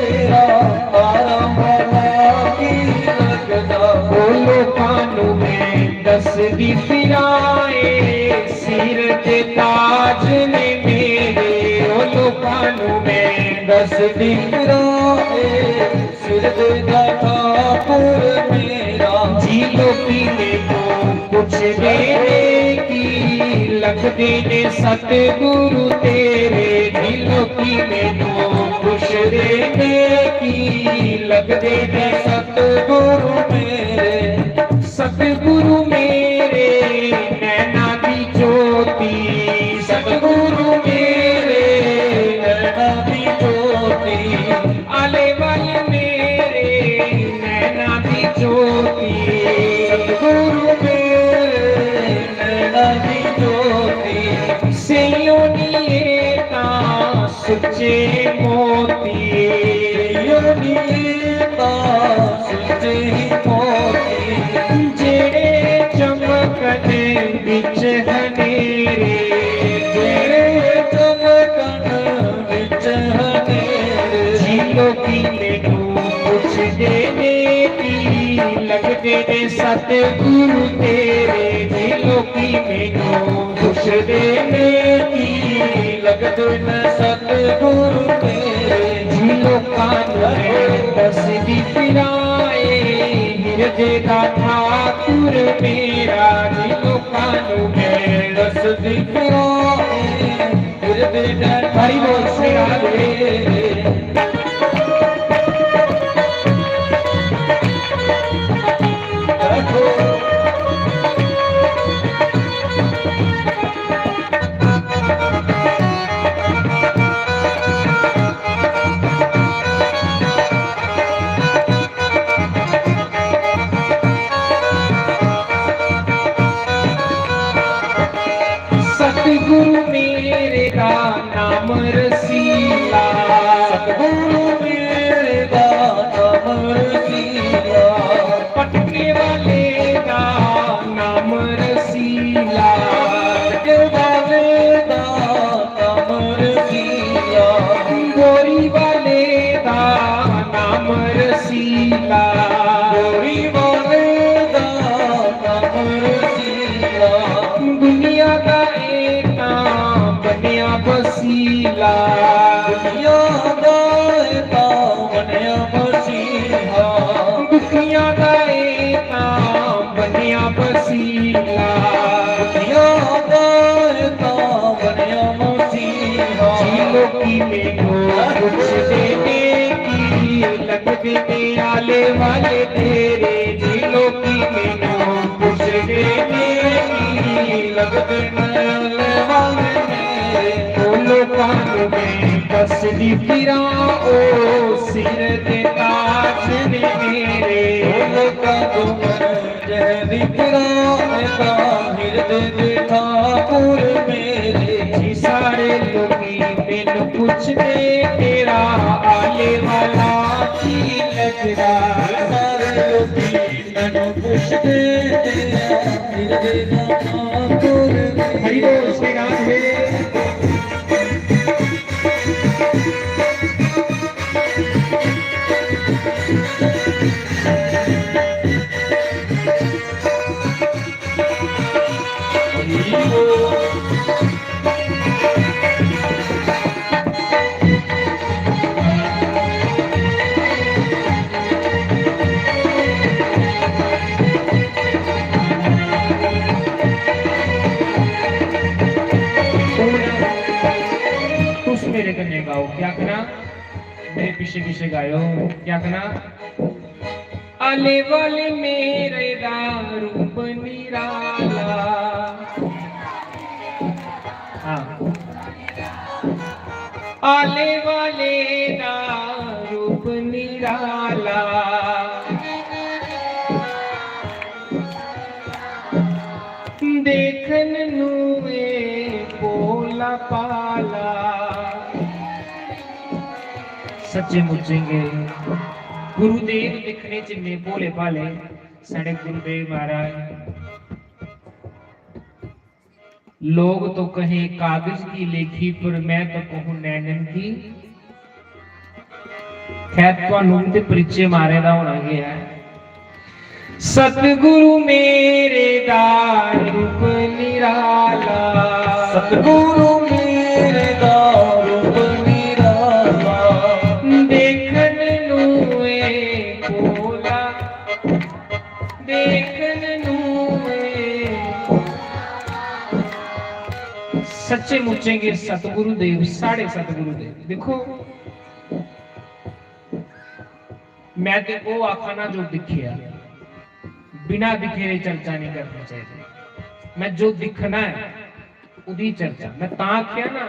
ਤੇਰਾ ਆਲਾ ਵਾਲਾ ਕੀ ਲੱਗਦਾ, ਉਹ ਲੋਕਾਂ ਨੂੰ ਮੈਂ ਦੱਸਦੀ ਫਿਰਾਂ ਏ ਸਿਰ ਤੇ ਤਾਜ ਨੇ ਮੇਰੇ, ਉਹ ਲੋਕਾਂ ਨੂੰ ਮੈਂ ਦੱਸਦੀ ਫਿਰਾਂ ਏ ਸਿਰ ਦੇ ਠਾਕੁਰ ਮੇਰਾ, ਜੀ ਲੋਕੀ ਮੈਨੂੰ ਪੁੱਛਦੇ ਨੇ ਕੀ लगदे ने सतगुरु तेरे दिलों की मैनू पुछदे ने की लगदे ने सतगुरु मेरे सतगुरु मेरे नैना दी ज्योति सतगुरु मेरे नैना दी ज्योति आले वाले मेरे नैना दी ज्योति सतगुरु मेरे नैना दी ज्योति सेयोनिए ता सुचे मोती योनिता सुचे मोती जेड़े चमकन बिच हनेरे तेरे चमकन विच हनेरे झीलों की मैनू पुछदे ने की लगदे ने सतगुरु तेरे झीलों की मैनू पुछदे ने की लगदे ने सतगुरु तेरे झीलों कानून दसदी फिराए हिरदे का ठाकुर मेरा झीलों कानून दस दिखरो हृदय ने हरि बोल श्री राधे सतगुरु मेरे का नाम रसीला सतगुरु मेरे का नाम रसीला पटके वाले का नाम रसीला के वाले का नाम रसीला गोरी वाले का नाम रसीला गोरी वाले का नाम रसीला दुनिया का एक बनया बसीला दुनिया का बनया मसीहा दुनिया का एक बनया बसीला दुनिया का बनया मसीहा झीलों की मैनू कुछ देने की लगदे ने आले वाले तेरे झीलों की मैनू कुछ देने की लगदे ने वाले मेरे बोलो कानू में कसदी फिरा ओ सिर दे ताज ने मेरे का तुम जय विक्रा का हृदय ठाकुर मेरे जी सारे लोगी मैनू पुछदे तेरा आले वाला की लगदा सारे लोगी मैनू पुछदे तेरा हृदय ठाकुर हरि बोल श्री राधे तुस मेरे कन्ने गाओ क्या करना मेरे पीछे पीछे गायो क्या करना आले वाले मेरे दा रूप निराला हाँ आले वाले दा रूप निराला देखन नूए भोला पाला सच्चे मुचेंगे गुरुदेव दिखने चिन्ने भोले भाले साढ़े गुरुदेव महाराज लोग तो कहे कागज की लेखी पर मैं तो कहूं नैनन की खैर ਤੁਹਾਨੂੰ ਤੇ परिचय मारे ਦਾ होना गया है सतगुरु मेरे दा रूप निराला सतगुरु मेरे दा रूप निराला देखन नूए भोला देखन नूए पूछेंगे सतगुरु देव साढ़े सतगुरु देव देखो मैं तो वो आखा ना जो दिखिया बिना दिखे दी चर्चा नहीं करनी चाहिए मैं जो दिखना है उदी चर्चा मैं ता क्या ना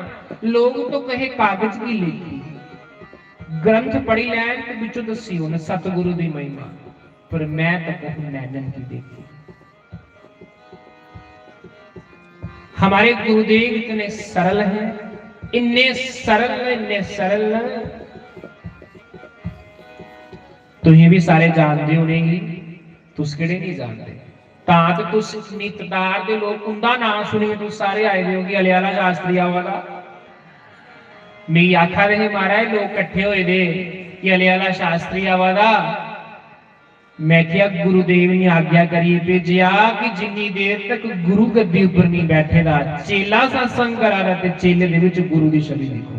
लोग तो कहे कागज की लिखी ग्रंथ पढ़ी लैन तो बिचों दसी उन्हें सतगुरु दी महिमा पर मैं तो कहूं नैनन की देखी हमारे गुरुदेव इतने सरल हैं इतने सरल तो ये भी सारे जानते होने तुस केड़े नहीं जानते तां ते तुस नितदार दे लोग उंदा नाम सुनिए तुस सारे आए दे होगे अलियाला शास्त्री वाला मेरी आखा रहे महाराज लोग इकट्ठे होए दे कि अलियाला शास्त्री वाला मैं क्या गुरुदेव ने आज्ञा करिए भेजिया कि जिन्नी देर तक गुरु गद्दी उपर नहीं बैठे दा चेला सत्संग करा रहा ते चेले दे विच गुरु दी छवि दिखो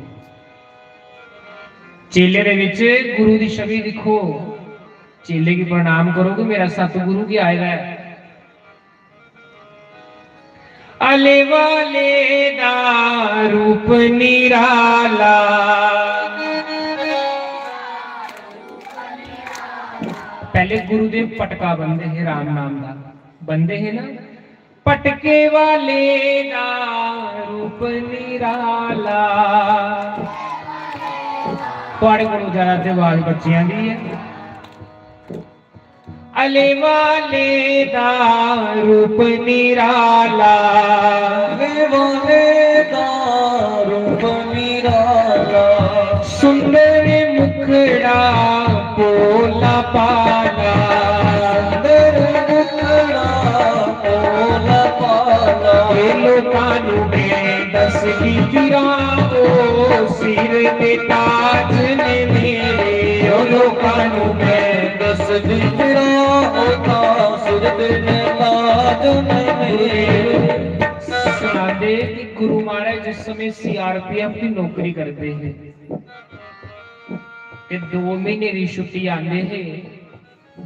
चेले दे विच गुरु दी छवि दिखो चेले की प्रणाम करो कि मेरा सतगुरु की आएगा है अले वाले दा रूप निराला पहले गुरुदेव पटका बंदे है राम नाम दा बंदे है ना पटके वाले दा रूप निराला थोड़े को ज्यादा ते आवाज बच्चियां दी है अले वाले दा रूप निराला अले वाले दा रूप निराला सुंदर मुखड़ा पोला पाला सुंदर मुखड़ा पोला पाला ये लोकानु में दस की गिराओ सिर पे ताज ने मेरे ओ लोकानु में दस दिखरा होता सिर ने ताज ने मेरे सुना दे कि गुरु महाराज जिस समय सीआरपीएफ की नौकरी करते हैं 2 महीने की छुट्टी आते है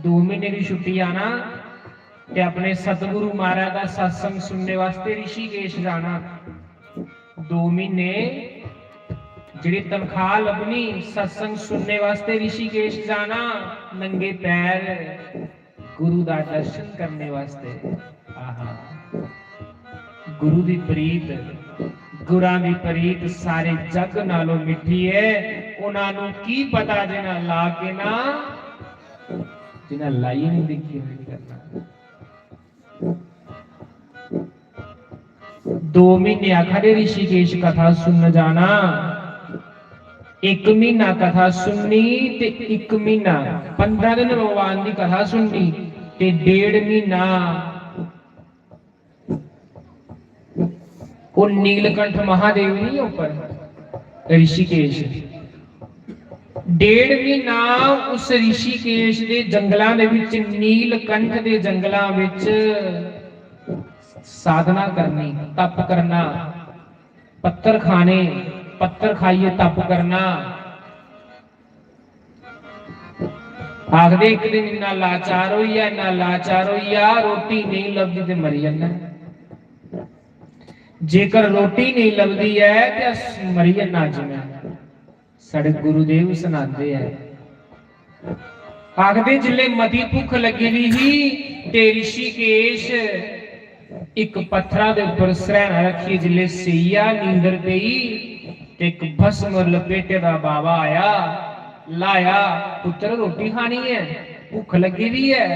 2 महीने की छुट्टी आना ते अपने सतगुरु महाराज का सत्संग सुनने वास्ते ऋषिकेश जाना 2 महीने जी तनख्वाह लभनी सत्संग सुनने वास्ते ऋषिकेश जाना नंगे पैर गुरु का दर्शन करने वास्ते आहा गुरु की प्रीत गुरां दी प्रीत सारे जग नालों मिठी है उन्होंने की पता जिन्हें ला के ना जिन्हें लाई नहीं देखी नहीं करना 2 महीने आखरे ऋषिकेश कथा सुन जाना 1 महीना कथा सुननी ते 1 महीना 15 दिन भगवान की कथा सुननी ते 1.5 महीना वो नीलकंठ महादेव नहीं ऊपर ऋषिकेश 1.5 महीना उस ऋषिकेश के जंगलों दे विच नीलकंठ के जंगलों विच साधना करनी तप करना पत्थर खाने पत्थर खाइए तप करना आखदे एक दिन इन्ना लाचार होइया रोटी नहीं लभदी ते मरी जाना जेकर रोटी नहीं लभदी है ते मरी जाना जिवें साडे गुरुदेव सुनाते हैं आखदे जिले मती भुख लगी दी ही ते ऋषिकेश एक पत्थरा दे उपर सरैना रखी जिले सैया नींदर पई ते एक भस्म लपेटे दा बाबा आया लाया पुत्र रोटी खानी है भुख लगी दी है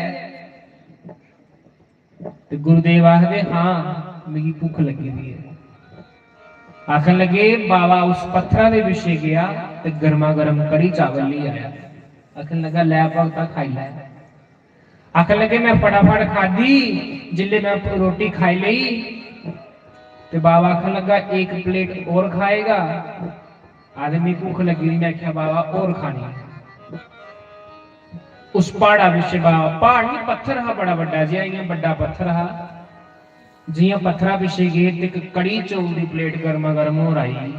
ते गुरुदेव आखदे हाँ मेरी भुख लगी दी है आखन लगे बाबा उस पत्थरा दे विषे गया ते गर्मा गर्म कड़ी चावल ले आया आखन लगा लै भगता खाई लै आखन लगे मैं फटाफट खाधी जिले मैं रोटी खाई ली ते बाबा आखन लगा 1 प्लेट और खाएगा आदमी भूख लगी मैं क्या बाबा और खानी उस पहाड़ा विच बाबा पहाड़ नहीं पत्थर हा बड़ा बड़ा जिहा बड़ा पत्थर हा जिया पत्थरा पिछे गए ते कड़ी चौल की प्लेट गर्मा गर्म हो रही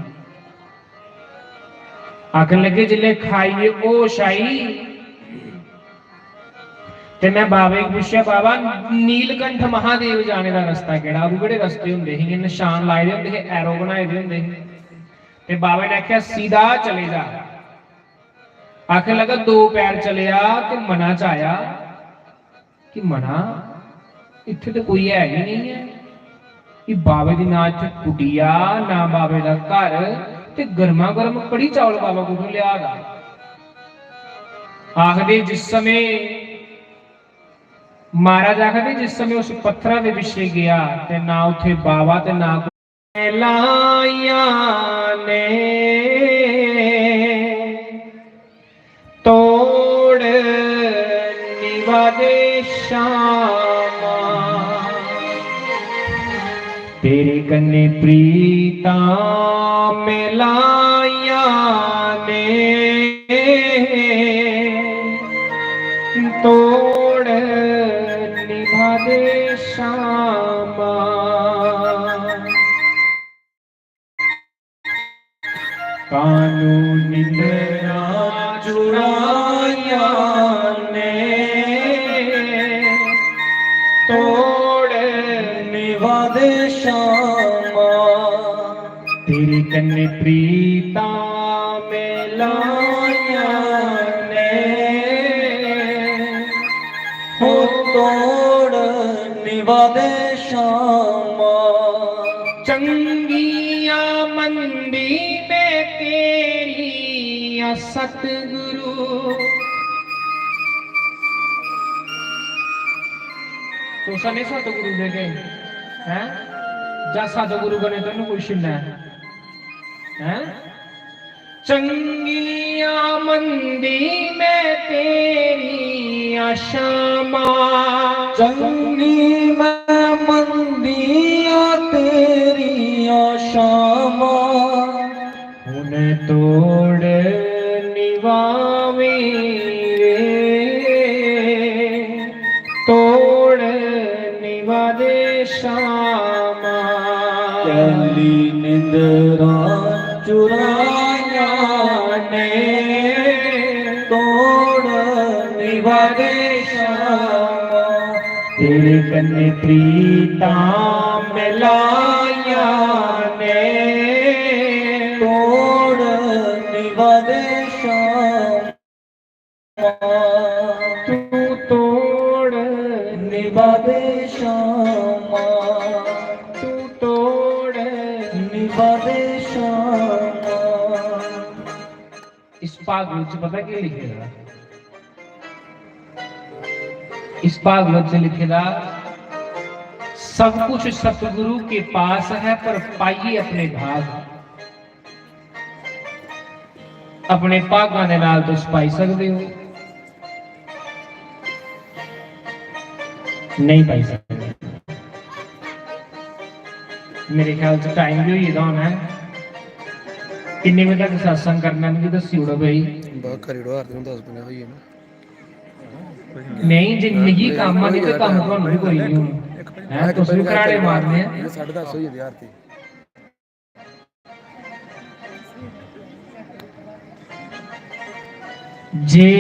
आखन लगे जिले खाइए ओश आई ते मैं बाबे को पूछया बाबा नीलकंठ महादेव जाने का रस्ता केड़ा वो केड़े रस्ते हुंदे सी निशान लाए दे हुंदे एरो बनाए दे हुंदे ते बाबे ने आख्या सीधा चले जा आखिर लगा 2 पैर चलिया ते मना च आया कि मना इत्थे तो कोई है ही नहीं है कि बाबे दी ना इत्थे कुटिया ना बाबे दा घर ते गर्मा गर्म कड़ी चावल बाबा को लिया आखदे जिस समय महाराज आखदे जिस समय उस पत्थर के पिछे गया ते ना उथे बाबा ते ना लाया ने तोड़ निवादे श्यामा तेरे कन्ने प्रीता मिलाया ने तोड़ निवादे श्यामा कानून मेरा चुराया ने तोड़ निवादे श्यामा तेरे कन्ने प्रीता में लाया ने हो तोड़ निवादे श्यामा चंगिया मंदी में तेरी या सतगुरु तो सने सतगुरु दे गए हैं जा सतगुरु बने तेन कुछ ना है चंगिया मंदी में तेरी आशामा चंगी मैं मंदिया तेरी आशामा उन्हें तोड़ निवावे रे तोड़ निवादे श्यामा चली निंदरा चुराया ने तोड़ निवादे श्यामा तेरे कन्ने प्रीता मिलाया ने तोड़ निवादे श्यामा तू तोड़ निवादे श्यामा तू तोड़ निवादे श्यामा इस भागवत पता क्या लिखेगा इस भागवत लिखेगा सब कुछ सतगुरु के पास है पर पाइए अपने भाग अपने भागां दे नाल तुस पाई सकते हो नहीं पाई सकते मेरे ख्याल से टाइम भी होई दा होना है किन्ने बजे तक सत्संग करना भी दसी उड़ो भाई खरीड़ो हर दिन 10 बजे होई है नहीं जे निजी काम नहीं तो काम तो नहीं कोई नहीं है तो सुन कराड़े मारने हैं 10:30 होई है आरती जे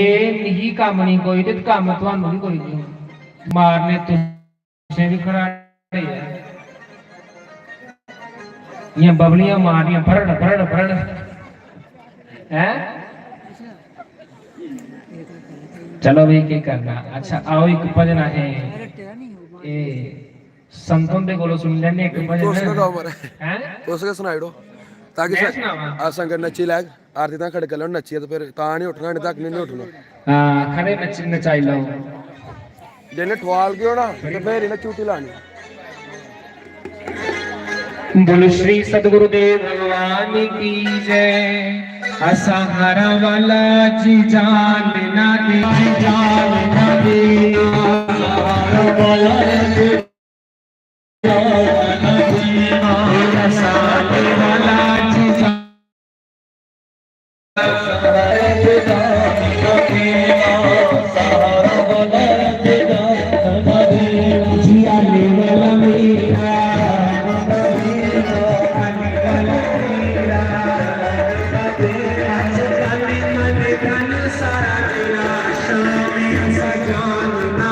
निजी काम नहीं कोई तो काम ਤੁਹਾਨੂੰ ਵੀ ਕੋਈ ਨਹੀਂ ਮਾਰਨੇ ਤੁਸੀਂ ਵੀ ਖੜਾੜੇ ਆ ਇਹ ਬਬਲੀਆਂ ਮਾਰਨੀਆਂ ਫੜੜ ਫੜੜ ਫੜੜ हैं चलो भाई क्या करना अच्छा आओ एक भजन है ए संतों दे कोलों सुन लेने एक भजन हैं उसके सुनाइड़ो ताकि आ संगत नच्ची लैग आरती ता खड़े कर लो नच्ची तो फिर ता नहीं उठना नहीं तक नहीं उठना हां खड़े नचाई लो जेने ठवाल के होना ते फिर इने चूटी लानी बोलो श्री सद्गुरुदेव भगवान की जय असहारा वाला जी जान ना दे जी जान ना दे असहारा वाला जी जान ना दे असहारा वाला जी जान सारा तेरा शाम सजान ना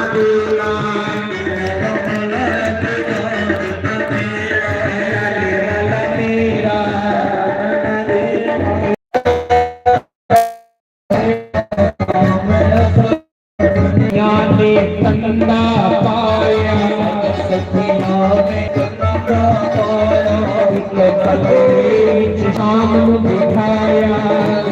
ਸ਼ਾਮ ਨੂੰ ਬਿਠਾਇਆ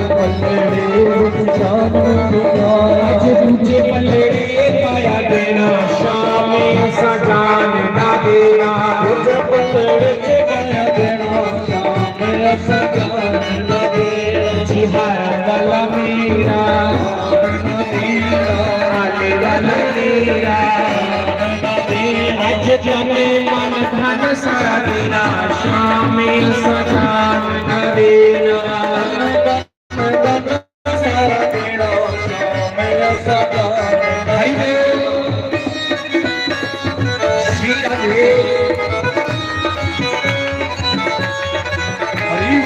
ਪੱਲੜੇ ਵਿੱਚ ਸ਼ਾਮ ਨੂੰ ਬਿਠਾਇਆ ਅੱਜ ਦੂਜੇ ਪੱਲੜੇ ਪਾਇਆ ਦੇਣਾ ਸ਼ਾਮੇ ਸਜਾਨ ਨਾ ਦੇਣਾ ਦੂਜੇ ਪੱਲੜੇ ਚ ਪਾਇਆ ਦੇਣਾ ਸ਼ਾਮ ਸਜਾਨ ਨਾ ਦੇਣਾ ਜੀ ਹਰ ਵਾਲਾ ਮੇਰਾ ਆਲੇ ਵਾਲਾ ਮੇਰਾ ਅੱਜ ਜਨੇ ਮਨ ਧਨ ਸਾਰਾ ਦੇਣਾ ਸ਼ਾਮੇ ਸਜਾਨ ਨਾ ਦੇਣਾ ਸਾਰਾ ਦੇਣਾ ਸ਼ਾਮ ਸਜਾਨ ਭਾਈ ਸ਼ੀਰਾ ਦੇ ਹਰੀ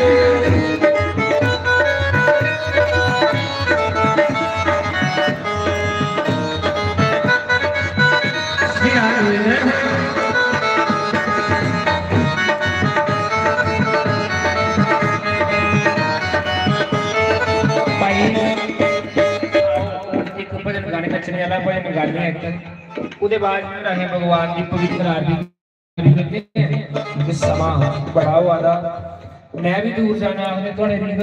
ਇੱਕ ਭਜਨ ਗਾਣੇ ਨੱਚਣੇ ਵਾਲਾ ਭਜਨ ਗਾਣੇ ਇੱਕ ਉਹਦੇ ਬਾਅਦ ਜਿਹੜਾ ਹੈ ਭਗਵਾਨ ਦੀ ਪਵਿੱਤਰ ਆਰਤੀ ਕਰਦੇ ਕਿ ਸਮਾਂ ਬੜਾ ਵਾਦਾ ਮੈਂ ਵੀ ਦੂਰ ਜਾਣਾ ਉਹਨੇ ਤੁਹਾਡੇ ਨਹੀਂ